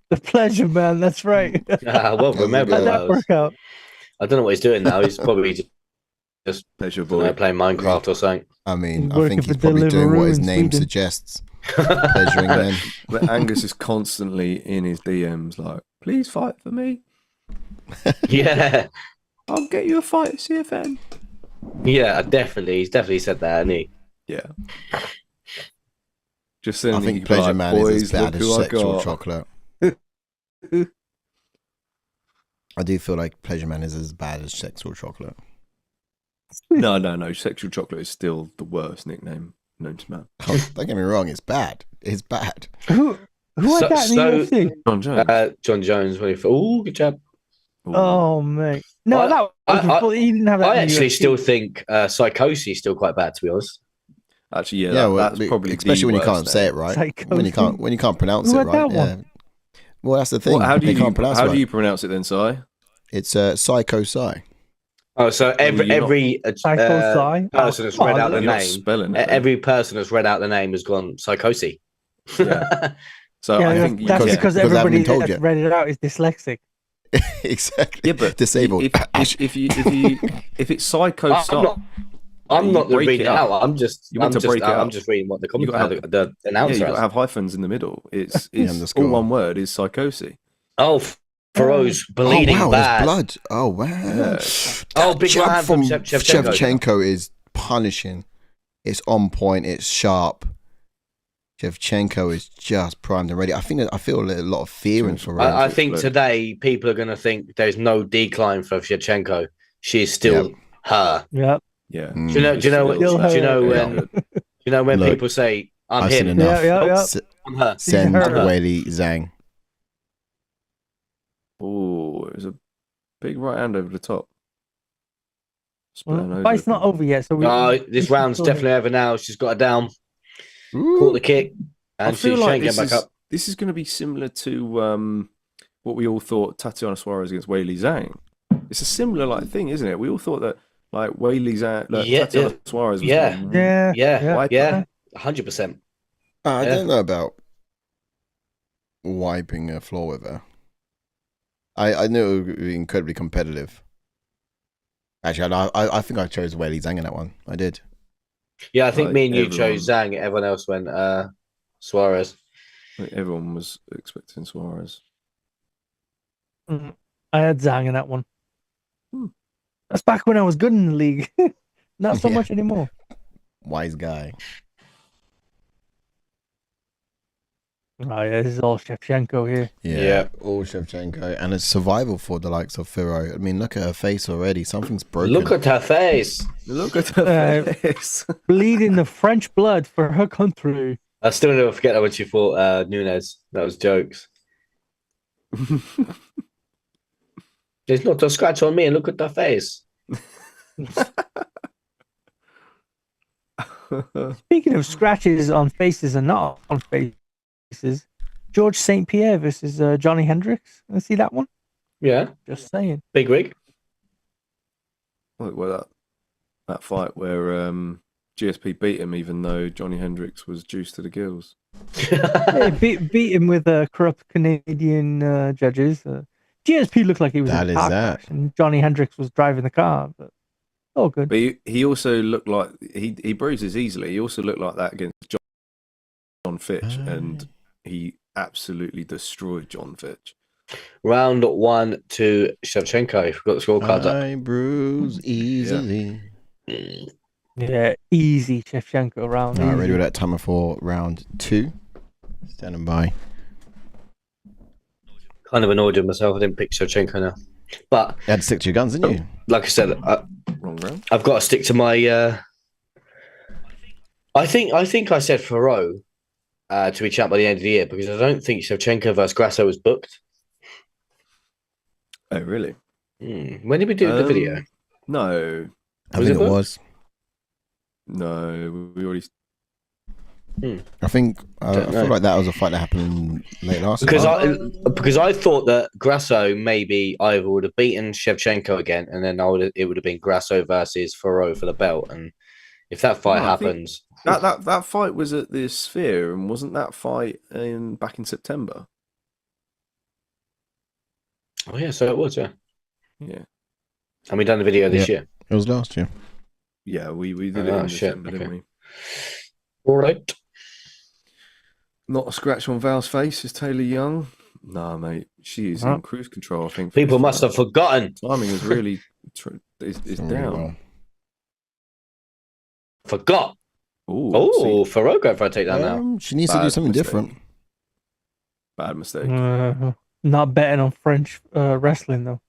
The pleasure, man. That's right. Well, remember How'd that those. work out? I don't know what he's doing now. He's probably just Pleasure playing Minecraft or something. I mean, He's I working think he's for probably doing Deliveroo what his in name Sweden. suggests. Pleasuring men. But Angus is constantly in his DMs like, please fight for me. Yeah, I'll get you a fight at CFN. yeah, definitely. He's definitely said that, hasn't he? Yeah. Just saying I that think you could be Pleasure like, Man is boys, as bad look as who I sexual got. chocolate. I do feel like Pleasure Man is as bad as sexual chocolate. No. Sexual chocolate is still the worst nickname known to man. Oh, don't get me wrong, it's bad. It's bad. Who had that in the UFC? John Jones. John Jones. Oh, good job. Ooh. Oh mate, no, I- that was I- before, he didn't have that. I in the actually UFC. still think Psychosis is still quite bad, to be honest. Actually, yeah, Yeah, well, that's probably especially the when you worst can't say it name. right. When you can't pronounce Who it had right. that Yeah. one? Well, that's the thing. Well, how do they you can't pronounce it how right. do you pronounce it then, Si? It's Psycho Psy. Oh, so every you're not- every Psycho Psy? person that's Oh, read come out on, the You're not name, spelling it. then. every person that's read out the name has gone Psychosis. Yeah. So Yeah, I think you that's can- because because I haven't everybody been told that's yet. read it out is dyslexic. Exactly. Yeah, but disabled. if it's psycho I'm you not break reading it it up. out. I'm just break it I'm up. just reading what the You gotta comment the yeah, announcer you got to has. have hyphens in the middle. It's underscore. all one word. Is psychosis. Oh, Fiorot's bleeding oh wow, bad. there's blood. Oh wow. Yeah. Oh, That big jab right hand from Shevchenko. Shevchenko is punishing. It's on point. It's sharp. Shevchenko is just primed and ready. I feel a lot of fear in Fiorot. I think Look. today people are going to think there's no decline for Shevchenko. She's still her. Yeah. Yeah. Mm. Do you know? Do you know? Still Do you know her. when? Do you know when Look, people say I'm I've seen him? enough. Yeah. S- I'm her. Send her. Weili Zhang. Oh, it was a big right hand over the top. Split Well, her the nose fight's open. not over yet, so we. No, we this can round's still- definitely over now. She's got her down, Ooh. caught the kick, I and she feel like can't get back up. this is going to be similar to what we all thought Tatiana Suarez against Weili Zhang. It's a similar thing, isn't it? We all thought that Weili Zhang, Yeah, Tatiana Suarez was yeah. gonna Yeah. Yeah, wipe yeah, her. 100%. I Yeah. don't know about wiping a floor with her. I knew it would be incredibly competitive. Actually, I think I chose Weili Zhang in that one. I did. Yeah, I think Like, me and you everyone- chose Zhang. Everyone else went Suarez. I think everyone was expecting Suarez. I had Zhang in that one. Hmm. That's back when I was good in the league. Not so Yeah. much anymore. Wise guy. Oh, yeah, this is all Shevchenko here. Yeah, all Shevchenko, and it's survival for the likes of Fiorot. I mean, look at her face already. Something's broken. Look at her face. Look at her Uh, face. Bleeding the French blood for her country. I still never forget that when she fought Nunes. That was jokes. There's not a scratch on me, and look at her face. Speaking of scratches on faces and not on faces, George St. Pierre versus Johnny Hendricks. You see that one? Yeah, Just saying. big rig. Well, that fight where GSP beat him, even though Johnny Hendricks was juiced to the gills. Yeah, beat him with corrupt Canadian judges. GSP looked like he was That in a is car that. crash, and Johnny Hendricks was driving the car. But all good. But he also looked like he bruises easily. He also looked like that against John Fitch, and he absolutely destroyed John Fitch. Round 1 to Shevchenko. We've got the scorecards up. I bruise easily. Yeah, easy Shevchenko round. All right, ready easy. with that timer for round 2. Standing by. Kind of annoyed with myself. I didn't pick Shevchenko now. But You had to stick to your guns, didn't you? like I said, Wrong round. I've got to stick to my. I think I said Fiorot to be champ by the end of the year because I don't think Shevchenko versus Grasso was booked. Oh, really? When did we do the video? No, I Was think it it booked? was. no, we already. I think I Don't know. feel like that was a fight that happened late last Because year. because I thought that Grasso maybe either would have beaten Shevchenko again, and then it would have been Grasso versus Fiorot for the belt. And if that fight No, I think- happens, That fight was at the Sphere, and wasn't that fight back in September? oh yeah, so it was, yeah. Yeah, And we done the video this year. It was last year. yeah, we did it Oh, in shit, December, didn't okay. we? All right. Not a scratch on Val's face is Taylor Young. Nah, mate, she is Huh? in cruise control. I think People must have forgotten. timing is really is Really down. well. Forgot. Ooh, Oh, see, Fiorot going for a takedown now. She needs to do Bad something mistake. different. bad mistake. Not betting on French wrestling though.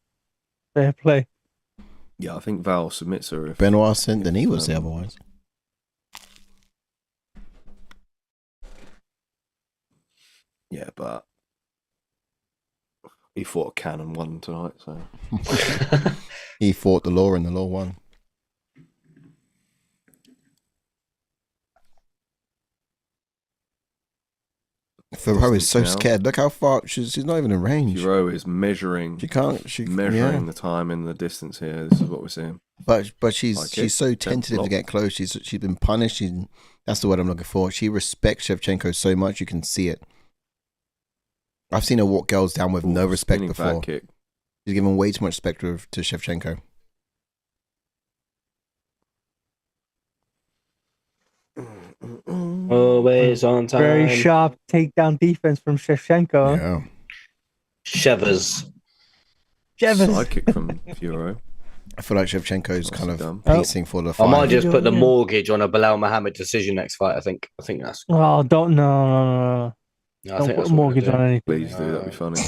Fair play. Yeah, I think Val submits her. If, Benoit Saint-Denis was the otherwise. yeah, but he fought a cannon one tonight, so He fought the law and the law won. Fiorot is so Now. scared. Look how far she's not even in range. Fiorot is measuring She can't. measuring the time and the distance here. This is what we're seeing. But she's Like she's it. so tentative to Block. get close. She's been punished. That's the word I'm looking for. She respects Shevchenko so much you can see it. I've seen her walk girls down with no Ooh, respect spinning before. back kick. She's given way too much respect to Shevchenko. Always on time. Very sharp takedown defense from Shevchenko. Yeah. Shevers. Jevers. Side kick from Fiorot. I feel like Shevchenko's Nicely kind of done. pacing for the I fight. might just put the Yeah. mortgage on a Belal Muhammad decision next fight. I think that's. Oh, don't no. I Don't think put that's a what we're mortgage gonna on anything. Please do. That'd be funny.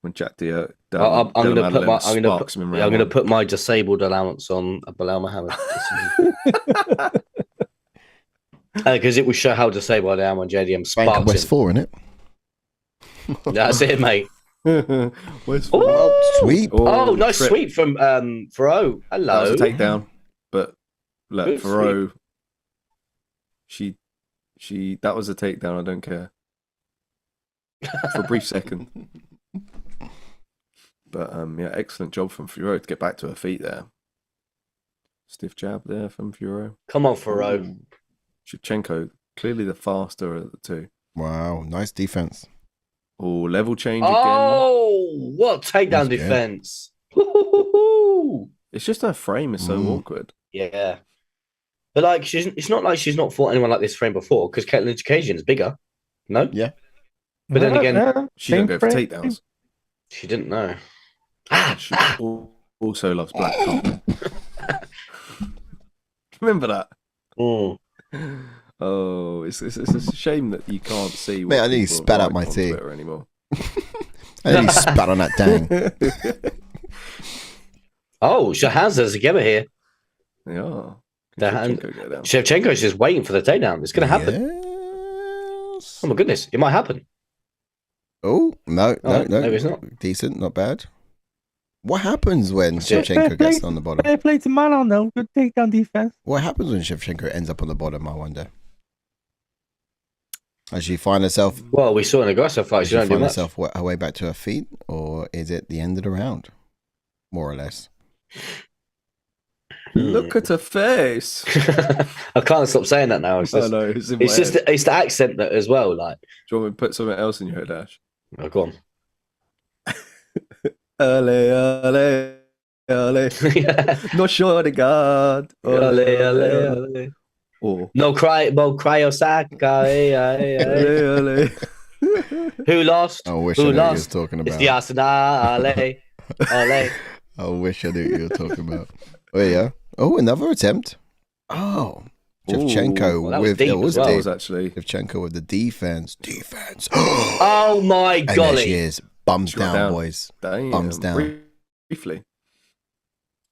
When Jack Della I'm going to put my. sparks him in I'm round going to one. put my disabled allowance on a Belal Muhammad because it will show how disabled I am when JDM Bank sparks West him. 4, innit? That's it, mate. Where's Oh, Sweep. Oh, nice trip. sweep from Fiorot. That Hello. was a takedown, but look, Good Fiorot, she that was a takedown. I don't care for a brief second, but yeah, excellent job from Fiorot to get back to her feet there. Stiff jab there from Fiorot. Come on, Fiorot. Shevchenko Clearly the faster of the two. Wow, nice defense. Oh, level change again. Oh, what takedown That's good. defense! Woo-hoo-hoo-hoo. It's just her frame is so awkward. Yeah, but like it's not like she's not fought anyone like this frame before because Caitlin Chikadjian is bigger. No, Yeah. but then again, She don't same go for frame. takedowns. she didn't know. She also loves black cotton. Remember that? Mm. Oh, it's a shame that you can't see. Mate, I nearly people spat out like my on tea. Twitter anymore. I nearly spat on that dang. Oh, Shahanza's together here. Yeah. The Can hand- Shevchenko go down? Shevchenko's just waiting for the takedown. It's going to happen. Yes. Oh my goodness, it might happen. Oh, no. maybe it's not. Decent, not bad. What happens when That's it. Shevchenko gets on the bottom? They played to Manon though. Good takedown defense. What happens when Shevchenko ends up on the bottom, I wonder? Does she find herself, Well, we saw in a Grasso fight. does She she don't do find much. herself her way back to her feet? Or is it the end of the round? More or less. Look at her face. I can't stop saying that now. It's I just, know. It's in my it's just head. it's the accent that as well. Like, Do you want me to put something else in your head, Ash? oh, go on. Ale, ale, ale. Yeah. No sure to God. Ale, ale, ale. Or No cry Osaka. ale, ale. I wish Who lost? Who I knew what you was lost? talking It's about. the Arsenal. Ale. I wish I knew what you were talking about. Oh, yeah. Oh, another attempt. Oh. Shevchenko Well, that was with deep it as was well. That deep. was actually. Shevchenko with the defense. Defense. Oh my And there golly. she is. Bums She got down, down. boys. Damn. Thumbs down. Briefly.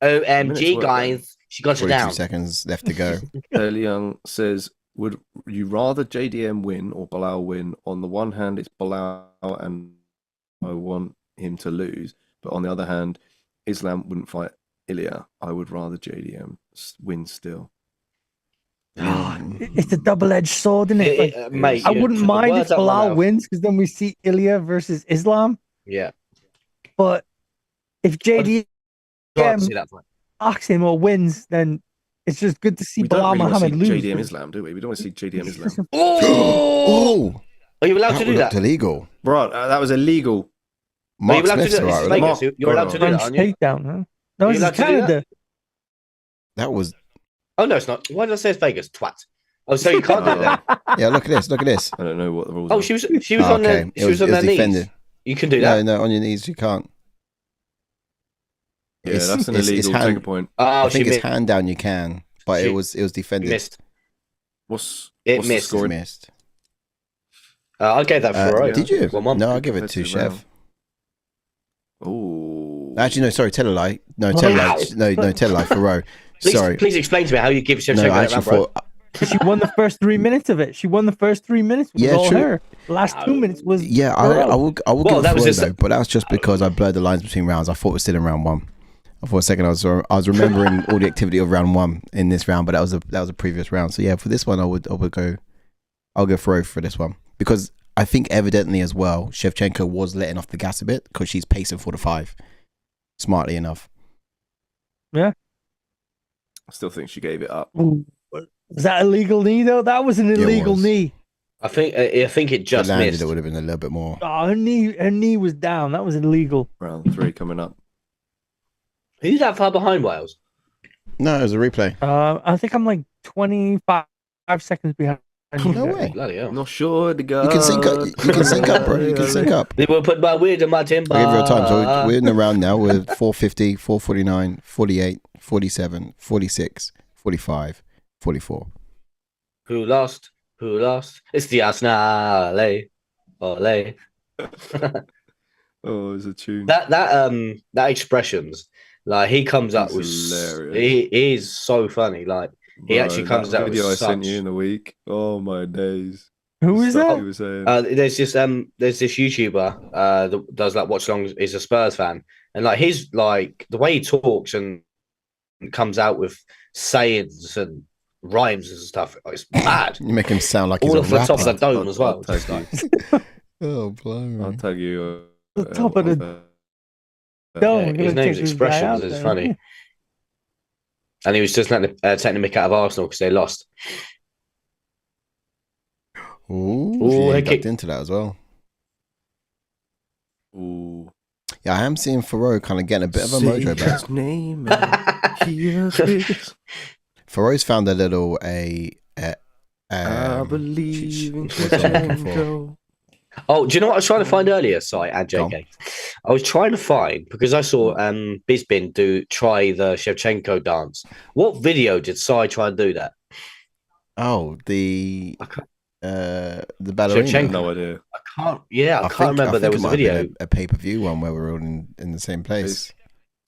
OMG, Minutes work, guys. She got you 42 down. seconds left to go. Taylor Young says, would you rather JDM win or Belal win? On the one hand, it's Belal and I want him to lose. But on the other hand, Islam wouldn't fight Ilya. I would rather JDM win still. It's a double-edged sword, isn't it? Like, Mate, I you wouldn't took the mind if words out of my Belal mouth. wins because then we see Ilya versus Islam. Yeah. But if JDM Glad to see that fight. knocks him or wins, then it's just good to see We don't Belal really want to see Muhammad lose. JDM Islam, do we? We don't want to see JDM Islam. Oh! Oh, Are you allowed to that do looked that? illegal. Right, that was illegal. Are you Mark allowed to Smith's do all that? right It's with that. Vegas. Mark, You're allowed to do that, French aren't you? takedown, huh? No, Are you this is allowed to do that? Canada. That was, Oh, no, it's not. Why did I say it's Vegas? Twat. Oh, so you can't do that. yeah, look at this. Look at this. I don't know what the rules Oh, are. she was Oh, on okay. their, she was on their knees. You can do that. No, on your knees, you can't. Yeah, that's an it's illegal hand, trigger point. Oh, I think she it's missed. hand down, you can. But She- it was defended. missed. What's It the missed. scoring? Missed. I gave that for yeah. Did you? 1-1. No, I'll give it to Competitive Chev. round. Oh, Actually, no, sorry, tell a lie. No, tell a lie. No, tell a lie. Thoreau. Please, Sorry. please explain to me how you give Shevchenko No, I that actually round, bro. thought. She won the first 3 minutes of it. She won the first 3 minutes. It was Yeah, all true. her. The last 2 minutes was Yeah, I Thoreau. will Well, give it that was Thoreau, just- though, but that was just because I blurred the lines between rounds. I thought it was still in round one. For a second, I was remembering all the activity of round one in this round, but that was a previous round. So yeah, for this one, I'll go Thoreau for this one because I think evidently as well, Shevchenko was letting off the gas a bit because she's pacing for the 5, smartly enough. I still think she gave it up. Ooh, was that illegal knee though? That was an it illegal was. knee. I think it just If it landed, missed. it would have been a little bit more. Oh, her knee was down. That was illegal. Round 3 coming up. Who's that far behind Wales? No, it was a replay. I think I'm like 25 seconds behind. No way. Bloody hell. Not sure to go. You can sync up. You can sync up, bro. You can sync up. They will put my weird in my timber. I give you a time. So we're in the round now with 450, 449, 48, 47, 46, 45, 44. Who lost? Who lost? It's the Arsenal. Ole. Oh, it's a tune. That expressions, like he comes up It's with hilarious. he is so funny. Like he Bro, actually comes that out with video I sent such- you in the week. Oh my days. Who is Stuff that? he was saying. there's this YouTuber that does like watch alongs. He's a Spurs fan, and like he's like the way he talks and comes out with sayings and rhymes and stuff. It's mad. You make him sound like he's All a off the top of the rapper. dome as well. I'll Just tag like, Oh, I'll blimey. tag you. The top of the dome. yeah, I'm his gonna name's check this guy Expressions out is then. funny, and he was just letting taking the mick out of Arsenal because they lost. Ooh, he he ducked kicked- into that as well. Ooh. Yeah, I am seeing Fiorot kind of getting a bit of a mojo back. His name and he is big. Fiorot's found a little I believe in what's I'm looking for? Shevchenko. Oh, do you know what I was trying to find earlier? Sorry, and Go on. JK. I was trying to find because I saw Bisbin try the Shevchenko dance. What video did Sai try and do that? Oh, the I can't- ballerina. Shevchenko. No idea. I can't remember. There was a video. A pay-per-view one where we're all in the same place.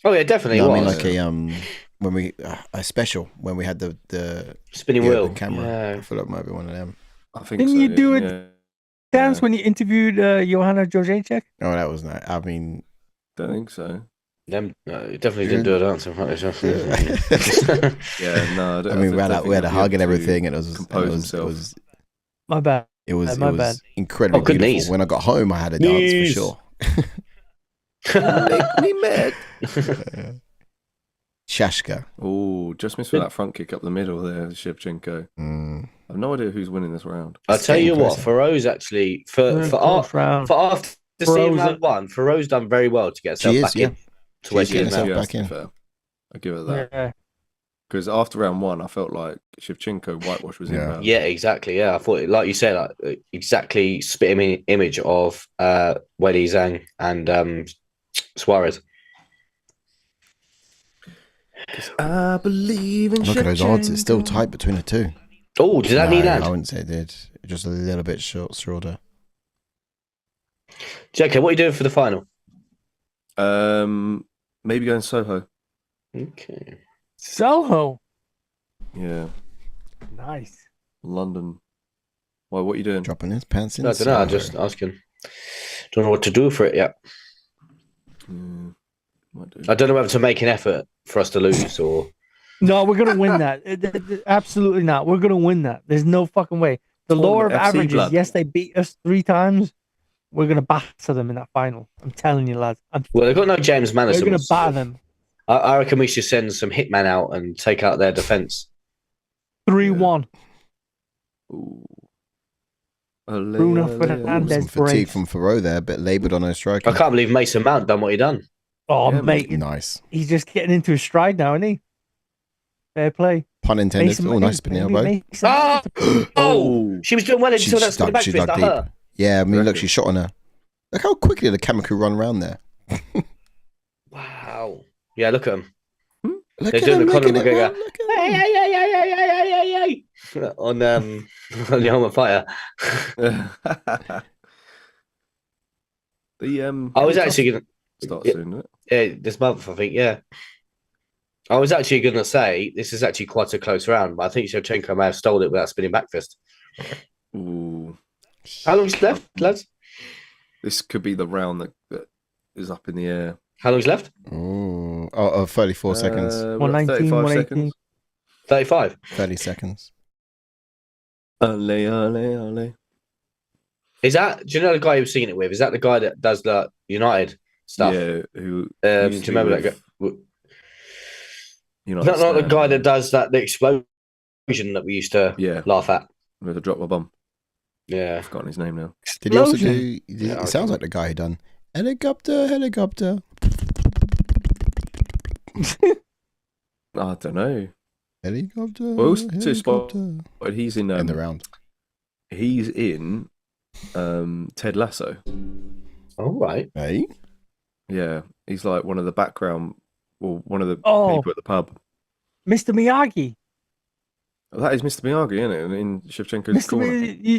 Oh yeah, definitely. No, was. I mean like when we a special when we had the spinning open wheel camera. Yeah. I feel like it might be one of them. I think Didn't so, you do yeah. it? Dance when you interviewed Johanna Jojacek? Oh, that was nice. I mean, Don't think so. Them definitely didn't do a dance in front of yourself. Yeah, no. I mean, we had a hug and everything, and it himself. was My bad. it My was bad. incredibly Oh, good beautiful. knees. When I got home, I had a dance Knees. for sure. Make me mad. Shashka. Oh, just missed with that front kick up the middle there, Shevchenko. Mm. I've no idea who's winning this round. I'll tell you what, Impressive. Farrow's actually for round. after seeing Farrow's round one, Farrow's done very well to get She herself is, back yeah. in to where She's she is getting now. herself back in. Fair. I give it that. Yeah. Because after round one, I felt like Shevchenko whitewash was Yeah. inbound. Yeah, exactly. Yeah, I thought, like you said, exactly spit image of Weili Zhang and Suarez. 'Cause I believe in Look at those odds. It's still Shevchenko. tight between the two. Oh, did that knee No, land? I wouldn't say it did. Just a little bit shorter. JK, what are you doing for the final? Maybe going Soho. Okay. Soho. Yeah, Nice. London. Why? What are you doing? Dropping his pants in. I don't know. I'm just asking. Don't know what to do for it yet. Might do. I don't know whether to make an effort for us to lose or. No, we're gonna win that. Absolutely not. We're gonna win that. There's no fucking way. The Tournament lower of FC averages, blood. yes, they beat us 3 times. We're gonna batter them in that final. I'm telling you, lads. Well, they've got no James We're Madison. gonna batter them. I reckon we should send some hitman out and take out their defense. 3-1. Ooh. Bruno Fernandes. Some fatigue brace. from Fiorot there, a bit laboured on her I striking. can't believe Mason Mount done what he done. Oh, Yeah, mate, Nice. he's just getting into his stride now, isn't he? Fair play. Pun intended. Mason- Oh, nice spinning elbow. Mason- Ah! Oh, Oh, she was doing well until that spinning back She fist. dug That hurt. deep. Yeah, I mean, look, Reckon. she shot on her. Look how quickly the camera could run around there. Wow. Yeah, look at him. Look They're at doing him, the look Conor at him, McGregor. man, look at Hey, him. hey, hey, hey, hey, hey, hey, hey, hey. On the Ultimate Fighter. the I was actually gonna start soon, isn't it? this month, I think. Yeah. I was actually gonna say this is actually quite a close round, but I think Shevchenko may have stole it with that spinning back fist. Ooh, How long's left, lads? this could be the round that is up in the air. How long's left? Ooh. Oh, 34 seconds. We're at 119, 35 118. seconds. 35. 30 seconds. Ole, ole, ole. Is that? Do you know the guy he was singing it with? Is that the guy that does the United stuff? Yeah, who? Do used you to be remember that guy? with United Not the Stand. guy that does that the explosion that we used to Yeah, laugh at. with a drop of bomb. Yeah. I've forgotten his name now. Did he also Explosion. do? Yeah, It sounds like the guy who done helicopter. I don't know. Helicopter. Well, who's to spot- helicopter. But he's in. In the round. He's in. Ted Lasso. All right. Hey? Yeah, he's like one of the background, or one of the Oh. people at the pub. Mr. Miyagi. That is Mr. Miyagi, isn't it? In Shevchenko's Mr. corner.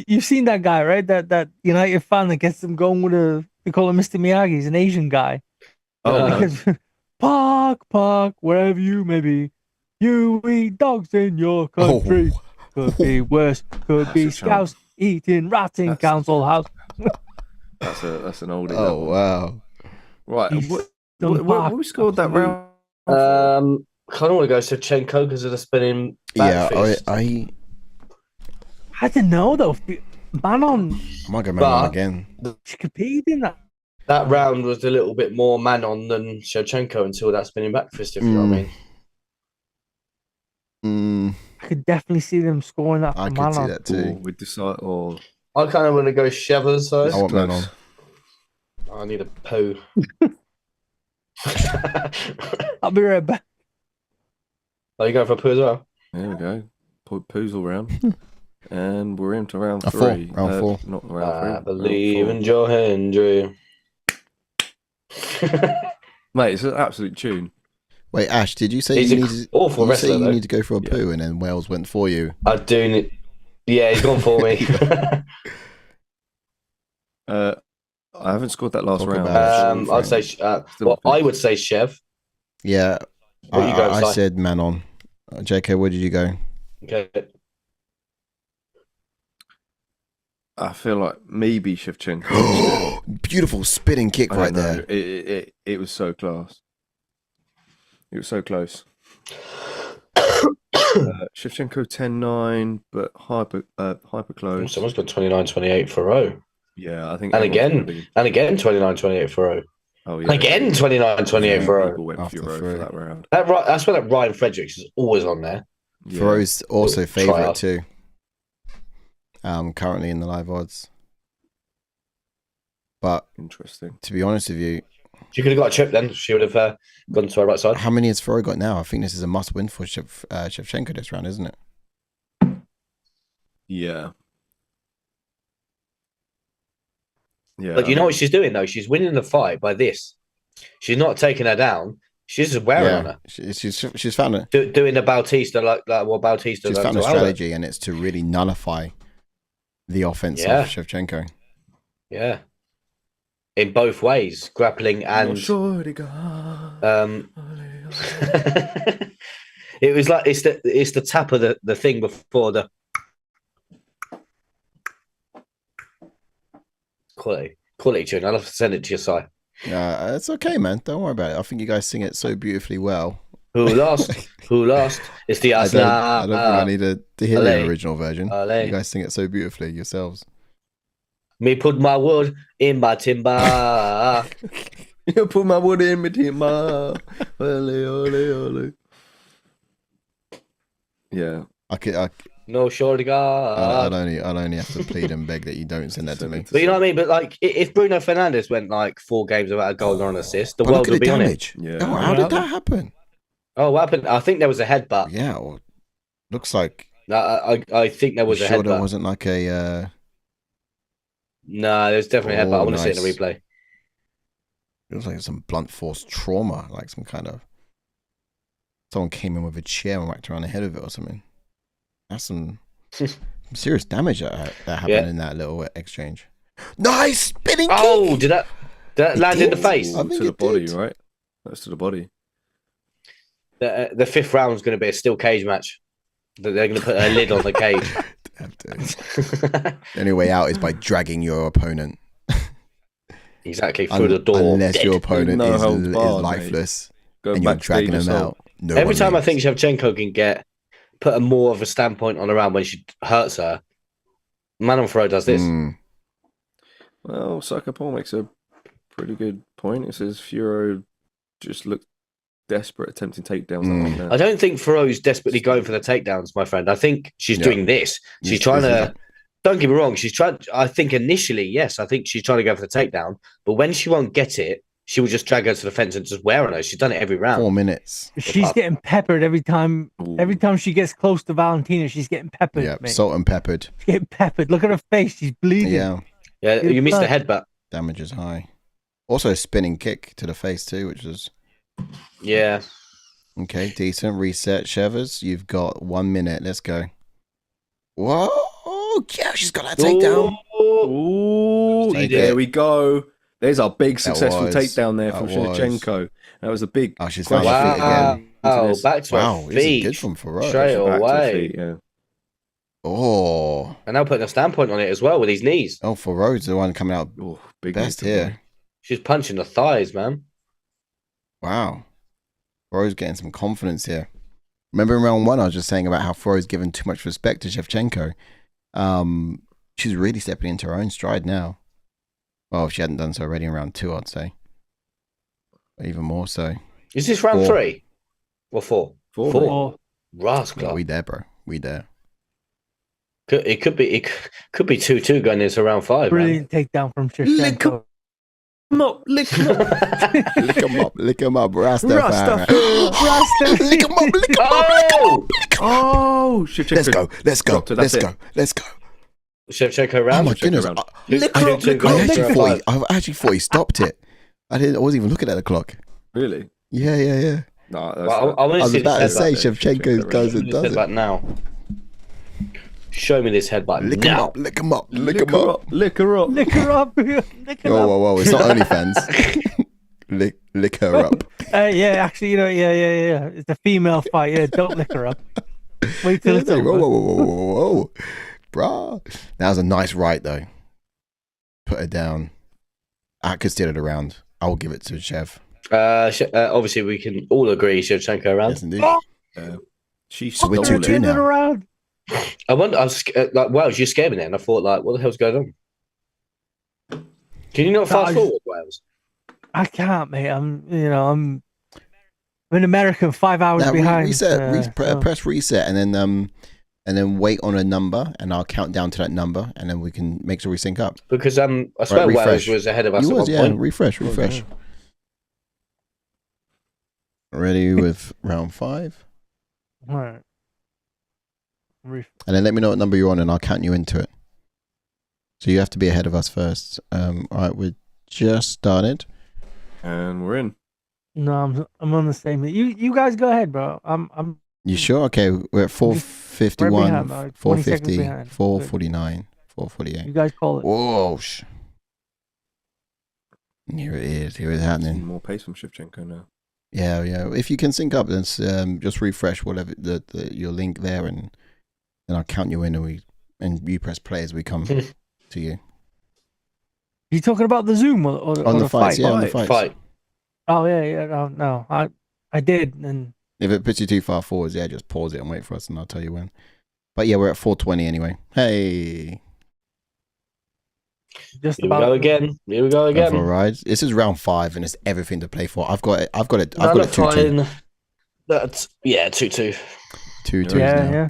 You've seen that guy, right? That United fan that gets them going with they call him Mr. Miyagi. He's an Asian guy. Oh, Yeah. no. Park, wherever you may be. You eat dogs in your country. Could be worse. Could be That's a chant. scouts eating rats in That's- council house. That's an oldie. that Oh, one. wow. Right. He's What done park. we scored that Absolute. round? I don't want to go Shevchenko because of the spinning Yeah, back fist. I I don't know though. Manon, might go But- Manon again. she competed in that. That round was a little bit more Manon than Shevchenko until that spinning back fist, if you know what I mean. Mm, I could definitely see them scoring that I for could see Manon. that too. We decide, or I kind of want to go Shevers, though. I want Manon. I need a poo. I'll be right back. Are you going for a poo as well? There we go. Put poos all round. And we're into round 3. Round 4. Not round 3. I believe in Joe Hendry. Mate, it's an absolute tune. Wait, Ash, did you say He's you an need awful wrestler, though. need to go for a poo and then Wales went for you? I do need... Yeah, he's gone for me. I haven't scored that last Talk round. about I'd say... I would say Chev. Yeah. What you going, I Si? said Manon. JK, where did you go? Okay. I feel like maybe Shevchenko. Beautiful spinning kick I right don't there. know. It was so class. It was so close. Shevchenko 10-9, but hyper close. Someone's got 29-28 for Rowe. Yeah, I think. And everyone's again, gonna be- 29-28 for Rowe. Oh yeah. Again, 29-28 for Rowe. People went After Fiorot three. for that round. That's where that Ryan Fredericks is always on there. Yeah. Fiorot's also Try favourite out. too. Currently in the live odds. But Interesting. to be honest with you, She could have got a chip then. She would have gone to her right side. how many has Fiorot got now? I think this is a must-win for Shevchenko this round, isn't it? Yeah. Yeah. But you know what she's doing, though? She's winning the fight by this. She's not taking her down. She's just wearing on her. She's found a Doing the Bautista like what Bautista she's done found to a Aldo. strategy, and it's to really nullify the offense Yeah. of Shevchenko. Yeah. In both ways, grappling and Shorty God. it was like it's the tap of the thing before the quality tune. I'll have to send it to your side. It's okay, man. Don't worry about it. I think you guys sing it so beautifully well. Who lost? Who lost? It's the I don't think I need to hear the Allez. original version. Allez. You guys sing it so beautifully yourselves. Me put my wood in my timber. You put my wood in my timber. Ole, ole, ole. Yeah. No shorty I'd guard. only have to plead and beg that you don't send that to me. But you know what I mean? But like, if Bruno Fernandes went like 4 games without a goal or an assist, the But world look at would the be on it. damage. Yeah. Oh, how did that happen? Oh, what happened? I think there was a headbutt. Yeah, well, looks like I think there was a sure there headbutt. wasn't like a No, there's definitely a headbutt. I want to see it in the nice. replay. it was like some blunt force trauma, like some kind of someone came in with a chair and whacked around the head of it or something. That's some serious damage that happened Yeah. in that little exchange. Nice spinning Oh, kick. did that land in the did. face? I think to the it body, did. right? That's to the body. The 5th round is going to be a steel cage match. They're going to put a lid on the cage. Have to. The only way out is by dragging your opponent. Exactly, through the door. Unless dead. your opponent No is holds barred, mate. lifeless Go and you're backstage dragging them assault. out. No Every one time I leaves. think Shevchenko can put a more of a standpoint on the round when she hurts her, Manon Fiorot does this. Well, Sucker Paul makes a pretty good point. It says Fiorot just looked desperate attempting takedowns. I don't think Fiorot's desperately going for the takedowns, my friend. I think she's Yeah. doing this. She's This trying is to. it. Don't get me wrong. She's trying. I think initially, yes, I think she's trying to go for the takedown. But when she won't get it, she will just drag her to the fence and just wear on her. She's done it every round. 4 minutes. She's getting peppered every time. Ooh. Every time she gets close to Valentina, she's getting peppered. Yeah, mate. salt and peppered. She's getting peppered. Look at her face. She's bleeding. Yeah, Yeah, you missed the headbutt. damage is high. Also, a spinning kick to the face too, which was Yeah. okay. Decent reset. Shevers, you've got 1 minute. Let's go. Whoa! Yeah, she's got that takedown. Ooh, Take there it. we go. There's our big successful was. takedown there from That was. Shevchenko. That was a big. Oh, she's found her feet Wow. again. Oh, back to Wow, her this is feet. good from Fiorot. Straight back to the away. feet, yeah. Oh, And now putting a standpoint on it as well with his knees. Fiorot's the one coming out Oh, big best move. here. She's punching the thighs, man. Wow. Fiorot's getting some confidence here. Remember in round 1, I was just saying about how Fiorot's given too much respect to Shevchenko. She's really stepping into her own stride now. Well, if she hadn't done so already in round 2, I'd say. Even more so. Is this round 4. 3 or 4? Four. Four. Oh, Rascal. We there, bro. We there. It could be 2-2 going into round 5. Brilliant takedown from Shevchenko. Lick him up. Lick him up, Rastafari. Rasta. Lick him up, lick him up. Oh, Shevchenko. Let's go. Shevchenko round. Oh my goodness! round. I actually thought he stopped it. I wasn't even looking at the clock. Really? Yeah. No, that's Well, I I was about to say Shevchenko goes and does it. Headbutt now. Show me this headbutt Lick him now. up, lick him up, lick her up. Lick her up. Lick her up. Whoa! It's not OnlyFans. lick her up. Yeah, actually, yeah. It's a female fight. Yeah, don't lick her up. Wait till it's over. Whoa. Bruh. That was a nice right, though. Put her down. I could steal it around. I will give it to Chev. Obviously, we can all agree Shevchenko around. Yes, indeed. She's So we're 2-2 now. Around. I was like, Wales, you scared me then. I thought, like, what the hell's going on? Can you not fast forward, Wales? I can't, mate. I'm in America, 5 hours behind. Press reset, and then wait on a number, and I'll count down to that number, and then we can make sure we sync up. Because I swear Wales was ahead of us at one point. Refresh. Ready with round 5. All right. And then let me know what number you're on, and I'll count you into it. So you have to be ahead of us first. All right, we're just started, and we're in. No, I'm on the same. You guys go ahead, bro. I'm. You sure? Okay, we're at 451, 450, 449, 448. You guys call it. Whoa! Here it is. Here it's happening. More pace from Shevchenko now. Yeah. If you can sync up, then just refresh whatever your link there, and then I'll count you in, and you press play as we come to you. You talking about the Zoom or on the fights? fight? Yeah, on the fights. Fight. Oh yeah. No. I did, and if it puts you too far forwards, just pause it and wait for us, and I'll tell you when. But yeah, we're at 420 anyway. Hey. Just Here we go again. For a ride. This is round 5, and it's everything to play for. I've got it 2-2. That's 2-2. 2-2 Yeah. now.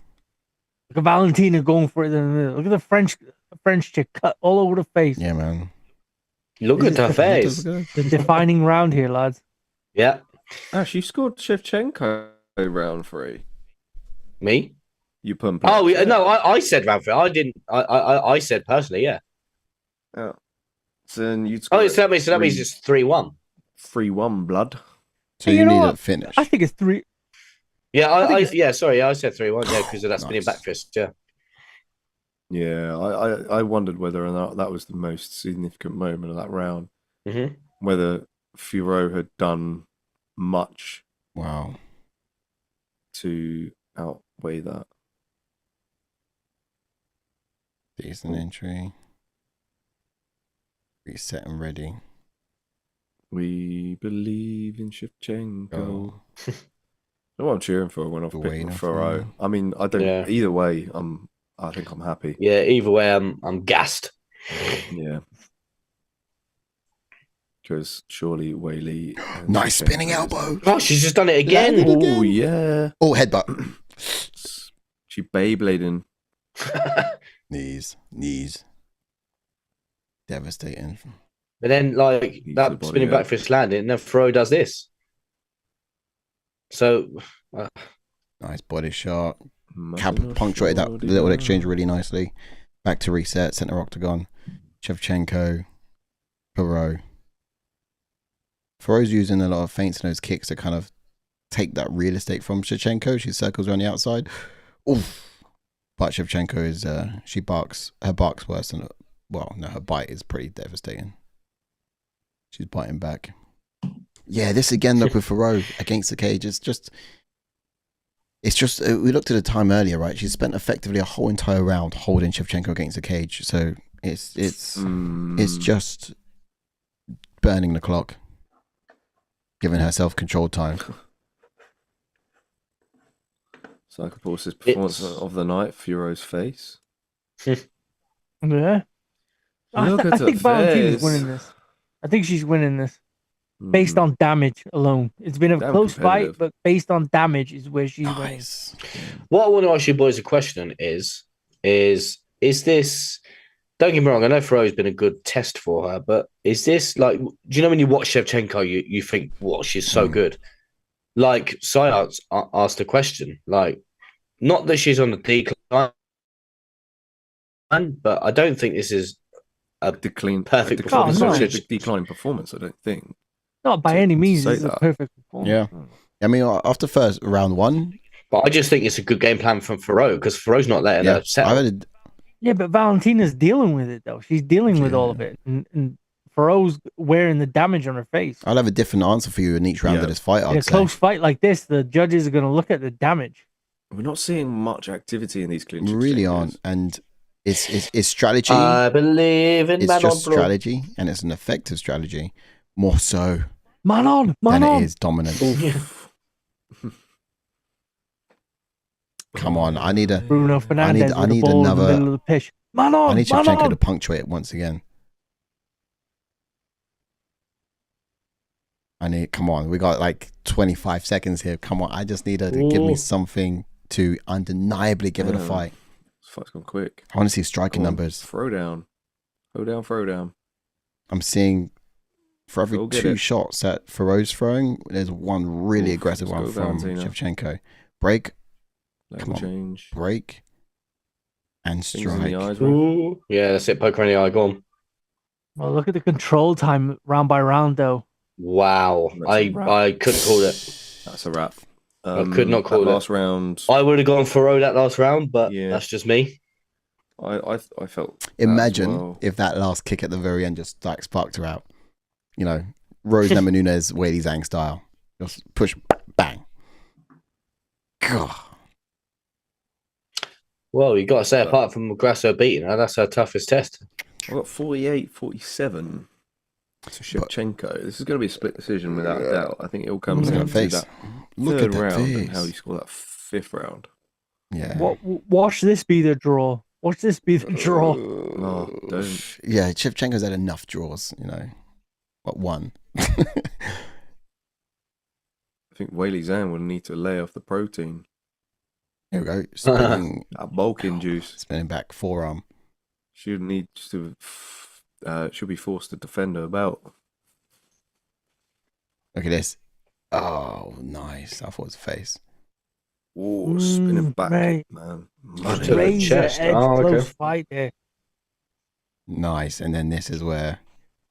Look at Valentina going for it in the middle. Look at the French chick cut all over the face. Yeah, man. Look at her face. The defining round here, lads. Yeah. She scored Shevchenko round 3. Me? You put. Oh, no, I said round 3. I didn't. I said personally, yeah. Oh. So then you'd so that means it's 3-1. 3-1, blood. So you need a finish. I think it's 3. Yeah, sorry, I said 3-1, because of that spinning back fist, yeah. Yeah, I wondered whether or not that was the most significant moment of that round. Mm-hmm. Whether Fiorot had done much to outweigh that. Decent entry. Reset and ready. We believe in Shevchenko. That's what I'm cheering for when I've picked Fiorot. I mean, I don't. Yeah. Either way, I think I'm happy. Yeah, either way, I'm gassed. Yeah. Because surely Whaley. Nice spinning elbow. Oh, she's just done it again. Oh, yeah. Oh, headbutt. She Beyblading. Knees. Devastating. But then, like, that spinning back fist landing, and then Fiorot does this. So. Nice body shot. Punctuated that little exchange really nicely. Back to reset, center octagon. Shevchenko. Fiorot. Fiorot's using a lot of feints in those kicks to kind of take that real estate from Shevchenko. She circles around the outside. Oof. But Shevchenko is, her bark's worse than, her bite is pretty devastating. She's biting back. Yeah, this again, look with Fiorot against the cage. It's just, we looked at the time earlier, right? She spent effectively a whole entire round holding Shevchenko against the cage. So it's just burning the clock, giving herself controlled time. Psychopulse's performance of the night, Fiorot's face. Yeah. I think Valentina's winning this. I think she's winning this. Based on damage alone. It's been a close fight, but based on damage is where she's winning. What I want to ask you boys a question is is this? Don't get me wrong. I know Fiorot's been a good test for her, but is this like? Do you know when you watch Shevchenko, you think, "Well, she's so good." Like Sayat asked a question, like, not that she's on the decline, but I don't think this is a perfect performance. no. Decline performance. I don't think. Not by any means. This is a perfect performance. Yeah, I mean, after first round one, but I just think it's a good game plan from Fiorot because Fiorot's not letting her settle. Yeah, but Valentina's dealing with it though. She's dealing with all of it, and Fiorot's wearing the damage on her face. I'll have a different answer for you in each round of this fight. In a close fight like this, the judges are going to look at the damage. We're not seeing much activity in these clinch. We really aren't, and it's strategy. I believe in it's Manon. Just strategy, and it's an effective strategy, more so Manon. than it is dominant. Come on, I need a Bruno Fernandez. I need another. In the middle of the pitch. Manon. I need Shevchenko to punctuate it once again. Come on, we got like 25 seconds here. Come on, I just need her to give me something to undeniably give it a fight. This fight's gone quick. I want to see striking numbers. Throw down. Throw down. I'm seeing for every two shots that Fiorot's throwing, there's one really aggressive one from Shevchenko. Break. Come on. Change. Break. And strike. Yeah, that's it. Poker in the eye. Go on. Well, look at the control time round by round, though. Wow, I couldn't call it. That's a wrap. I could not call it. Last round. I would have gone Fiorot that last round, but that's just me. I felt. Imagine if that last kick at the very end just like sparked her out. You know, Rose Namajunas, Weili Zhang style. Just push, bang. God. Well, you got to say, apart from Grasso beating her, that's her toughest test. I got 48-47 to Shevchenko. This is going to be a split decision without a doubt. I think it all comes down to that third round and how you score that fifth round. Yeah. Watch this be the draw. Watch this be the draw. No, don't. Yeah, Shevchenko's had enough draws, you know. What, one? I think Weili Zhang will need to lay off the protein. Here we go. Spinning, that bulking juice. Spinning back forearm. She'll need to. She'll be forced to defend her belt. Look at this. Oh, nice. I thought it was a face. Oh, spinning back, right. man. Razor edge close fight there. Nice. And then this is where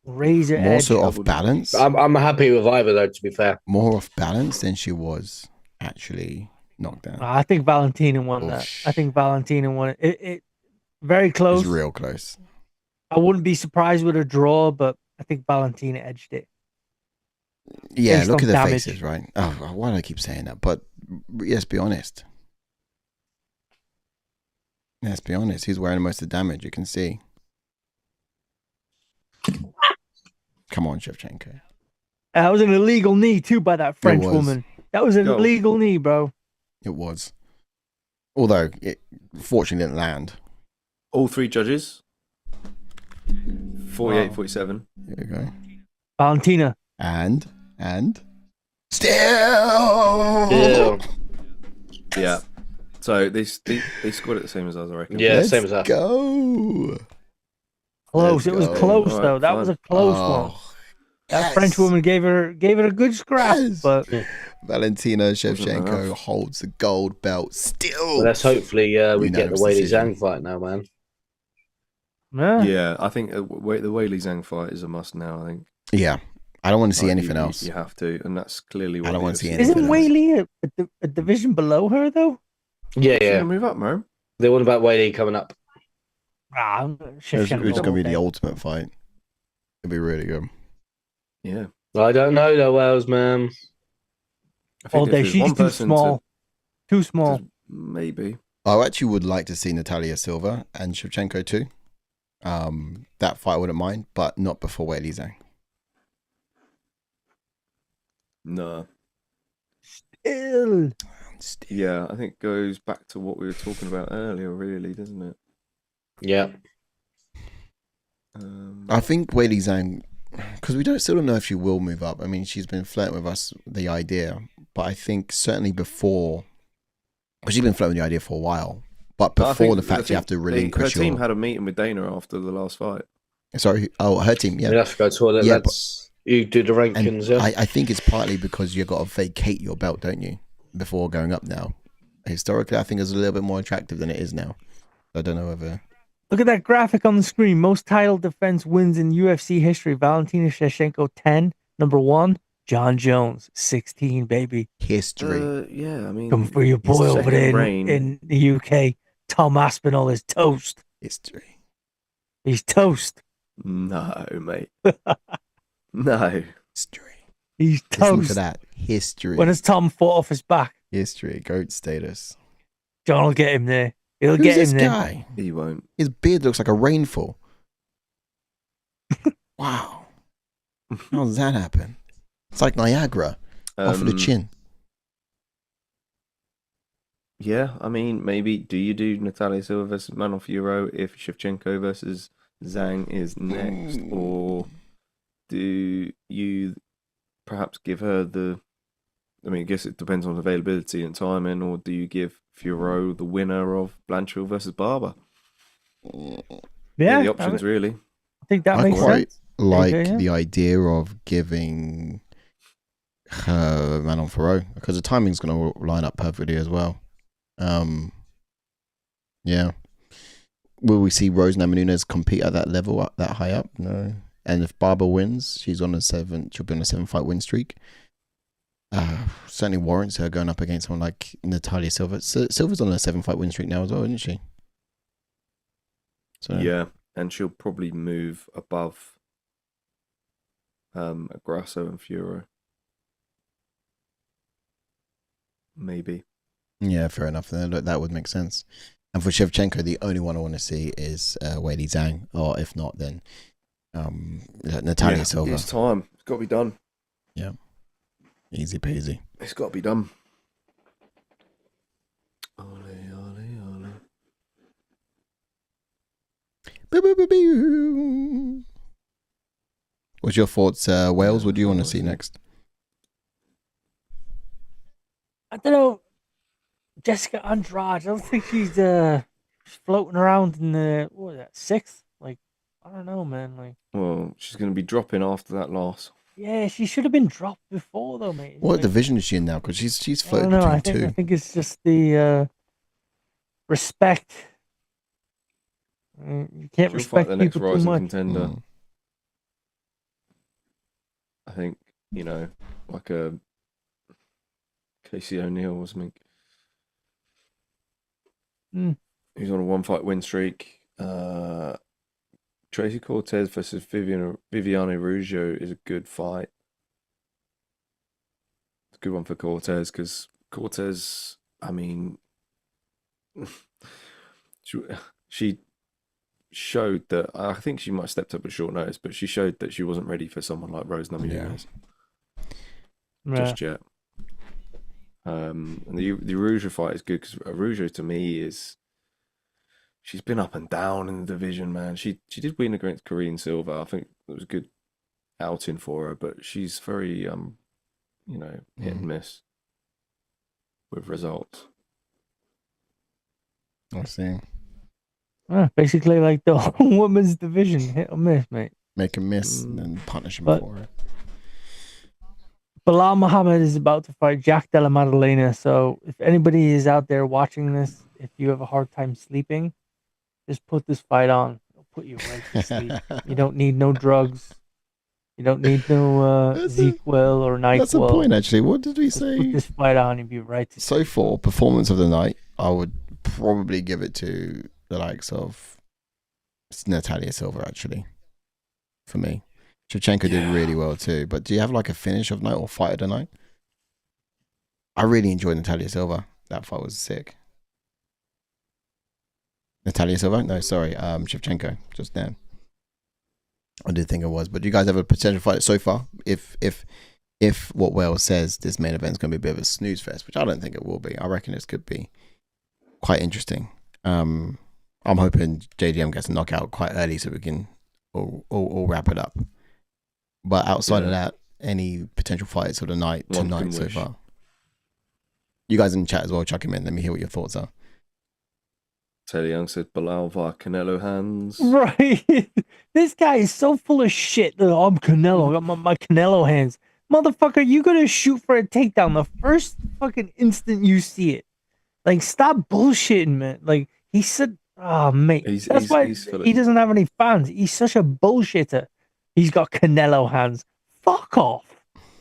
razor more edge. so off balance. I'm happy with either though, to be fair. More off balance than she was actually knocked down. I think Valentina won that. I think Valentina won it. It very close. It's real close. I wouldn't be surprised with a draw, but I think Valentina edged it. Yeah, Based look at on the damage. faces, right? Oh, why do I keep saying that? But let's be honest. Let's be honest. Who's wearing most of the damage? You can see. Come on, Shevchenko. That was an illegal knee too by that French woman. That was an illegal knee, bro. It was. Although it fortunately didn't land. All three judges. 48-47. Here we go. Valentina. And still. Yeah. So they scored it the same as us, I reckon. Yeah, same as us. Go. Close. It was close though. That was a close one. That French woman gave it a good scrap, but Valentina Shevchenko holds the gold belt still. Well, let's hopefully we get the Weili Zhang fight now, man. Yeah, I think the Weili Zhang fight is a must now. I think. Yeah, I don't want to see anything else. You have to, and that's clearly what I don't want to see anything. Isn't Weili a division below her though? Yeah, She's gonna move up, man. The one about Weili coming up. It's going to be the ultimate fight. It'll be really good. Yeah. I don't know though, Wells, man. All day. She's too small. Too small. Maybe. I actually would like to see Natália Silva and Shevchenko too. That fight I wouldn't mind, but not before Weili Zhang. No. Still. Yeah, I think it goes back to what we were talking about earlier, really, doesn't it? Yeah. I think Weili Zhang, because we still don't know if she will move up. I mean, she's been flirting with us, the idea, but I think certainly before, because she's been floating the idea for a while, But I before think- the fact I you think have to relinquish her team your... had a meeting with Dana after the last fight. Sorry, her team, yeah. We have to go to it. Yeah, You do the And rankings, yeah? I think it's partly because you got to vacate your belt, don't you, before going up now. Historically, I think it's a little bit more attractive than it is now. I don't know whether... Look at that graphic on the screen. Most title defense wins in UFC history. Valentina Shevchenko 10. Number 1, John Jones 16, baby. History. Yeah, I mean, Come for your boy over second there reign. in the UK. Tom Aspinall is toast. History. He's toast. No, mate. No. History. He's Listen toast. to that. History. When has Tom fought off his back? History. GOAT status. John will get him there. He'll Who's get this him there. guy? He won't. His beard looks like a rainfall. Wow. How does that happen? It's like Niagara off of the chin. Yeah, I mean, maybe do you do Natália Silva versus Manon Fiorot if Shevchenko versus Zhang is next, or do you perhaps give her the? I mean, I guess it depends on availability and timing, or do you give Fiorot the winner of Blanchfield versus Barber? Yeah, The options really. I think that I makes quite sense. like yeah. the idea of giving her Manon Fiorot because the timing's going to line up perfectly as well. Yeah. Will we see Rose Namajunas compete at that level, that high up? No. And if Barber wins, she'll be on a 7-fight win streak. Certainly warrants her going up against someone like Natália Silva. Silva's on a 7-fight win streak now as well, isn't she? So Yeah, and she'll probably move above Grasso and Fiorot. Maybe. Yeah, fair enough. That would make sense. And for Shevchenko, the only one I want to see is Weili Zhang, or if not, then Natália Silva. It's time. It's got to be done. Yeah, easy peasy. It's got to be done. Ole, ole, ole. What's your thoughts, Wales? What do you want to see next? I don't know. Jessica Andrade. I don't think she's floating around in the what was that 6th? Like I don't know, man. Like Well, she's going to be dropping after that loss. yeah, she should have been dropped before though, mate. What Like, division is she in now? Because she's I don't floated know. between I two. think it's just the respect. You can't She'll fight respect the next people too rising much. contender. Mm. I think, like a Casey O'Neill or something. Mm. He's on a 1-fight win streak. Tracy Cortez versus Viviane Rougeau is a good fight. It's a good one for Cortez because Cortez, I mean, she showed that, I think she might have stepped up at short notice, but she showed that she wasn't ready for someone like Rose Namajunas just yet. And the Rougeau fight is good because Rougeau to me is, she's been up and down in the division, man. She did win against Corinne Silva. I think it was a good outing for her, but she's very hit and miss with results. I see. Basically, like the whole women's division, hit or miss, mate. Make a miss and then punish him But- for it. Bilal Muhammad is about to fight Jack Della Maddalena. So if anybody is out there watching this, if you have a hard time sleeping, just put this fight on. It'll put you right to sleep. You don't need no drugs. You don't need no ZQL or NyQuil. That's the point, actually. What did we Just put say? this fight on and be right to So for performance of the night, I would probably give it to the likes of Natália Silva, actually, for me. Shevchenko did really well too. But do you have like a finish of night or fight of the night? I really enjoyed Natália Silva. That fight was sick. Natália Silva? No, sorry. Shevchenko, just then. I did think it was. But do you guys have a potential fight so far? If what Wales says, this main event is going to be a bit of a snooze fest, which I don't think it will be. I reckon this could be quite interesting. I'm hoping JDM gets a knockout quite early so we can all wrap it up. But outside of that, any potential fights of the night One tonight can so wish. far? You guys in the chat as well, chuck him in. Let me hear what your thoughts are. Taylor Young said Belal via Canelo hands. Right. This guy is so full of shit. That, I'm Canelo. I got my Canelo hands. Motherfucker, you gonna shoot for a takedown the first fucking instant you see it. Like, stop bullshitting, man. Like, he said, oh, mate. That's why he doesn't have any fans. He's such a bullshitter. He's got Canelo hands. Fuck off.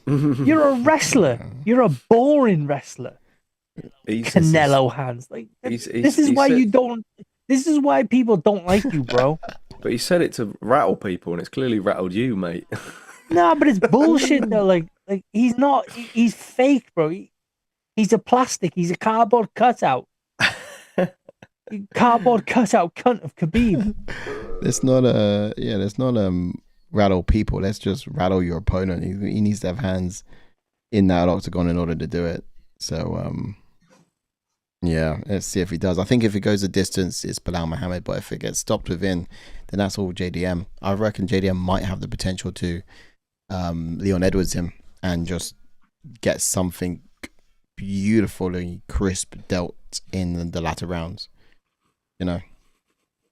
You're a wrestler. You're a boring wrestler. Canelo hands. Like, this is why you don't. This is why people don't like you, bro. But he said it to rattle people, and it's clearly rattled you, mate. Nah, but it's bullshit though. Like he's not. He's fake, bro. He's a plastic. He's a cardboard cutout. Cardboard cutout cunt of Khabib. Let's not let's not rattle people. Let's just rattle your opponent. He needs to have hands in that octagon in order to do it. So yeah, let's see if he does. I think if it goes a distance, it's Belal Muhammad. But if it gets stopped within, then that's all JDM. I reckon JDM might have the potential to Leon Edwards him and just get something beautifully crisp dealt in the latter rounds. You know,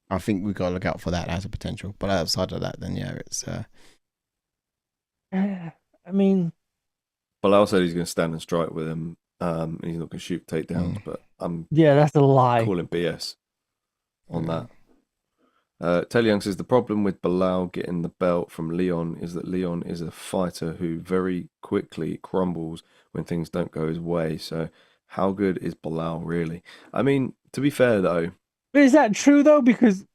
I think we've got to look out for that as a potential. But outside of that, then yeah, it's. I mean, Belal said he's going to stand and strike with him. And he's not going to shoot takedowns, but that's a lie. Calling BS on that. Taylor Young says the problem with Belal getting the belt from Leon is that Leon is a fighter who very quickly crumbles when things don't go his way. So how good is Belal really? I mean, to be fair though, but is that true though? Because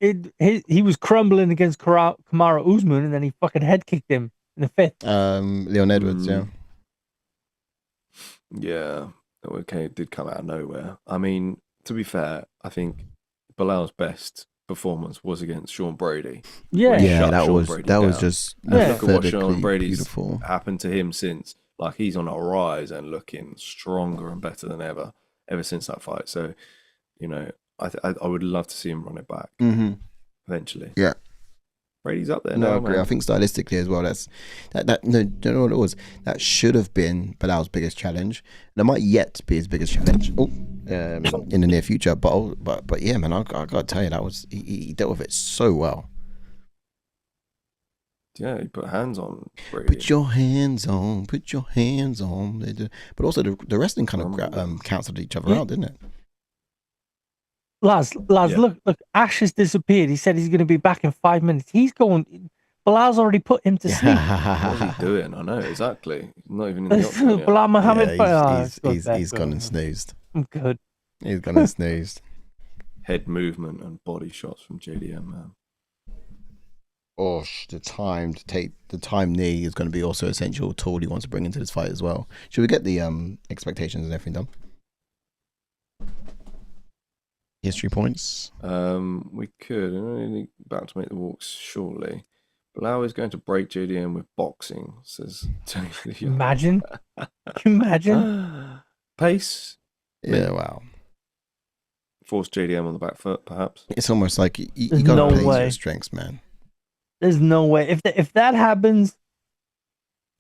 he was crumbling against Kamaru Usman, and then he fucking head kicked him in the fifth. Leon Edwards, yeah. Yeah, okay, it did come out of nowhere. I mean, to be fair, I think Belal's best performance was against Sean Brady. Yeah, that was just look at what Sean Brady's happened to him since. Like, he's on a rise and looking stronger and better than ever since that fight. So, you know, I would love to see him run it back eventually. Yeah. Brady's up there now. No, I agree. Man. I think stylistically as well, don't know what it was. That should have been Belal's biggest challenge. And it might yet be his biggest challenge in the near future. But yeah, man, I got to tell you, that was he dealt with it so well. Yeah, he put hands on Brady. Put your hands on. But also the wrestling kind of cancelled each other out, didn't it? Laz, look, Ash has disappeared. He said he's going to be back in 5 minutes. He's going. Belal's already put him to sleep. What's he doing? I know, exactly. He's not even in the octagon yet. Belal Muhammad. He's gone and snoozed. I'm good. He's gone and snoozed. Head movement and body shots from JDM, man. Oh, the time knee is going to be also essential tool he wants to bring into this fight as well. Should we get the expectations and everything done? History points. We could. I'm only about to make the walks shortly. Belal is going to break JDM with boxing, says Tony. Imagine. Pace. Yeah, wow. Force JDM on the back foot, perhaps. It's almost like you got to play your strengths, man. There's no way. If that happens,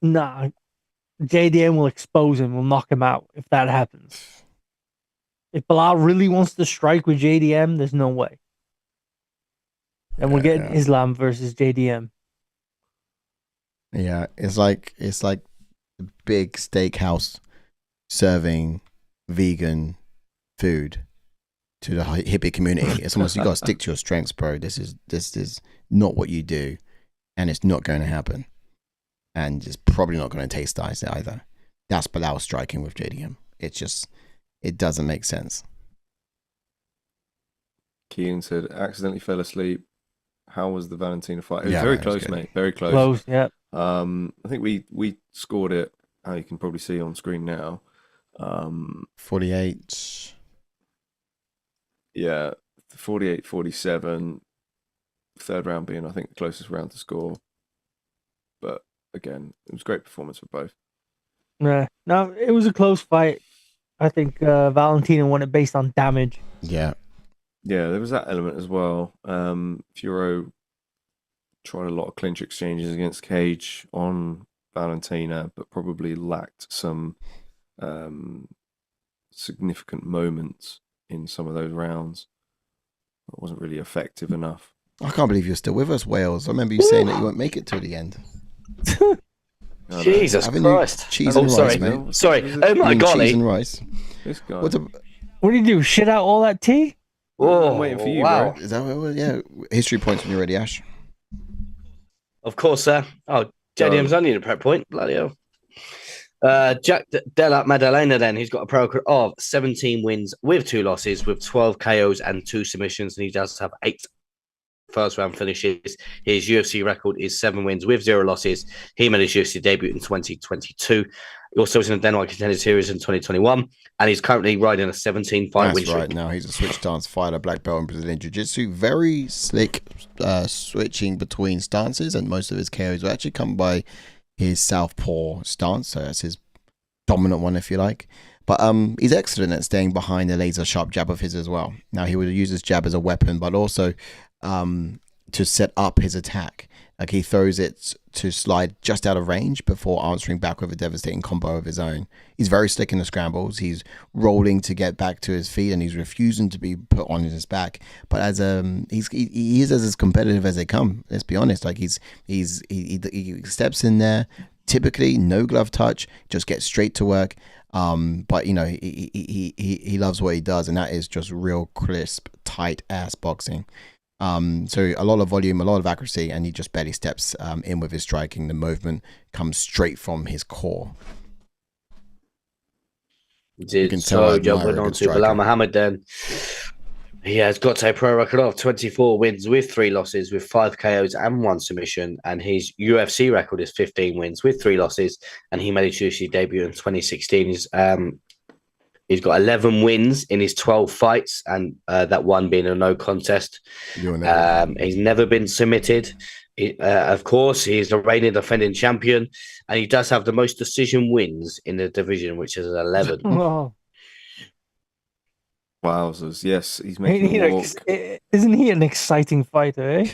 nah. JDM will expose him, will knock him out if that happens. If Belal really wants to strike with JDM, there's no way. And we're getting Islam versus JDM. Yeah, it's like a big steakhouse serving vegan food to the hippie community. It's almost, you got to stick to your strengths, bro. This is not what you do, and it's not going to happen, and it's probably not going to taste nice either. That's Belal striking with JDM. It's just. It doesn't make sense. Kean said, accidentally fell asleep. How was the Valentina fight? It was very close, mate. Very close. Close, yeah. I think we scored it, how you can probably see on screen now. 48. Yeah, 48-47. Third round being, I think, the closest round to score. But again, it was a great performance for both. Yeah. No, it was a close fight. I think Valentina won it based on damage. Yeah. Yeah, there was that element as well. Fiorot tried a lot of clinch exchanges against Cage on Valentina, but probably lacked some significant moments in some of those rounds. It wasn't really effective enough. I can't believe you're still with us, Wales. I remember you saying that you won't make it till the end. Jesus Haven't you Christ. cheese and rice, sorry. mate? Sorry. Oh my Cheese golly. and rice. This guy. What a, What do you do? Shit out all that tea? I'm waiting for you, wow. bro. is that what? Yeah. History points when you're ready, Ash. Of course, sir. Oh, JDM's only in a prep point. Bloody hell. Jack Della Maddalena, then, he's got a pro record of 17 wins with 2 losses, with 12 KOs and 2 submissions, and he does have 8 first round finishes. His UFC record is 7 wins with 0 losses. He made his UFC debut in 2022. He also was in the Denmark Contender Series in 2021, and he's currently riding a 17-fight win That's streak. right. Now he's a switch stance fighter, black belt in Brazilian Jiu-Jitsu. Very slick switching between stances, and most of his KOs will actually come by his southpaw stance. So that's his dominant one, if you like. But he's excellent at staying behind the laser sharp jab of his as well. Now he would use his jab as a weapon, but also to set up his attack. Like he throws it to slide just out of range before answering back with a devastating combo of his own. He's very slick in the scrambles. He's rolling to get back to his feet, and he's refusing to be put on his back. But as he is as competitive as they come. Let's be honest. Like he steps in there, typically no glove touch, just gets straight to work. But you know he loves what he does, and that is just real crisp, tight ass boxing. So a lot of volume, a lot of accuracy, and he just barely steps in with his striking. The movement comes straight from his core. You can tell I admire jumping a on good to striker. Belal Muhammad, then he has got a pro record of 24 wins with 3 losses, with 5 KOs and 1 submission, and his UFC record is 15 wins with 3 losses, and he made his UFC debut in 2016. He's got 11 wins in his 12 fights, and that one being a no contest. He's never been submitted. Of course, he's the reigning defending champion, and he does have the most decision wins in the division, which is 11. Oh. Wowzers. Yes, he's making a walk. Isn't he an exciting fighter, eh?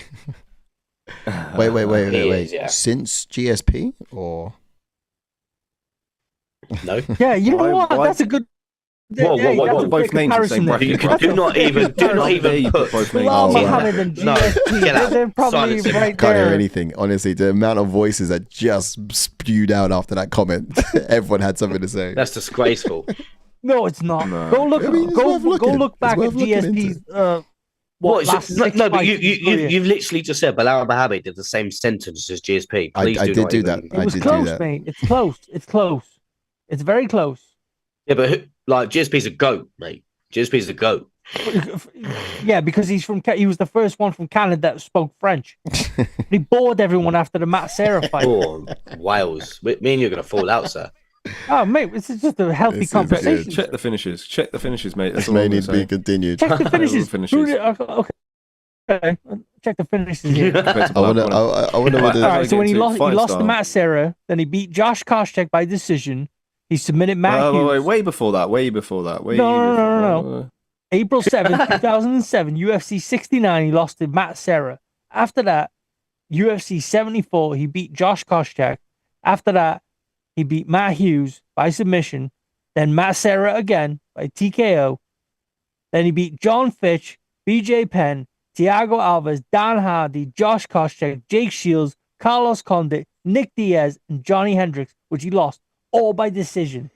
Wait. He is, yeah. Since GSP or No. Yeah, you know what? Why- That's a good. Whoa, yeah, whoa, that's whoa. a Both good names in the same comparison there. bracket. Do not even There you put put. both names. Bilal Oh, Muhammad and No, GSP, get out. they're probably Silence him. right can't hear there. anything. Honestly, the amount of voices that just spewed out after that comment, everyone had something to say. That's disgraceful. No, it's not. No. Go look. I mean, it's go worth looking. look back It's at worth looking GSP's. What is last it? 6 No, but fights in his career. you've literally just said Belal Muhammad did the same sentence as GSP. I Please did not do even- that. It I was did do close, that. mate. It's close. It's close. It's very close. Yeah, but GSP's a goat, mate. GSP's a goat. Yeah, because he was the first one from Canada that spoke French. He bored everyone after the Matt Serra fight. Oh, Wales. Me and you're going to fall out, sir. Oh, mate, this is just a healthy This is conversation. good. Check the finishes. Check the finishes, mate. That's This all may I'm need to gonna be say. continued. Check the finishes. Finishes. Who did- okay. Check the finishes here. Compared to I wonder. Belal. I wonder what All All I'll right, so when he get to lost, fight to style. Matt Serra, then he beat Josh Koscheck by decision. He submitted Matt Hughes. Wait, way before that. No. April 7th, 2007, UFC 69, he lost to Matt Serra. After that, UFC 74, he beat Josh Koscheck. After that, he beat Matt Hughes by submission. Then Matt Serra again by TKO. Then he beat John Fitch, BJ Penn, Thiago Alves, Dan Hardy, Josh Koscheck, Jake Shields, Carlos Condit, Nick Diaz, and Johnny Hendricks, which he lost all by decision.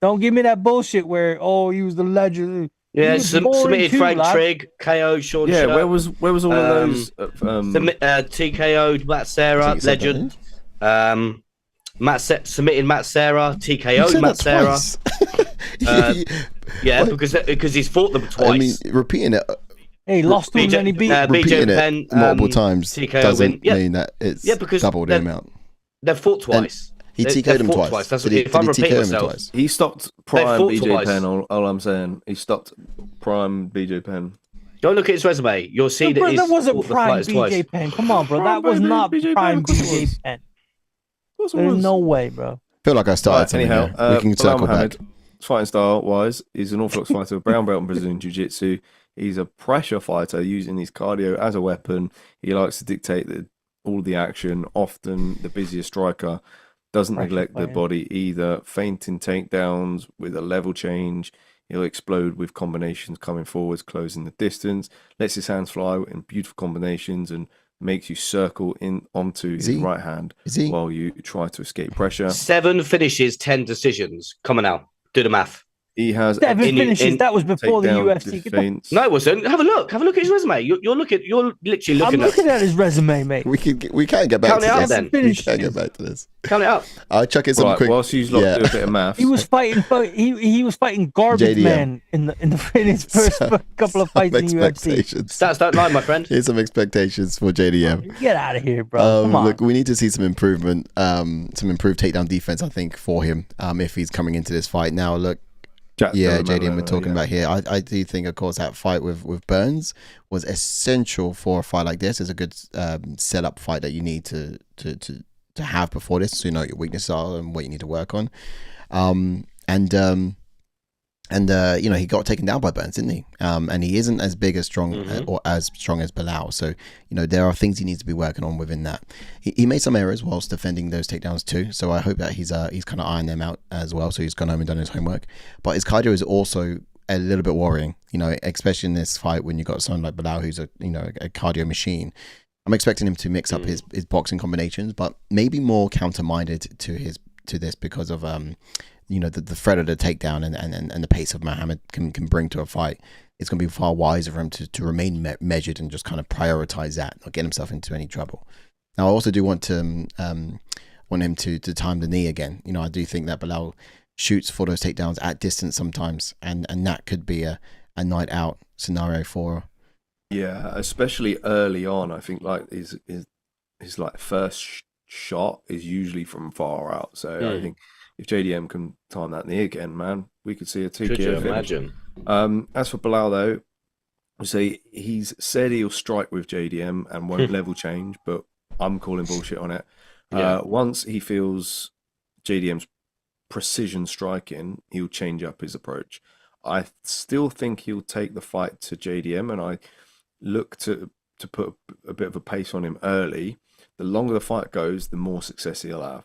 Don't give me that bullshit where, he was the legend. Yeah, He was boring submitted too, Frank lad. Trigg, KO Sean Yeah, Sherp, where was all of those? TKO'd Matt I Serra, think you said that, legend. didn't Submitted Matt Serra, you? You TKO'd said Matt that Serra. twice. Yeah, What? because he's fought them twice. I mean, repeating it Hey, he lost to him and he beat BJ repeating Penn, it multiple times TKO doesn't win. Yeah. mean that it's because double the they're- amount. They've fought twice. He They've TK'd him fought twice. That's Did he, if I'm did he repeating TKO him myself. twice? He stopped prime fought BJ twice. Penn. All I'm saying, he stopped prime BJ Penn. Go look at his resume. You'll see that bro, he's that wasn't fought the prime fighters twice. BJ Penn. Come on, bro. Prime That was BJ not Penn, prime of course it was. BJ Penn. Of course it There's was. no way, bro. I feel like I started Right, something anyhow, there. We can Belal circle Muhammad, back. fighting style wise, he's an orthodox fighter, brown belt in Brazilian Jiu-Jitsu. He's a pressure fighter using his cardio as a weapon. He likes to dictate all the action. Often the busiest striker doesn't Pressure neglect the fighting. body either. Feinting takedowns with a level change. He'll explode with combinations coming forwards, closing the distance, lets his hands fly in beautiful combinations, and makes you circle in onto his right hand while you try to escape pressure. 7 finishes, 10 decisions. Come on now, do the math. He has 7 finishes. That was before the UFC. No, it wasn't. Have a look. Have a look at his resume. You're literally looking. I'm looking at his resume, mate. We can't get back to this. Then. We can't get back to this. Count it up. I'll chuck it some quick. Whilst you lot do a bit of maths. He was fighting. He was fighting garbage man in his first couple of fights in the UFC. Stats don't lie, my friend. Here's some expectations for JDM. Get out of here, bro. Come on. Look, we need to see some improvement, some improved takedown defense. I think for him, if he's coming into this fight now. Look. JDM we're talking about here. I do think, of course, that fight with Burns was essential for a fight like this. It's a good setup fight that you need to have before this, so you know what your weaknesses are and what you need to work on. You know, he got taken down by Burns, didn't he? And he isn't as big, as strong, or as strong as Belal. So, you know, there are things he needs to be working on within that. He made some errors whilst defending those takedowns too. So I hope that he's kind of ironed them out as well. So he's gone home and done his homework. But his cardio is also a little bit worrying, you know, especially in this fight when you got someone like Belal who's a cardio machine. I'm expecting him to mix up his boxing combinations, but maybe more counter-minded to this because of you know, the threat of the takedown and the pace of Muhammad can bring to a fight. It's going to be far wiser for him to remain measured and just kind of prioritize that, not get himself into any trouble. Now, I also do want to want him to time the knee again. You know, I do think that Belal shoots for those takedowns at distance sometimes, and that could be a night out scenario for. Yeah, especially early on. I think like his like first shot is usually from far out. So I think if JDM can time that knee again, man, we could see a 2 Could you imagine? As for Belal, though, he's said he'll strike with JDM and won't level change, but I'm calling bullshit on it. Once he feels JDM's precision striking, he'll change up his approach. I still think he'll take the fight to JDM, and I look to put a bit of a pace on him early. The longer the fight goes, the more success he'll have.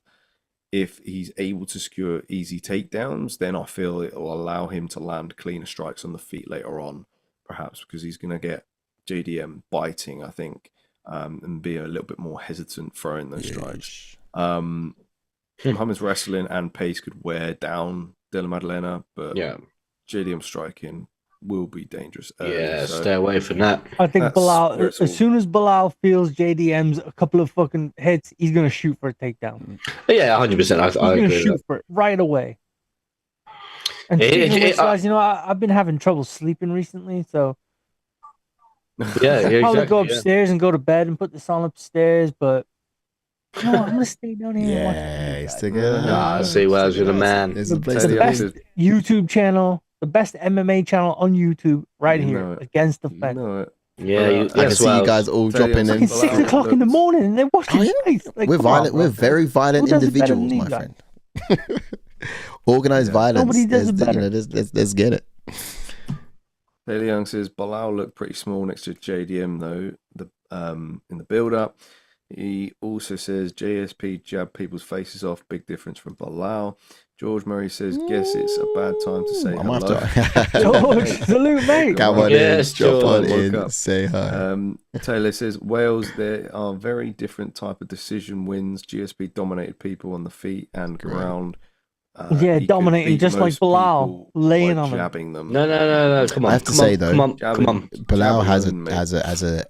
If he's able to secure easy takedowns, then I feel it will allow him to land cleaner strikes on the feet later on, perhaps because he's going to get JDM biting, I think, and be a little bit more hesitant throwing those strikes. Muhammad's wrestling and pace could wear down Della Maddalena, but JDM striking will be dangerous early, so stay away from that. I think Belal, as soon as Belal feels JDM's a couple of fucking hits, he's gonna shoot for a takedown. Yeah, 100%. I agree gonna shoot for it right away. And guys, you know, I've been having trouble sleeping recently, so I'll probably go upstairs and go to bed and put this on upstairs, but no, I'm gonna stay down here and watch it. Stick it. I see where I was with a man. It's the best YouTube channel, the best MMA channel on YouTube, right here against the fence. Yeah, I can see you guys all dropping in. It's 6 o'clock in the morning and they're watching fights. Like, we're violent. We're very violent individuals, my friend. Organized violence. Nobody does it better. Let's get it. Taylor Young says Belal looked pretty small next to JDM though. In the build-up, he also says JSP jabbed people's faces off. Big difference from Belal. George Murray says, guess it's a bad time to say hello. George, salute, mate. Come on in, drop on in, say hi. Taylor says, Wales, there are very different type of decision wins. GSP dominated people on the feet and ground. Dominating just like Belal, laying on jabbing them. No. Come on. I have to say though, come on. Belal has a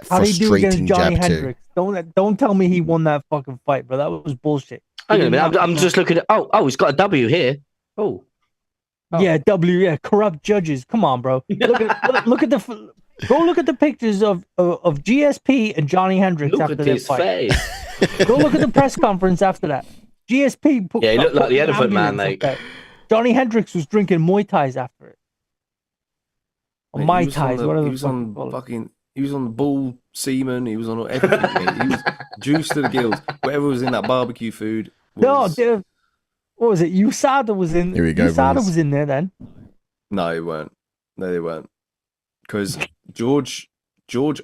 how do you do against Johnny jab Hendricks? Don't tell me he won that fucking fight, bro. That was bullshit. Hang on a minute. I'm just looking at. Oh, he's got a W here. Oh. Yeah, W. Yeah, corrupt judges. Come on, bro. Look at the. Go look at the pictures of GSP and Johnny Hendricks after that fight. Go look at the press conference after that. GSP. He looked like the elephant man, mate. Johnny Hendricks was drinking Muay Thais after it. Or Mai Tais, whatever. He was on bull semen. He was on everything. Mate. He was juiced to the gills. Whatever was in that barbecue food. What was it? USADA was in. Here we go. USADA was in there then. No, they weren't. Because George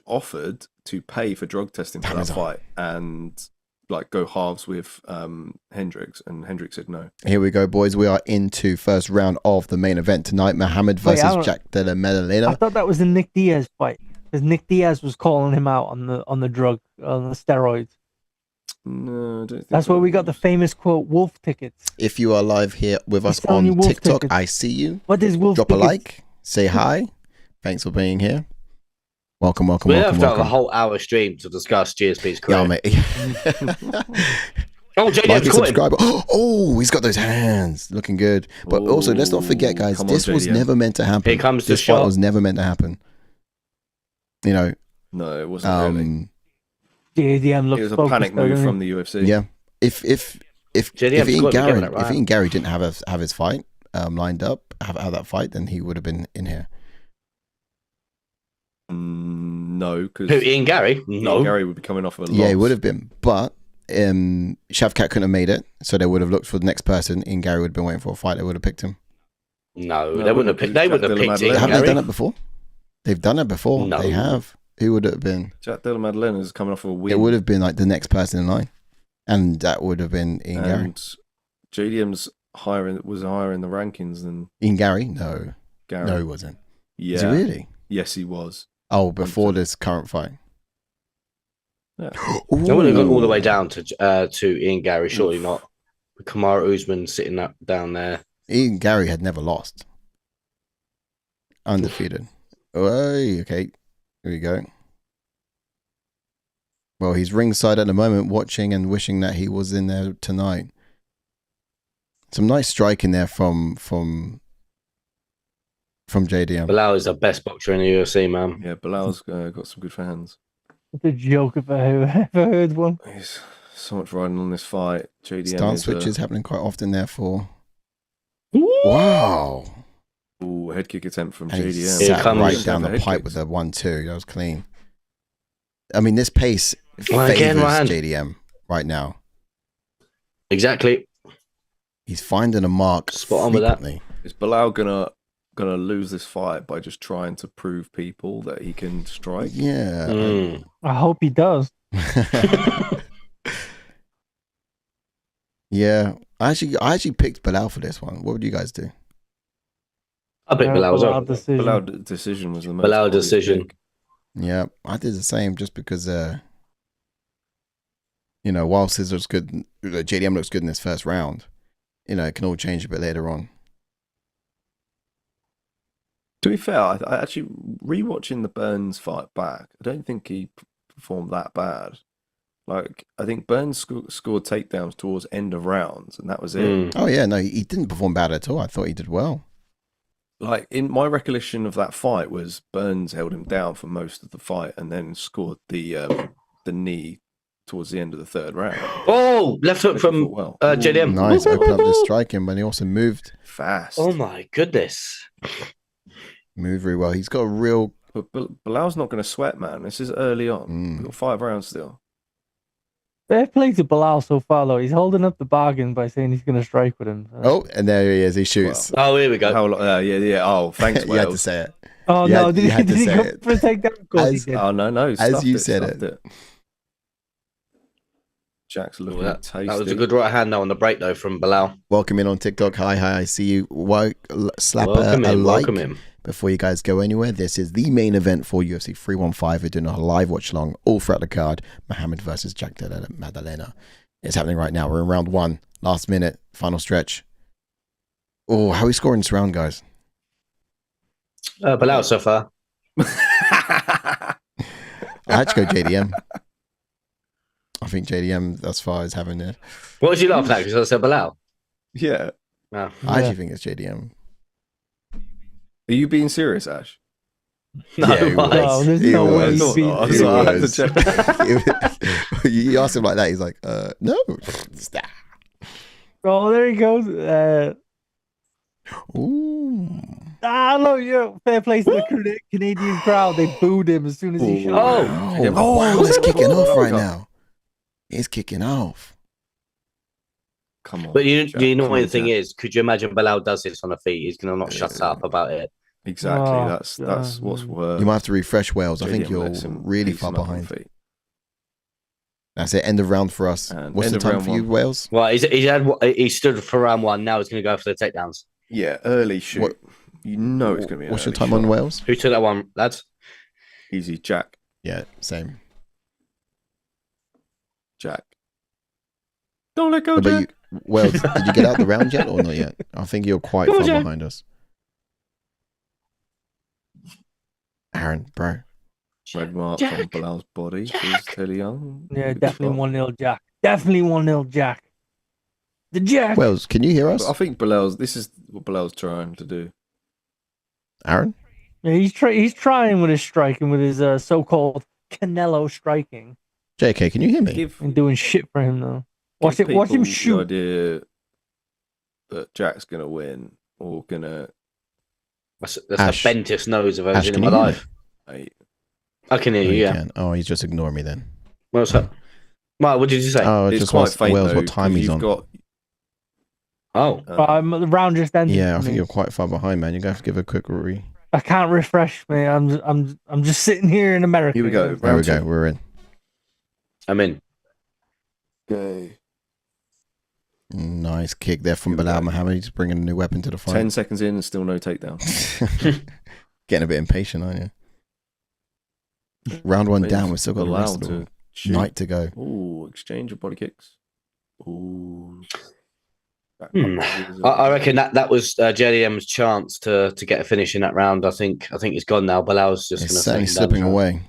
offered to pay for drug testing for that fight, and like go halves with Hendricks, and Hendricks said no. Here we go, boys. We are into first round of the main event tonight. Mohammed versus Jack Della I Maddalena. thought that was the Nick Diaz fight because Nick Diaz was calling him out on the drug, on the steroids. No, I don't think That's where we got the famous quote, "Wolf tickets." If you are live here with us selling you on wolf TikTok, tickets. I see you. What is Wolf Drop a tickets? like, say hi. Thanks for being here. Welcome. We have to have a welcome. whole hour stream to discuss GSP's career. Yeah, mate. Oh, Like JDM's and caught him. subscribe. Oh, he's got those hands looking good. But also, let's not forget, guys, Come on, this was JDM. never meant to happen. Here comes the This fight shot. was never meant to happen. You know, No, it wasn't really. JDM looks It was a focused, panic though, move doesn't from the UFC. yeah. If JDM's Ian got to be Gary getting that right. if Ian Gary didn't have his fight lined up, have that fight, then he would have been in here. No, because Who, Ian Gary? No. Gary would be coming off of a loss. Yeah, he would have been, but Shavkat couldn't have made it, so they would have looked for the next person. Ian Gary would have been waiting for a fight. They would have picked him. No, No, they wouldn't have picked. They Jack wouldn't have Della picked Ian Maddalena. Haven't they Gary. done it before? They've done it before. No. They have. Who would it have been? Jack Della Maddalena is coming off of a win. It would have been like the next person in line, and that would have been Ian Gary. And JDM's was higher in the rankings than Ian Gary? No, Gary. no, he wasn't. Yeah. Is he really? Yes, he was. Oh, before this current fight. Yeah. They wouldn't have gone all the way Ooh. down to Ian Gary. Surely not. Kamaru Usman sitting down there. Ian Gary had never lost. Undefeated. Oh, okay. Here we go. Well, he's ringside at the moment, watching and wishing that he was in there tonight. Some nice striking there from JDM. Belal is the best boxer in the UFC, man. Yeah, Belal's got some good fans. It's a joke if I ever heard one. He's so much riding on this fight. JDM Stance is switches happening quite often, therefore. Wow. Ooh, head kick attempt from And he JDM. Here sat comes- right down the Head pipe kicks. with a 1-2. That was clean. I mean, this pace Well, favors again, Ryan. JDM right now. Exactly. He's finding a mark Spot on with that. frequently. Is Belal gonna lose this fight by just trying to prove people that he can strike? Yeah. Mm. I hope he does. Yeah. I actually picked Belal for this one. What would you guys do? I picked Belal as well. Decision. Belal decision was the most Belal obvious decision. pick. Yeah, I did the same just because while Scissors good, JDM looks good in this first round, it can all change a bit later on. To be fair, I actually rewatching the Burns fight back. I don't think he performed that bad. Like I think Burns scored takedowns towards end of rounds, and that was it. Mm. Oh yeah, no, he didn't perform bad at all. I thought he did well. Like in my recollection of that fight was Burns held him down for most of the fight, and then scored the knee towards the end of the third round. Oh, left hook Actually from fought well. JDM. Nice, opened up the striking, but he also moved Fast. Oh my goodness. very well. He's got a real But Belal's not going to sweat, man. This is early on. Mm. We've got 5 rounds still. Fair play to Belal so far, though. He's holding up the bargain by saying he's going to strike with him. Oh, and there he is. He shoots. Oh, here we go. Yeah. Oh, thanks, You had to Wales. say it. Oh, You no. had- Did you he, had to did he say go it. for a takedown? Of course he As- did. Oh no! As you said stuffed it. Jack's Oh, looking tasty. that was a good right hand now on the break, though, from Belal. Welcome in on TikTok. Hi, I see you. Slap Welcome a him. like. Welcome him. Before you guys go anywhere, this is the main event for UFC 315. We're doing a live watch along all throughout the card. Mohammed versus Jack Della Maddalena. It's happening right now. We're in round 1, last minute, final stretch. Oh, how are we scoring this round, guys? Belal so far. I had to go JDM. I think JDM thus far is having it. What was you laughing at? Because I said Belal. Yeah. Oh. I actually think it's JDM. Are you being serious, Ash? No, Yeah, he why? No, there's He no way was. he's being I He thought I had to was. check. You ask him like that, he's like, no. Stop. Oh, there he goes. Ooh. Look, fair play to the Canadian crowd. They booed him as soon as he Ooh. shot. Oh. Oh, wow, it's kicking off right Okay. now. It's kicking off. Come on. But you Jack, know come what the on, thing Jack. is? Could you imagine Belal does this on the feet? He's going to not shut up about it. Exactly. Oh, that's God. what's worse. You might have to refresh Wales. I think JDM you're lets him really piece far him up on behind. feet. That's it. End of round for us. And What's end the of time round for you, one. Wales? Well, he stood for round 1. Now he's going to go for the takedowns. Yeah, early shoot. What- You know it's going to be an What's your early time shot. on Wales? Who took that one, lads? Easy, Jack. Yeah, same. Jack. Don't let go, What about Jack. you, Wales, did you get out the round yet or not yet? I think you're quite Come on, far Jack. behind us. Aaron, bro. Red mark Jack. on Belal's body. He's Tilly Young. Yeah, Good definitely shot. 1-0 Jack. Definitely 1-0 Jack. The Jack. Wales, can you hear us? But I think this is what Belal's trying to do. Aaron? Yeah, he's trying with his striking, with his so-called Canelo striking, JK, can you hear me? Give, and doing shit for him though. Watch give him people shoot. the idea that Jack's going to win or going to... That's Ash. the bentest nose I've ever Ash, seen can in my you hear me? life. Hey, I can hear Oh, you, you yeah. can. Oh, he's just ignoring me then. What's up? Mark, what did you say? Oh, I it's just quite asked faint, Wales though, what time 'cause he's you've on. got... Oh. The round just ended. Yeah, I for think me. you're quite far behind, man. You're going to have to give a quick re. I can't refresh, me. I'm just sitting here in America. Here we go. There we Round go. two. We're in. I'm in. Okay. Nice kick there from Here we Belal go. Muhammad. He's bringing a new weapon to the fight. 10 seconds in and still no takedown. Getting a bit impatient, aren't you? Round one down. We've still got the rest of the night to go. Ooh, exchange of body kicks. Ooh. I reckon that was JDM's chance to get a finish in that round. I think he's gone now. Belal's just It's going to certainly slipping away.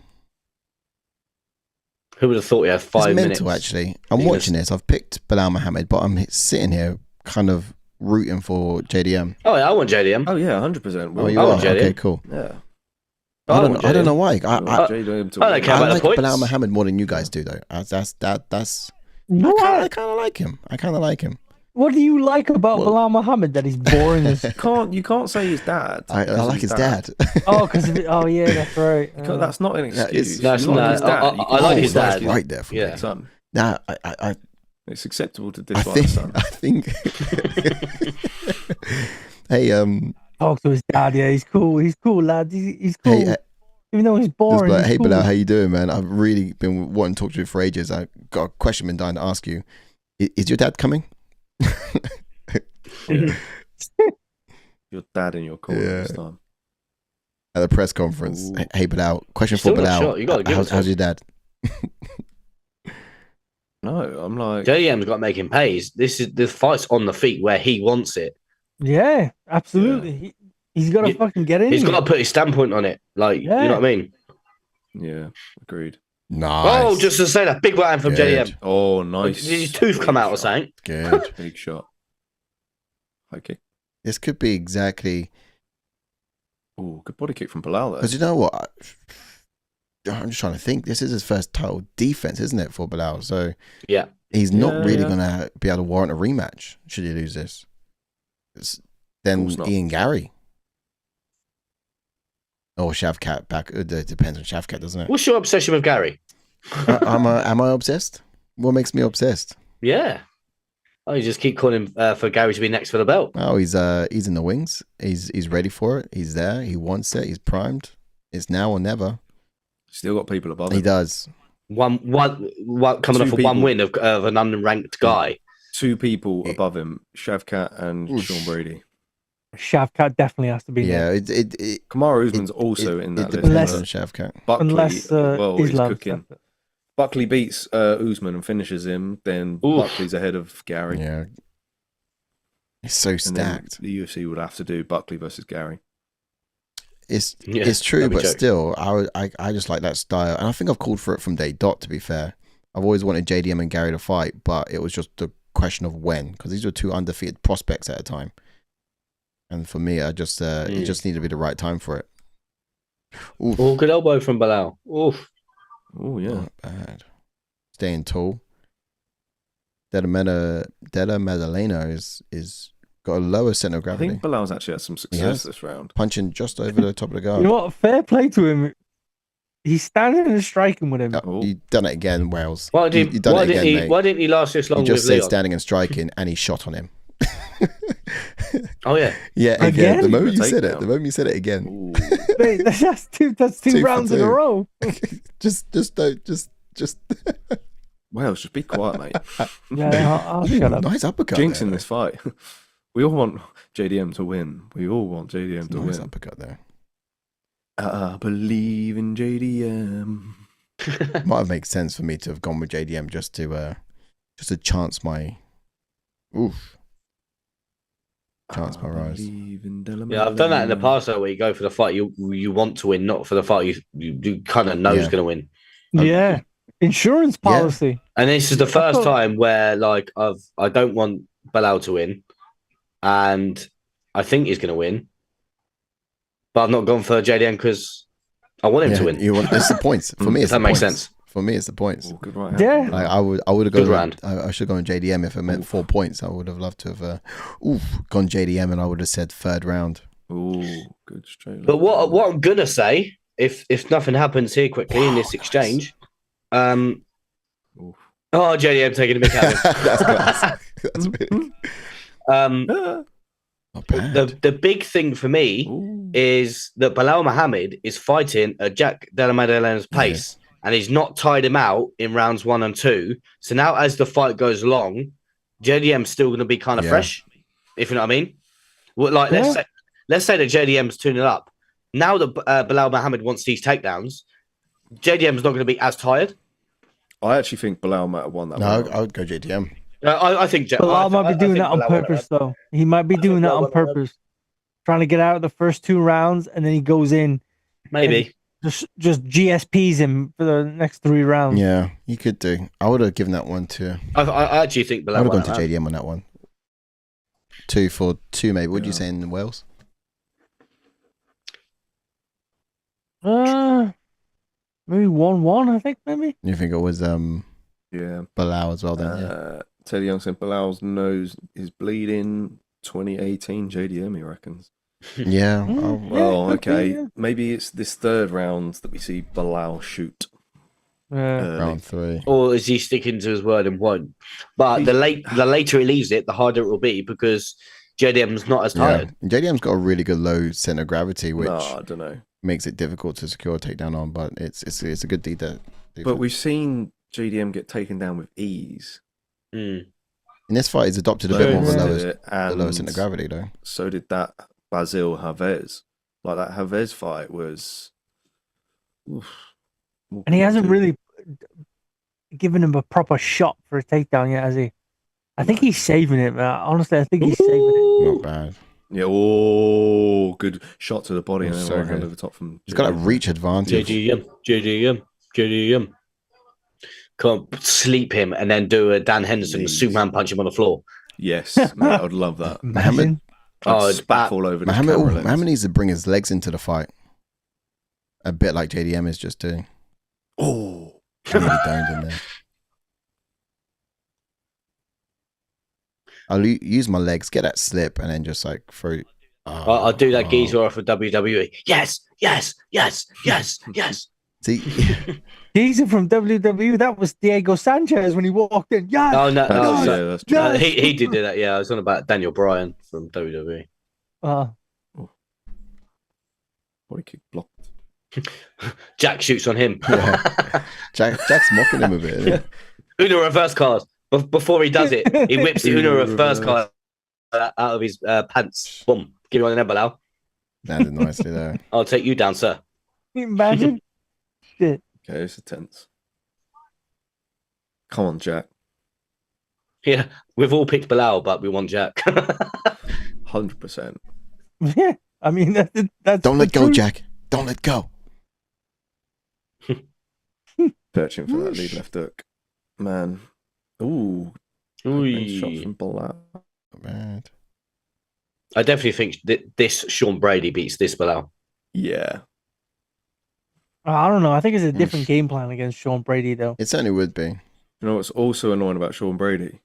Who would have thought he had It's 5 minutes? mental, actually. I'm He was- watching this. I've picked Belal Muhammad, but I'm sitting here kind of rooting for JDM. Oh, yeah, I want JDM. Oh, yeah, 100%. Oh, you I are? want JDM. Okay, cool. Yeah. I want don't know JDM. why. I I don't I care about like the points. Belal Muhammad more than you guys do, though. That's What? I kind of like him. I kind of like him. What do you like about Well- Belal Muhammad that he's boring as? You can't say his dad. I like his dad. Oh, yeah, that's right. That's not an Yeah, excuse. it's- You like his dad. You I can like say his like dad. right there for Yeah. me. son. Nah, It's acceptable to I dislike think. son. I think. Hey, Talk to his dad. Yeah, he's cool. He's cool, lad. He's cool. hey, Even though he's just boring. like, he's hey, cool. Belal, how you doing, man? I've really been wanting to talk to you for ages. I got a question been dying to ask you. Is your dad coming? Your dad in your corner Yeah. this time. At the press conference. Ooh. Hey, Belal. Question Still for not Belal. sure. You gotta give it to How's him. your dad? No, I'm like... JDM's got to make him pay. The fight's on the feet where he wants it. Yeah, absolutely. He's got to Yeah. fucking get in. He's here. got to put his standpoint on it. Like, Yeah. you know what I mean? Yeah, agreed. Nice. Oh, just to say that big right hand from Good. JDM. Oh, nice. Did his tooth come out or something? Good. Big shot. High kick. This could be exactly Oh, good body kick from Belal there. because you know what? I'm just trying to think. This is his first title defense, isn't it, for Belal? So Yeah. he's not Yeah, really yeah. going to be able to warrant a rematch should he lose this. Then course not. Ian Gary or Shavkat back. It depends on Shavkat, doesn't it? What's your obsession with Gary? Am I obsessed? What makes me obsessed? Yeah. Oh, you just keep calling for Gary to be next for the belt. Oh, he's in the wings. He's ready for it. He's there. He wants it. He's primed. It's now or never. Still got people above He him. does. One coming off Two of one people. win of an unranked guy. Two people above him, Shavkat and Oof. Sean Brady. Shavkat definitely has to be Yeah, there. it Kamara Usman's also in that it list. depends Unless- on Shavkat. Buckley, Unless he's Islam. cooking. Buckley beats Usman and finishes him, then Oof. Buckley's ahead of Gary. Yeah, it's so And then stacked. the UFC would have to do Buckley versus Gary. It's Yeah, true, that'd be but joke. still, I just like that style, and I think I've called for it from day dot. To be fair, I've always wanted JDM and Gary to fight, but it was just the question of when, because these were two undefeated prospects at a time, and for me, I just it just needed to be the right time for it. Oof, Oh, good elbow from Belal. Oof. Oh, yeah. not bad. Staying tall. Della Maddalena is got a lower center of I gravity, think Belal's actually had some has. success this round. punching just over the top of the guard. You know what? Fair play to him. He's standing and striking with him. Oh, you've done it again, Wales. Why didn't You've done it again, mate. Why didn't he last this long You just with said Leon? standing and striking, and he shot on him. Oh yeah. Yeah, again. Again? The moment you Take said it, down. the moment you said it again. Ooh. Wait, that's two Two for rounds in a two. row. just don't, just. Wales, just be quiet, mate. Yeah, I'll shut up. Nice uppercut. Jinxing there, this fight. We all want JDM to win. We all want JDM to nice win. uppercut there. I believe in JDM. Might have made sense for me to have gone with JDM just to chance my chance my rise. Yeah, I've done that in the past though, where you go for the fight you want to win, not for the fight you kind of know is going to win. Yeah, insurance policy. And this is the first time where like I don't want Belal to win, and I think he's going to win, but I've not gone for JDM because I want him to win. It's the points for me. It's that makes sense. For me, it's the points. Good right. Yeah. Like I would have gone. Good round. I should have gone JDM if it meant 4 points. I would have loved to have gone JDM, and I would have said third round. Ooh, good straight. But what I'm gonna say, if nothing happens here quickly in this exchange, JDM taking a big out. That's big. Not bad. The big thing for me is that Belal Muhammad is fighting at Jack Della Maddalena's pace. And he's not tied him out in rounds 1 and 2. So now, as the fight goes along, JDM's still going to be kind of fresh, if you know what I mean. Well, like let's say that JDM's tuning up. Now that Belal Muhammad wants these takedowns, JDM's not going to be as tired. I actually think Belal might have won that. No, round. I would go JDM. I think Belal might be doing that on purpose, though. He might be doing that on purpose, trying to get out of the first 2 rounds, and then he goes in. Maybe. Just GSPs him for the next 3 rounds. Yeah, you could do. I would have given that one to. I actually think Belal I would have gone to JDM on that one. 2 for 2, maybe. What do you say in Wales? Maybe 1-1. I think maybe. You think it was Belal as well? Then Teddy Young said Belal's nose is bleeding. 2018 JDM, he reckons. Yeah. Well, okay. Maybe it's this third round that we see Belal shoot. Round 3. Or is he sticking to his word and won't? But the later he leaves it, the harder it will be because JDM's not as tired. Yeah. JDM's got a really good low center of gravity, which I don't know. Makes it difficult to secure a takedown on. But it's a good deed. But we've seen JDM get taken down with ease. In this fight, he's adopted a bit more of the lower center of gravity, though. So did that Basil Havez. Like that Havez fight was. And he hasn't really given him a proper shot for a takedown yet, has he? I think he's saving it, man. Honestly, I think he's saving it. Not bad. Yeah, good shot to the body and then hand over the top from. He's got a reach advantage. JDM. Can't sleep him and then do a Dan Henderson Superman punch him on the floor. Yes, mate, I would love that. Muhammad. It's back all over. Muhammad needs to bring his legs into the fight. A bit like JDM is just doing. Oh, really domed in there. I'll use my legs, get that slip, and then just like throw. I'll do that geezer off of WWE. Yes. See, geezer from WWE. That was Diego Sanchez when he walked in. Yeah. Oh no, that's true. He did do that. Yeah, I was on about Daniel Bryan from WWE. Body kick blocked. Jack shoots on him. Yeah. Jack's mocking him a bit. Isn't he? Uno reverse card. Before he does it, he whips the Uno reverse card out of his pants. Boom. Give me one in there, Belal. Landed nicely there. I'll take you down, sir. Can you imagine? Shit. Okay, it's a tense. Come on, Jack. Yeah, we've all picked Belal, but we want Jack. 100%. Yeah, I mean that's. Don't let go, Jack. Don't let go. Searching for that lead left hook, man. Ooh, shots from Belal. Not bad. I definitely think that this Sean Brady beats this Belal. Yeah. I don't know. I think it's a different game plan against Sean Brady, though. It certainly would be. You know what's also annoying about Sean Brady?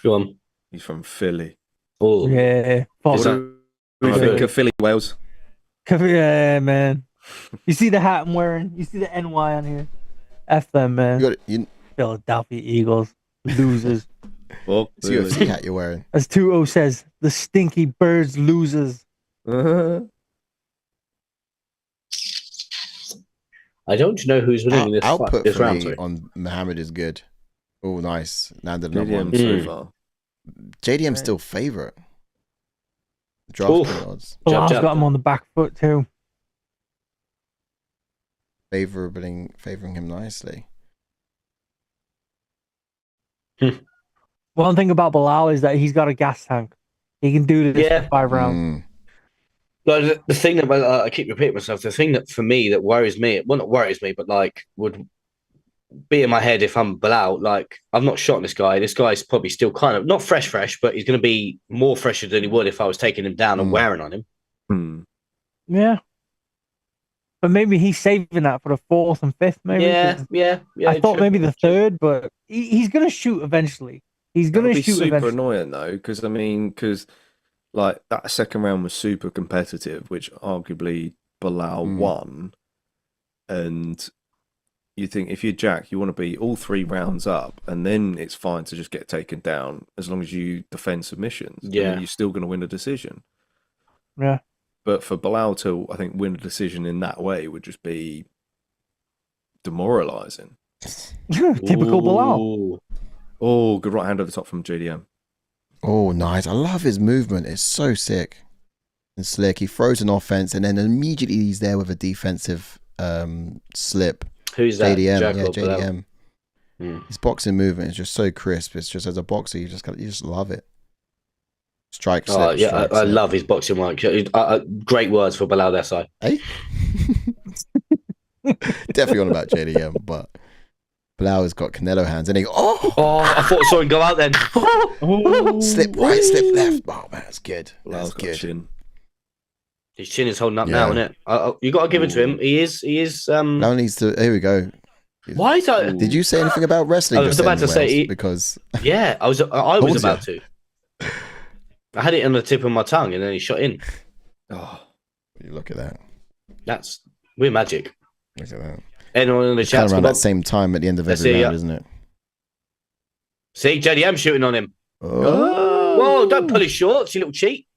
Go on. He's from Philly. Oh yeah. I think of Philly, Wales. Yeah, man. You see the hat I'm wearing? You see the NY on here? F them, man. Philadelphia Eagles. Losers. Well, it's the UFC hat you're wearing. As 2-0 says, the stinky birds losers. I don't know who's winning this Output this for round. me Sorry. on Muhammad is good. Oh, nice. Landed another JDM one. so far. JDM's still favourite. Draft odds. Bilal's jab. got him on the back foot too. Favouring him nicely. One thing about Belal is that he's got a gas tank. He can do this for 5 rounds. Like the thing that I keep repeating myself, the thing that for me that worries me, well, not worries me, but like would be in my head if I'm Belal. Like I've not shot this guy. This guy's probably still kind of not fresh, but he's going to be more fresher than he would if I was taking him down and wearing on him. Yeah. But maybe he's saving that for the 4th and 5th, maybe. Yeah. I thought maybe the 3rd, but he's going to shoot eventually. He's going to shoot super eventually. annoying though, because like that second round was super competitive, which arguably Belal won. And you think if you're Jack, you want to be all 3 rounds up, and then it's fine to just get taken down as long as you defend submissions. Yeah, and you're still going to win a decision. Yeah. But for Belal to, I think, win a decision in that way would just be demoralising. Typical Belal. Oh, good right hand over the top from JDM. Oh, nice. I love his movement. It's so sick and slick. He throws an offense, and then immediately he's there with a defensive slip. Who's that? JDM. Jack Yeah, or JDM. His boxing movement is just so crisp. It's just as a boxer, you just love it. Strike, slip, strike, I slip. love his boxing work. Great words for Belal their side. Hey? Definitely on about JDM, but Belal has got Canelo hands, and he I thought I saw him go out then. slip right, slip left. Oh man, that's good. That's Belal's got good. chin. His chin is holding up now, isn't it? You got to give it to him. He is. Now needs to. Here we go. Why is that? Did you say anything about wrestling? I was about to say because yeah, I was about to. I had it on the tip of my tongue, and then he shot in. Oh, you look at that. We're magic. Look at that. Anyone in the It's kind chat? of around that same time at the end of every round, isn't it? See, JDM shooting on him. Oh. Whoa! Don't pull his shorts, you little cheat.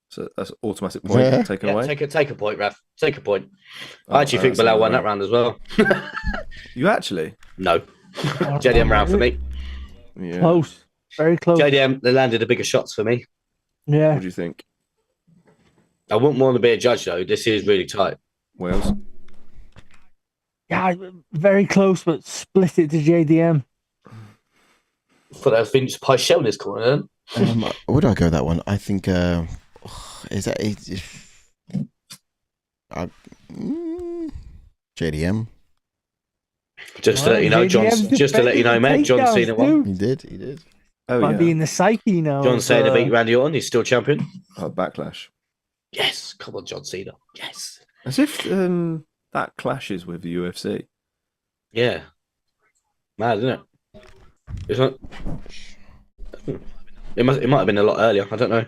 So that's automatic point taken away. Take a point, Raf. Take a point. I actually think Belal won that round as well. You actually? No. JDM round for me. Yeah. Close. Very close. JDM, they landed the bigger shots for me. Yeah. What do you think? I wouldn't want to be a judge though. This is really tight. Wales? Yeah, very close, but split it to JDM. Put that Vince Pichel in this corner. Where do I go with that one? I think is that JDM. Just to let you know, John. Just to let you know, mate. John Cena won. He did. Oh, Might yeah. be in the psyche now. John Cena beat Randy Orton. He's still champion. Oh, Backlash. Yes. Come on, John Cena. Yes. As if that clashes with the UFC. Yeah. Mad, isn't it? It's not... It might have been a lot earlier. I don't know.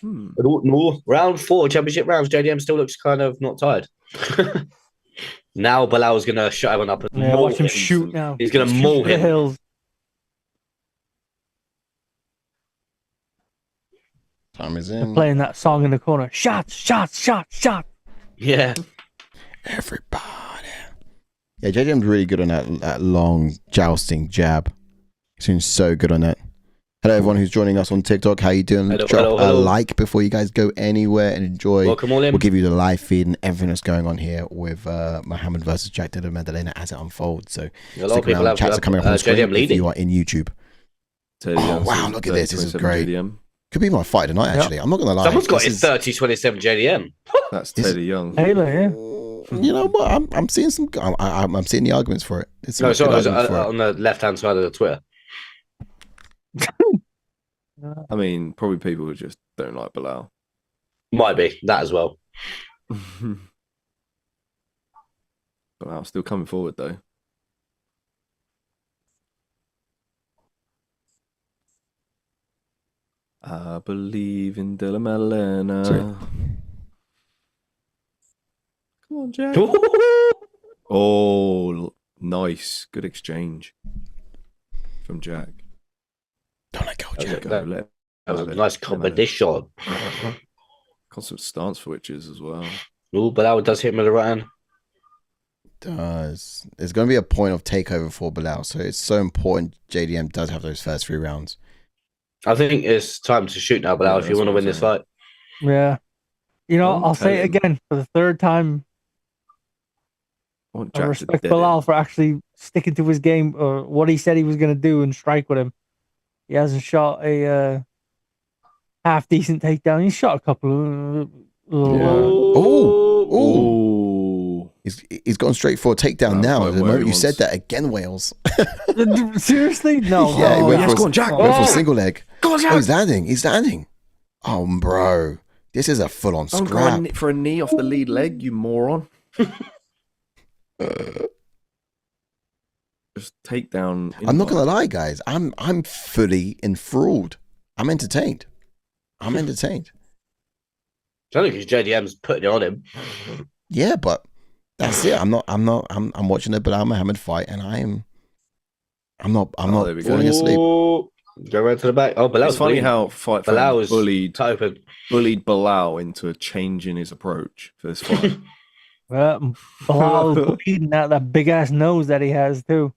But no, round 4 championship rounds. JDM still looks kind of not tired. Now Belal's gonna shut everyone up and maul watch him shoot now. He's gonna maul him. Hills. Time is in. Playing that song in the corner. Shots, shots, shots, shots. Yeah. Everybody. Yeah, JDM's really good on that long jousting jab. He's doing so good on that. Hello, everyone who's joining us on TikTok. How you doing? Drop a like before you guys go anywhere and enjoy. Welcome all in. We'll give you the live feed and everything that's going on here with Muhammad versus Jack Della Maddalena as it unfolds. So a lot of people have chats are coming up on the screen JDM leading. if you are in YouTube. Oh, wow, look at this. This is great. JDM. Could be my fight tonight, actually. I'm not going to lie. Someone's got his 30-27 JDM. That's Teddy Young. Taylor, yeah. You know what? I'm seeing some. I'm seeing the arguments for it. No, sorry, on the left-hand side of the Twitter. I mean, probably people who just don't like Belal. Might be that as well. Belal's still coming forward though. I believe in Della Maddalena. Sorry. Come on, Jack. Oh, nice. Good exchange from Jack. Don't let go, Jack. That was a nice combination. Got some stance for witches as well. Oh, Belal does hit him with the right hand. does. There's going to be a point of takeover for Belal, so it's so important JDM does have those first 3 rounds. I think it's time to shoot now, Belal, if you want to win this fight. Yeah. You know, I'll say it again for the 3rd time. I respect Belal for actually sticking to his game or what he said he was going to do and strike with him. He hasn't shot a half decent takedown. He's shot a couple. He's gone straight for a takedown now. The moment you said that again, Wales. Seriously? No. Yeah, he went for Jack. Went for a single leg. Go on, Jack. Oh, he's landing. He's landing. Oh, bro. This is a full-on scrap. Go for a knee off the lead leg, you moron. Just take down. I'm not gonna lie, guys. I'm fully enthralled. I'm entertained. It's only because JDM's putting it on him. Yeah, but that's it. I'm watching the Belal Muhammad fight, and I'm not falling asleep. Go right to the back. Oh, Belal. It's funny how Fight Belal was bullied Belal into a change in his approach for this fight. Belal bleeding out that big ass nose that he has too.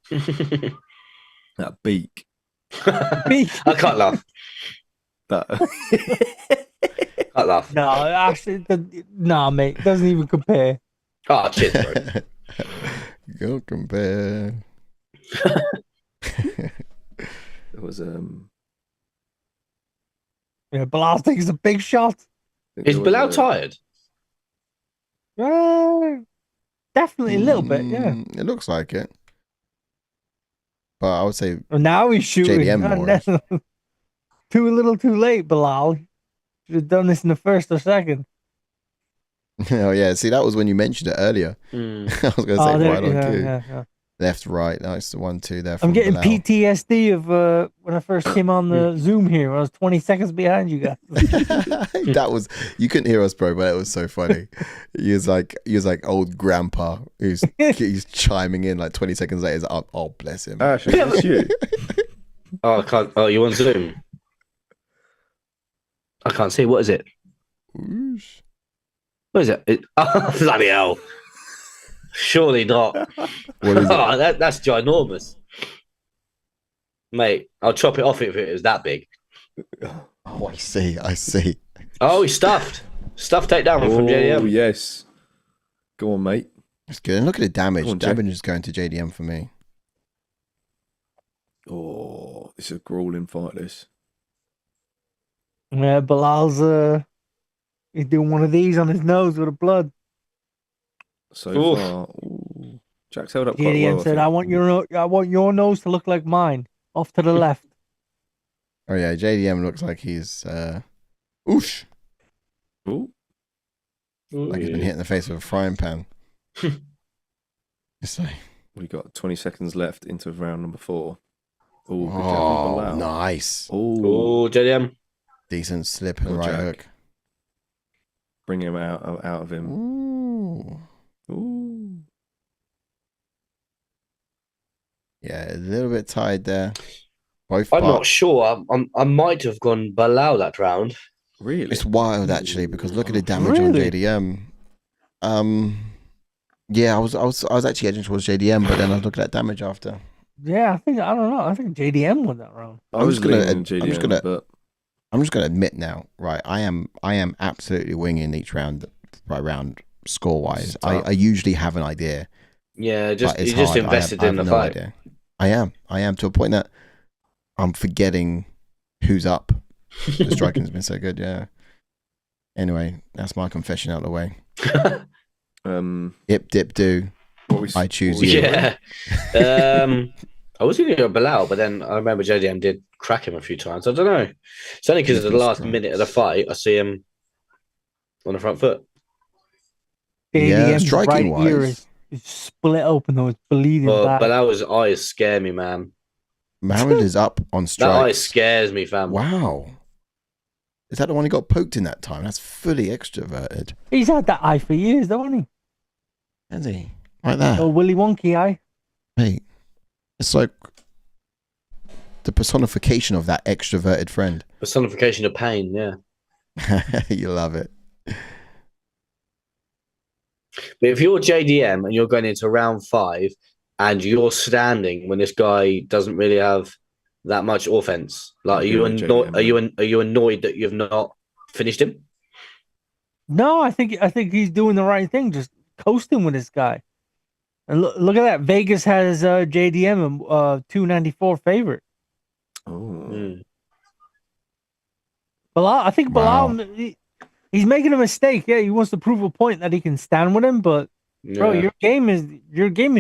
That beak. Beak. I can't laugh. That. Can't laugh. No, actually, nah, mate, doesn't even compare. Oh, cheers, bro. Go compare. It was Yeah, Belal takes a big shot. Is Belal tired? Definitely a little bit, yeah. It looks like it. But I would say Well, now he's shooting. JDM more. Too little, too late, Belal. Should have done this in the 1st or 2nd. Oh yeah, see that was when you mentioned it earlier. I was going to say right on cue. Yeah. Left, right. Nice, the 1-2 there. I'm getting Belal. PTSD of when I first came on the Zoom here. I was 20 seconds behind you guys. That was, you couldn't hear us, bro, but it was so funny. He was like old grandpa he's chiming in like 20 seconds later. He's like, oh, bless him. Actually, that's you. Oh, I can't. Oh, you want Zoom? I can't see. What is it? Whoosh. What is it? Oh, bloody hell. Surely not. What is it? That's ginormous. Mate, I'll chop it off if it was that big. Oh, I see. Oh, he's stuffed. Stuffed takedown from JDM. Oh, yes. Go on, mate. It's good. And look at the damage. On, Damage is going to JDM for me. Oh, this is a grueling fight, this. Yeah, Belal's he's doing one of these on his nose with the blood. So far, Jack's held up quite JDM well. said, I want your nose to look like mine. Off to the left. Oh yeah, JDM looks like he's oosh. Ooh. Like he's been hit in the face with a frying pan. It's like, We got 20 seconds left into round number 4. Ooh, good oh, jab from Belal. nice. Oh, JDM. Decent slip and Good right jack. hook. Bring him out of him. Ooh. Ooh. Yeah, a little bit tied there. Both I'm not parts. sure. I might have gone Belal that round. Really? It's wild actually because look at the damage on Really? JDM. Yeah, I was actually edging towards JDM, but then I was looking at damage after. Yeah, I don't know. I think JDM won that round. I was gonna- leaning JDM, but I'm just gonna admit now, right? I am absolutely winging each round by round score wise. I usually have an idea. Yeah, but just it's you just hard. invested I in have the no fight. idea. I am to a point that I'm forgetting who's up. The striking's been so good, yeah. Anyway, that's my confession out of the way. Ip dip do. I choose you. Yeah. I was going to go Belal, but then I remember JDM did crack him a few times. I don't know. It's only because of the last minute of the fight, I see him on the front foot. Yeah, JDM's striking right ear wise. is split open though. It's bleeding But back. Belal's eyes scare me, man. Mohammed is up on That eye strikes. scares me, fam. Wow. Is that the one he got poked in that time? That's fully extroverted. He's had that eye for years, don't he? Has he? Like that. Oh, Willy Wonky eye. Mate, it's like the personification of that extroverted friend. Personification of pain, yeah. You love it. But if you're JDM and you're going into round 5 and you're standing when this guy doesn't really have that much offense, like are you annoyed that you've not finished him? No, I think he's doing the right thing, just coasting with this guy. And look at that. Vegas has JDM 294 favorite. Oh. Belal, I think Belal, he's making a mistake. Yeah, he wants to prove a point that he can stand with him, but bro, your game is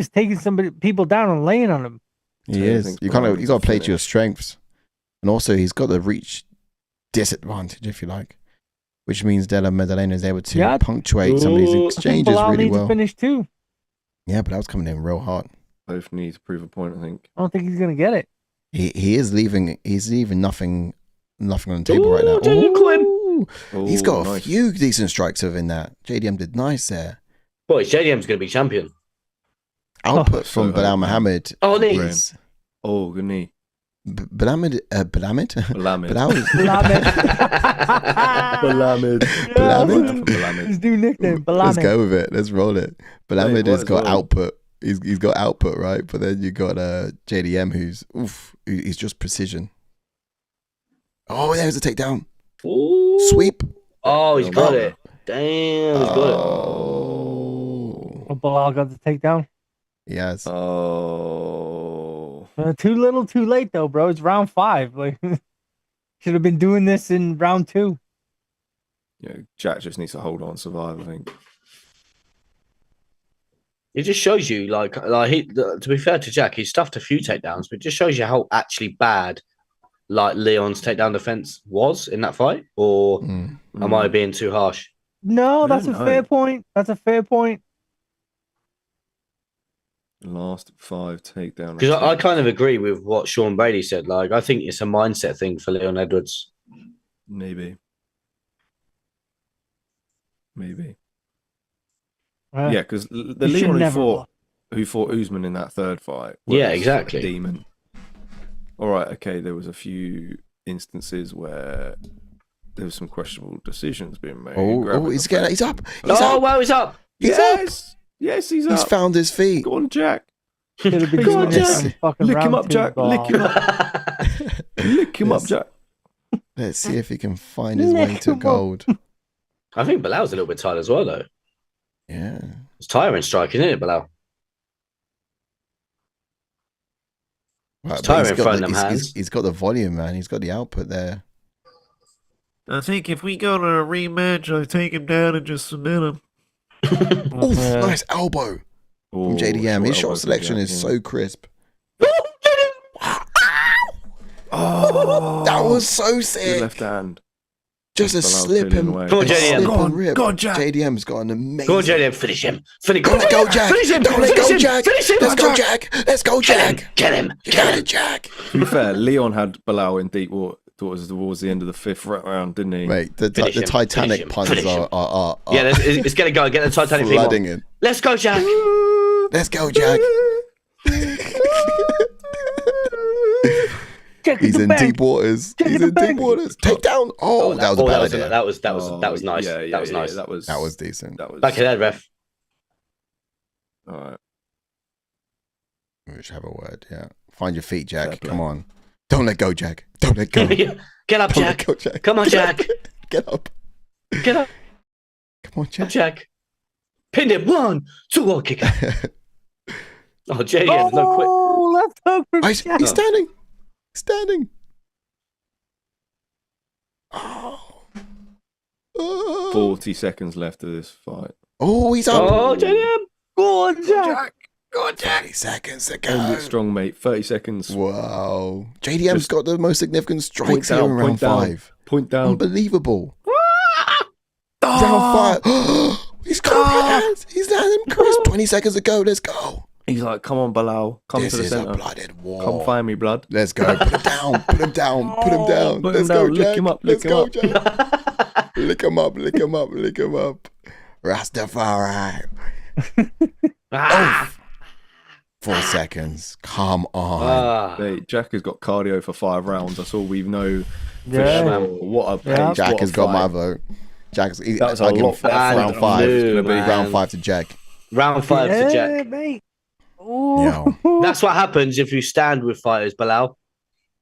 taking people down and laying on him. He is. You got to play to your strengths, and also he's got the reach disadvantage, if you like, which means Della Maddalena is able to punctuate some of these exchanges really well. To finish too. Yeah, but that was coming in real hard. Both need to prove a point, I think. I don't think he's gonna get it. He is leaving. He's leaving nothing on the table right now. He's got a few decent strikes within that. JDM did nice there. Boy, JDM's going to be champion. Output from Belal Muhammad. Oh, knee. Good knee. Belal His new nickname, Belal. Let's go with it. Let's roll it. Belal has got output. He's got output, right? But then you got JDM, he's just precision. Oh, there's a takedown. Ooh. Sweep. Oh, he's got it. Damn, he's got it. Oh, Belal got the takedown. Yes. Oh. Too little, too late, though, bro. It's round 5. Like, should have been doing this in round 2. Yeah, Jack just needs to hold on, survive, I think. It just shows you, to be fair to Jack, he stuffed a few takedowns, but it just shows you how actually bad, Leon's takedown defense was in that fight. Or am I being too harsh? No, that's a fair point. That's a fair point. Last 5 takedown. Because I kind of agree with what Sean Brady said. I think it's a mindset thing for Leon Edwards. Maybe. Yeah, because the Leon who fought Usman in that third fight. Yeah, exactly. Demon. All right, okay. There was a few instances where there was some questionable decisions being made. He's up. Wow, he's up. He's up. Yes, he's up. He's found his feet. Go on, Jack. Go on, Jack. Lick him up, Jack. Lick him up. Lick him up, Jack. Let's see if he can find his way to gold. I think Belal's a little bit tired as well, though. Yeah. It's tiring striking, isn't it, Belal? Right, it's tiring throwing them hands. He's got the volume, man. He's got the output there. I think if we go to a rematch, I take him down and just submit him. Nice elbow from JDM. His shot selection is so crisp. That was so sick. Left hand. Just a slip him. Go on, JDM. Go on, Jack. JDM's got an amazing. Go on, JDM. Finish him. Don't let go, Jack. Finish him. Don't let go, Jack. Finish him. Let's go, Jack. Let's go, Jack. Get him. You got it, Jack. To be fair, Leon had Belal in deep water towards the end of the 5th round, didn't he? Mate, the Titanic puns are yeah, it's going to go. Get the Titanic theme on. In. Let's go, Jack. Let's go, Jack. He's in deep waters. Take down. Oh, that was a bad idea. That was nice. Yeah, that was nice. That was decent. Back in head, ref. All right. We should have a word. Yeah. Find your feet, Jack. Come on. Don't let go, Jack. Don't let go. Get up, Jack. Go, Jack. Come on, Jack. Get up. Get up. Come on, Jack. Jack. Pinned him. 1, 2, oh, kick out. Oh, JDM, no quit. Oh, left hook from Jack. He's standing. Standing. Oh. 40 seconds left of this fight. Oh, he's up. Oh, JDM. Go on, Jack. Go on, Jack. 30 seconds to go. Hold it strong, mate. 30 seconds. Wow. JDM's got the most significant strikes here in round 5. Point down. Unbelievable. Round 5. He's got right hands. He's landing crisp. 20 seconds to go. Let's go. He's like, come on, Belal. Come to the center. This is a blooded war. Come find me, blood. Let's go. Put him down. Put him down. Put him down. Let's go, Jack. Lick him up. Let's go, Jack. Lick him up. Lick him up. Lick him up. Rastafari. 4 seconds. Come on. Hey, Jack has got cardio for 5 rounds. That's all we know. Yeah. What a pace. Jack what has a got fight. my vote. Jack's. That was a lot better round than five. I knew, man. Round 5 to Jack. Round 5 to Jack. Mate. Yo. That's what happens if you stand with fighters, Belal.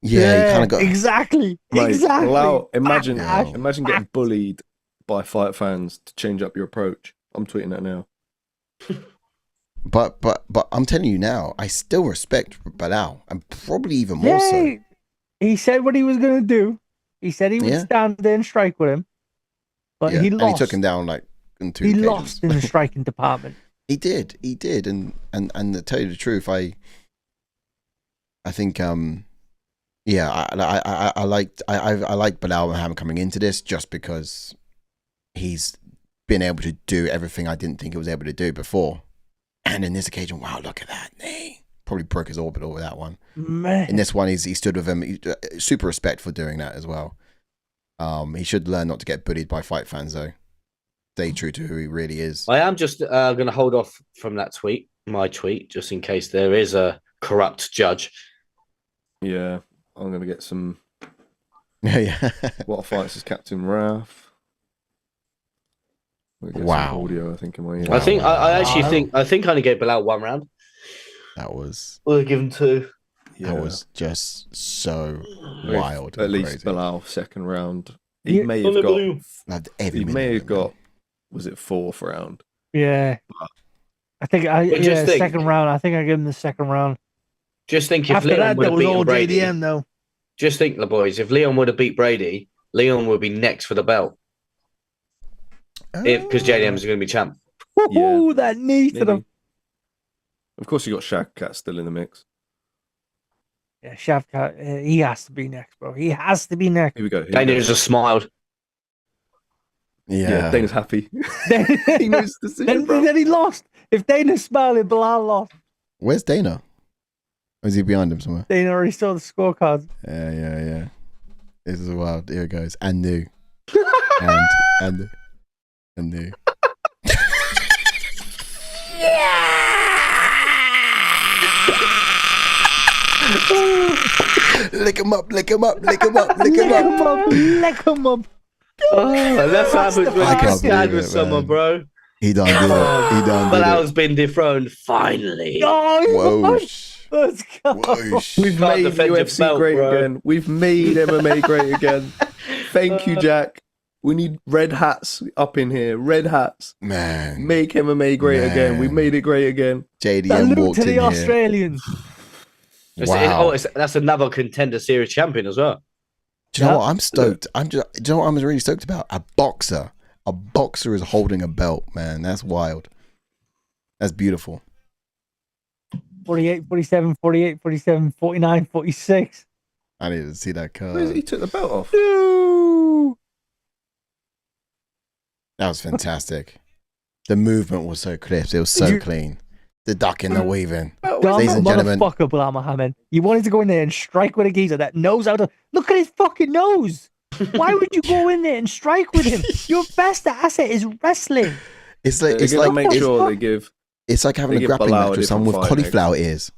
Yeah, you kind of got exactly. Mate, Exactly. imagine Backlash. getting bullied by fight fans to change up your approach. I'm tweeting that now. But I'm telling you now, I still respect Belal, and probably even more so. He said what he was gonna do. He said he would stand there and strike with him, but he lost. And he took him down like in 2 occasions. Lost in the striking department. He did, and to tell you the truth, I think I liked Belal Muhammad coming into this just because he's been able to do everything I didn't think he was able to do before. And in this occasion, wow, look at that. He probably broke his orbital with that one. Man. In this one, he stood with him. Super respect for doing that as well. He should learn not to get bullied by fight fans, though. Stay true to who he really is. I am just going to hold off from that tweet, my tweet, just in case there is a corrupt judge. Yeah, I'm going to get some... Yeah. What fights is Captain Ralph? Wow. Audio, I think, in my ear. I think I actually think I only gave Belal 1 round. That was... We'll give him 2. That was just so wild. At least crazy. Belal, second round. He may have got... He may have got... Was it 4th round? Yeah. I think second round. I think I give him the second round. Just think if After Leon that, would that have was beaten all Brady. JDM though. Just think, the boys, if Leon would have beat Brady, Leon would be next for the belt. Because JDM is going to be champ. Ooh, that knee to the... Of course, you got Shagcat still in the mix. Yeah, Shavkat, he has to be next, bro. He has to be next. Here we go. Dana's just smiled. Yeah. Dana's happy. He knows the decision, then he lost. If Dana's smiling, Belal lost. Where's Dana? Or is he behind him somewhere? Dana already saw the scorecards. Yeah. This is wild. Here it goes. And new. and new. Lick him up. Lick him up. That's what happens when you stand with someone, bro. He done did it. Belal's been dethroned, finally. Whoa. Let's go. We've made UFC great again. We've made MMA great again. Thank you, Jack. We need red hats up in here. Red hats. Man. Make MMA great again. We made it great again. JDM walked to in the here. Australians. Wow. That's another contender series champion as well. Do you know what? I'm stoked. Do you know what I'm really stoked about? A boxer. A boxer is holding a belt, man. That's wild. That's beautiful. 48, 47, 48, 47, 49, 46. I need to see that card. He took the belt off. No. That was fantastic. The movement was so crisp. It was so clean. The ducking, the weaving. Ladies and gentlemen. Motherfucker, Belal Muhammad. You wanted to go in there and strike with a geezer that knows how to... Look at his fucking nose. Why would you go in there and strike with him? Your best asset is wrestling. It's like make sure they give... It's like having a grappling match with someone with cauliflower ears.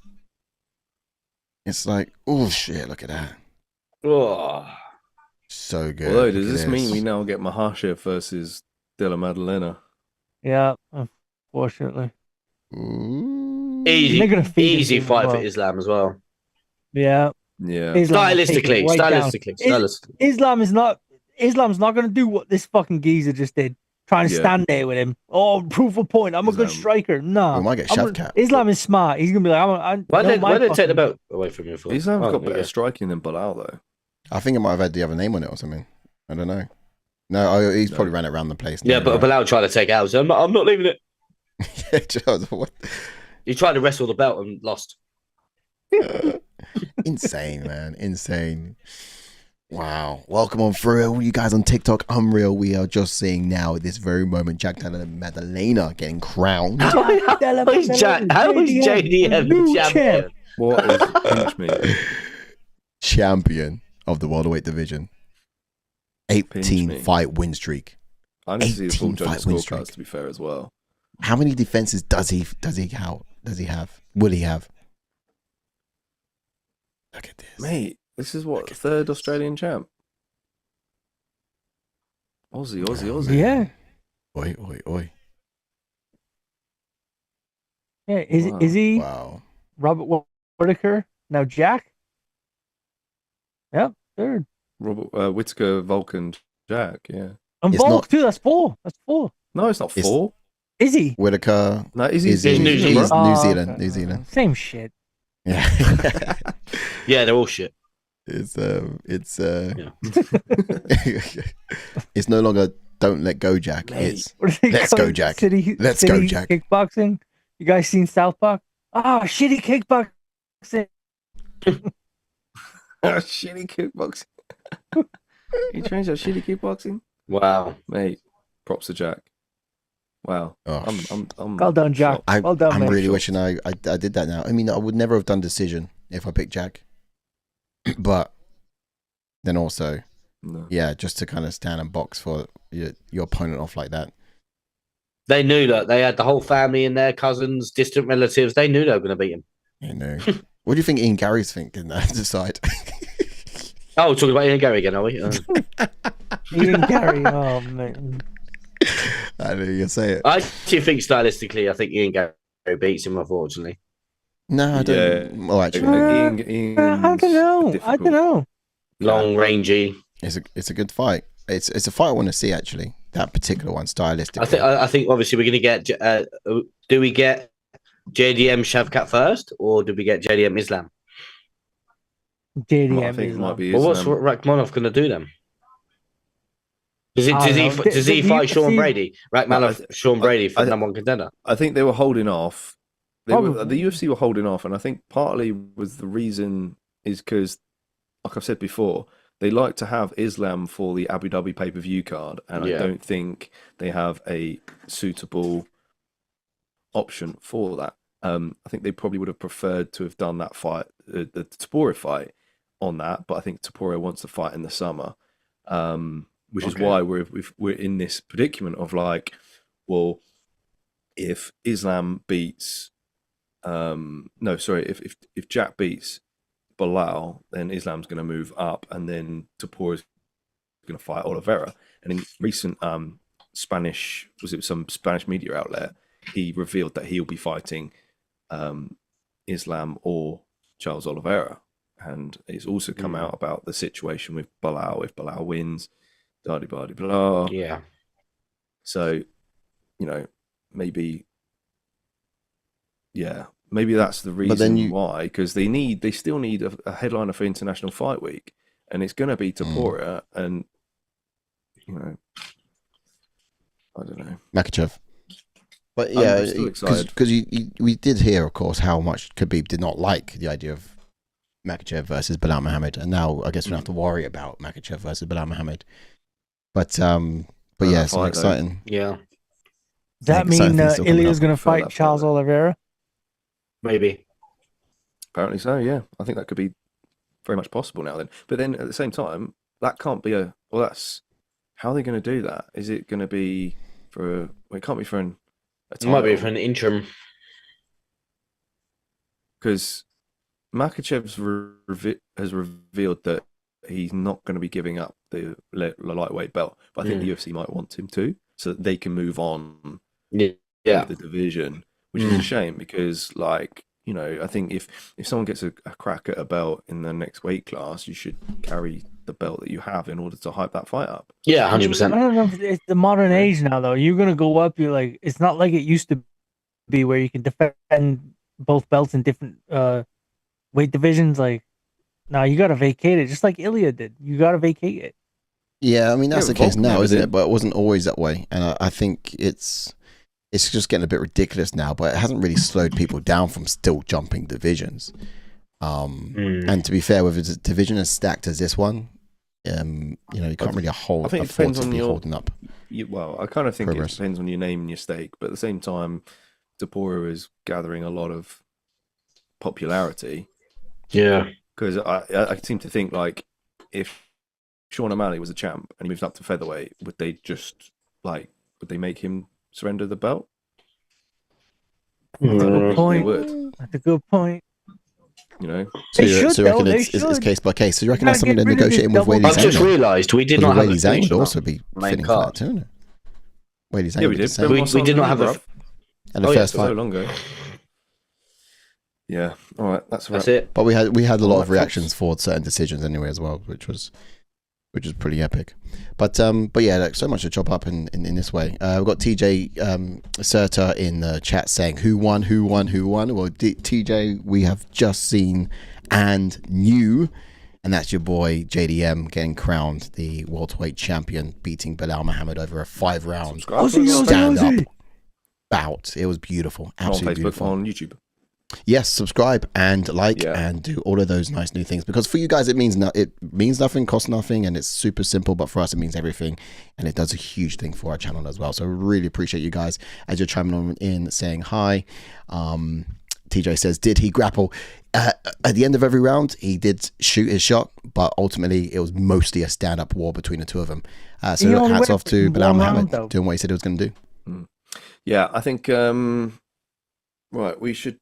It's like, oh shit, look at that. Oh. So good. Although, does this mean we now get Mahashev versus Della Maddalena? Yeah, unfortunately. Easy fight for Islam as well. Yeah. Stylistically. Islam's not going to do what this fucking geezer just did. Trying to stand there with him. Oh, proof of point. I'm a good striker. No. We might get Shevchenko. Islam is smart. He's going to be like, why did they take the belt away from you? Islam's got better striking than Belal, though. I think it might have had the other name on it or something. I don't know. No, he's probably ran it around the place. Yeah, but Belal tried to take it out. So I'm not leaving it. What? He tried to wrestle the belt and lost. Insane, man. Insane. Wow. Welcome on through. You guys on TikTok, Unreal. We are just seeing now at this very moment Della Maddalena getting crowned. How is JDM champion? What is pinch me? Champion of the welterweight division. 18 fight win streak. I need to see the full judge scorecards, to be fair, as well. How many defenses does he have? Will he have? Look at this. Mate, this is what, third Australian champ? Aussie. Yeah. Oi, oi, oi. Yeah. Is Wow. is he Wow. Robert Whitaker? Now Jack? Yep, third. Robert Whitaker, Vulcan, Jack. Yeah. And It's Volk not- too. That's four. That's four. No, it's not It's- 4. Is he? Whitaker. No, is Is He's New Zealand, he's bro. New Oh, Zealand. okay. New Zealand. Same shit. Yeah. Yeah, they're all shit. it's Yeah. it's no longer don't let go, Jack. Mate. It's What do they Let's call go, it? Jack. City, Let's city go, Jack. Kickboxing. You guys seen South Park? Ah, shitty kickboxing. Shitty kickboxing. He trains at shitty kickboxing, Wow. mate. Props to Jack. Wow. oh, I'm Well done, Jack. shocked. Well done, I'm man. really wishing I did that now. I mean, I would never have done decision if I picked Jack, but then also, No. yeah, just to kind of stand and box for your opponent off like that. They knew that. They had the whole family and their cousins, distant relatives. They knew they were going to beat him. You know, what do you think Ian Gary's thinking that decide? Oh, talking about Ian Gary again, are we? Ian Gary. Oh man. I know you say it. I actually think stylistically, I think Ian Gary beats him, unfortunately. No, I don't. Yeah. Well, actually, I don't know. I don't know. Long, rangy. it's a good fight. It's a fight I want to see actually. That particular one, stylistically. I think obviously we're going to get. Do we get JDM Shavkat first, or do we get JDM Islam? JDM I think it is might be Well, what's Islam. Rakhmonov going to do then? Does I he don't know. does he The fight Sean UFC Brady? Rakhmonov, Sean Brady for I- number one contender. I think they were holding off. Probably. The UFC were holding off, and I think partly was the reason is because, like I've said before, they like to have Islam for the Abu Dhabi pay-per-view card, and Yeah. I don't think they have a suitable option for that. I think they probably would have preferred to have done that fight, the Topuria fight, on that, but I think Topuria wants to fight in the summer, which is Okay. why we're in this predicament of like, well, if Islam beats, if Jack beats Belal, then Islam's going to move up, and then Topuria's going to fight Oliveira. And in recent Spanish media outlet, he revealed that he'll be fighting Islam or Charles Oliveira. And it's also come out about the situation with Belal. If Belal wins, blah. Yeah. So, maybe that's the reason then why, because they still need a headliner for International Fight Week, and it's going to be Topuria, and I don't know. Makachev. But I'm yeah, still excited. because we did hear, of course, how much Khabib did not like the idea of Makachev versus Belal Muhammad, and now I guess we don't have to worry about Makachev versus Belal Muhammad. But yeah, so fight, exciting. Yeah. Does that exciting mean things still coming Ilya's up going to for fight that Charles fight. Oliveira? Maybe. Apparently so, yeah. I think that could be very much possible now then. But then at the same time, that can't be that's how are they going to do that? Is it going to be it can't be for a It might be title, for an interim. because Makachev's has revealed that he's not going to be giving up the lightweight belt, but I think the UFC might want him to, so that they can move on Yeah. with the division, which is a shame, because I think if someone gets a crack at a belt in the next weight class, you should carry the belt that you have in order to hype that fight up. Yeah, I 100%. don't know if it's the modern age now, though. You're going to go up. You're like, it's not like it used to be where you can defend both belts in different weight divisions. Like, now you got to vacate it, just like Ilya did. You got to vacate it. Yeah, I mean that's Yeah, the case Volkan now, never isn't did. it? But it wasn't always that way, and I think it's just getting a bit ridiculous now. But it hasn't really slowed people down from still jumping divisions. And to be fair, with a division as stacked as this one, you can't really I think it afford depends to on be your- holding up. I kind of think Progress. it depends on your name and your stake, but at the same time, Topuria is gathering a lot of popularity, Yeah. because I seem to think, like, if Sean O'Malley was a champ and he moved up to featherweight, would they make him surrender the belt? That's a good They point. would. That's a good point. You know, So They you should, reckon though, they it's should. case by case. So you reckon Gotta that's something get they're rid of this negotiating with double Whaley I've just Zhang? realised we did not have Whaley a Zhang would finish on also our be main fitting for card. that too. No? Whaley Zhang yeah, we would be did. the same. We did not have a. And the Oh, yeah, first so fight. long ago. Yeah. All right. That's That's it. But we had a lot All of right, reactions for certain decisions anyway as well, which was pretty epic. But yeah, like, so much to chop up in this way. We've got TJ Serta in the chat saying who won. Well, TJ, we have just seen and knew, and that's your boy JDM getting crowned the welterweight champion, beating Belal Muhammad over a 5-round stand-up bout. It was beautiful, on absolutely Facebook, beautiful. on YouTube. Yes, subscribe and like Yeah. and do all of those nice new things, because for you guys it means nothing, costs nothing, and it's super simple. But for us it means everything, and it does a huge thing for our channel as well. So really appreciate you guys as you're chiming on in, saying hi. TJ says, did he grapple? At the end of every round, he did shoot his shot, but ultimately it was mostly a stand-up war between the two of them. So He only hats went off to one Belal round, Muhammad though. doing what he said he was going to do. Yeah, I think. Right, we should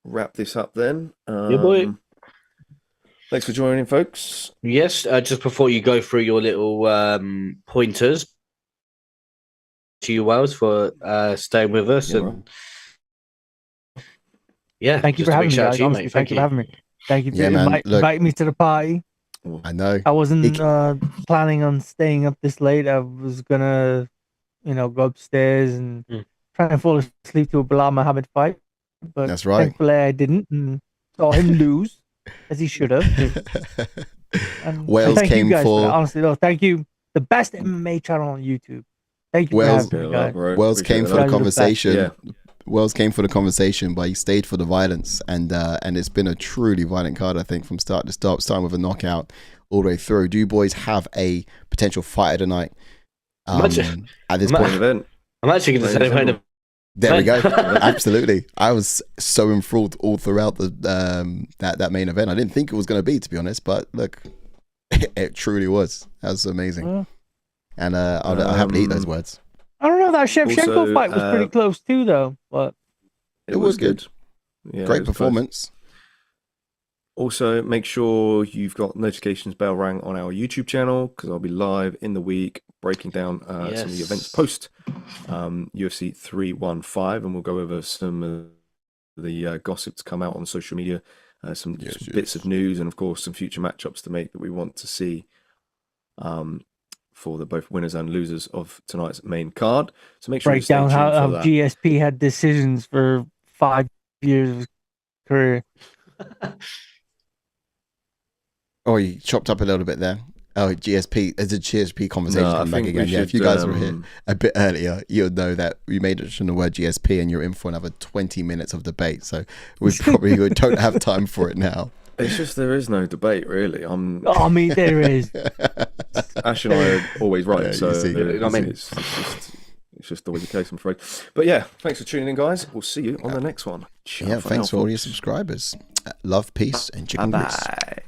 wrap this up then. Yeah, boy. Thanks for joining, folks. Yes, just before you go through your little pointers to you, Wells, for staying with us. Yeah, And yeah, Thank you just for a big having me, shout out guys. to you, Honestly, mate. thank you for having me. Thank you for Yeah, man, look. inviting me to the party. I know. I wasn't He- planning on staying up this late. I was gonna, go upstairs and try and fall asleep to a Belal Muhammad fight. But That's right. thankfully I didn't, and saw him lose as he should have. And Wales thank came you guys for for- that. Honestly, though, thank you. The best MMA channel on YouTube. Thank you Wales- for having me, guys. Wells came for the Guys are the best. conversation. Yeah. Wells came for the conversation, but he stayed for the violence, and it's been a truly violent card, I think, from start to start, starting with a knockout all the way through. Do you boys have a potential fight tonight? At this Main point, event. I'm actually going to say main event. there we go. Absolutely, I was so enthralled all throughout the that main event. I didn't think it was going to be, to be honest, but look, it truly was. That was amazing, Yeah. and I'll happily eat those words. I don't know. That Shevchenko Also, fight was pretty close too, though. But It was good. Yeah, Great it was close. performance. Also, make sure you've got notifications bell rang on our YouTube channel, because I'll be live in the week breaking down some of the Yes. events post UFC 315, and we'll go over some of the gossip to come out on social media, some bits of news, and of course some future matchups to make that we want to see for the both winners and losers of tonight's main card. So make sure you break stay down tuned how for that. GSP had decisions for 5 years of his career. Oh, you chopped up a little bit there. Oh, GSP. There's a GSP conversation No, I coming back think we again. Yeah, if should, you guys were here a bit earlier, you'll know that we made it from the word GSP, and you're in for another 20 minutes of debate. So we probably don't have time for it now. It's just there is no debate really. I mean, there is. Ash and I are always right, Yeah, so you see. it's just always the case, I'm afraid. But yeah, thanks for tuning in, guys. We'll see you on the next one. Ciao Yeah, for thanks now, for all your folks. subscribers. Love, peace, and chicken grease. Bye.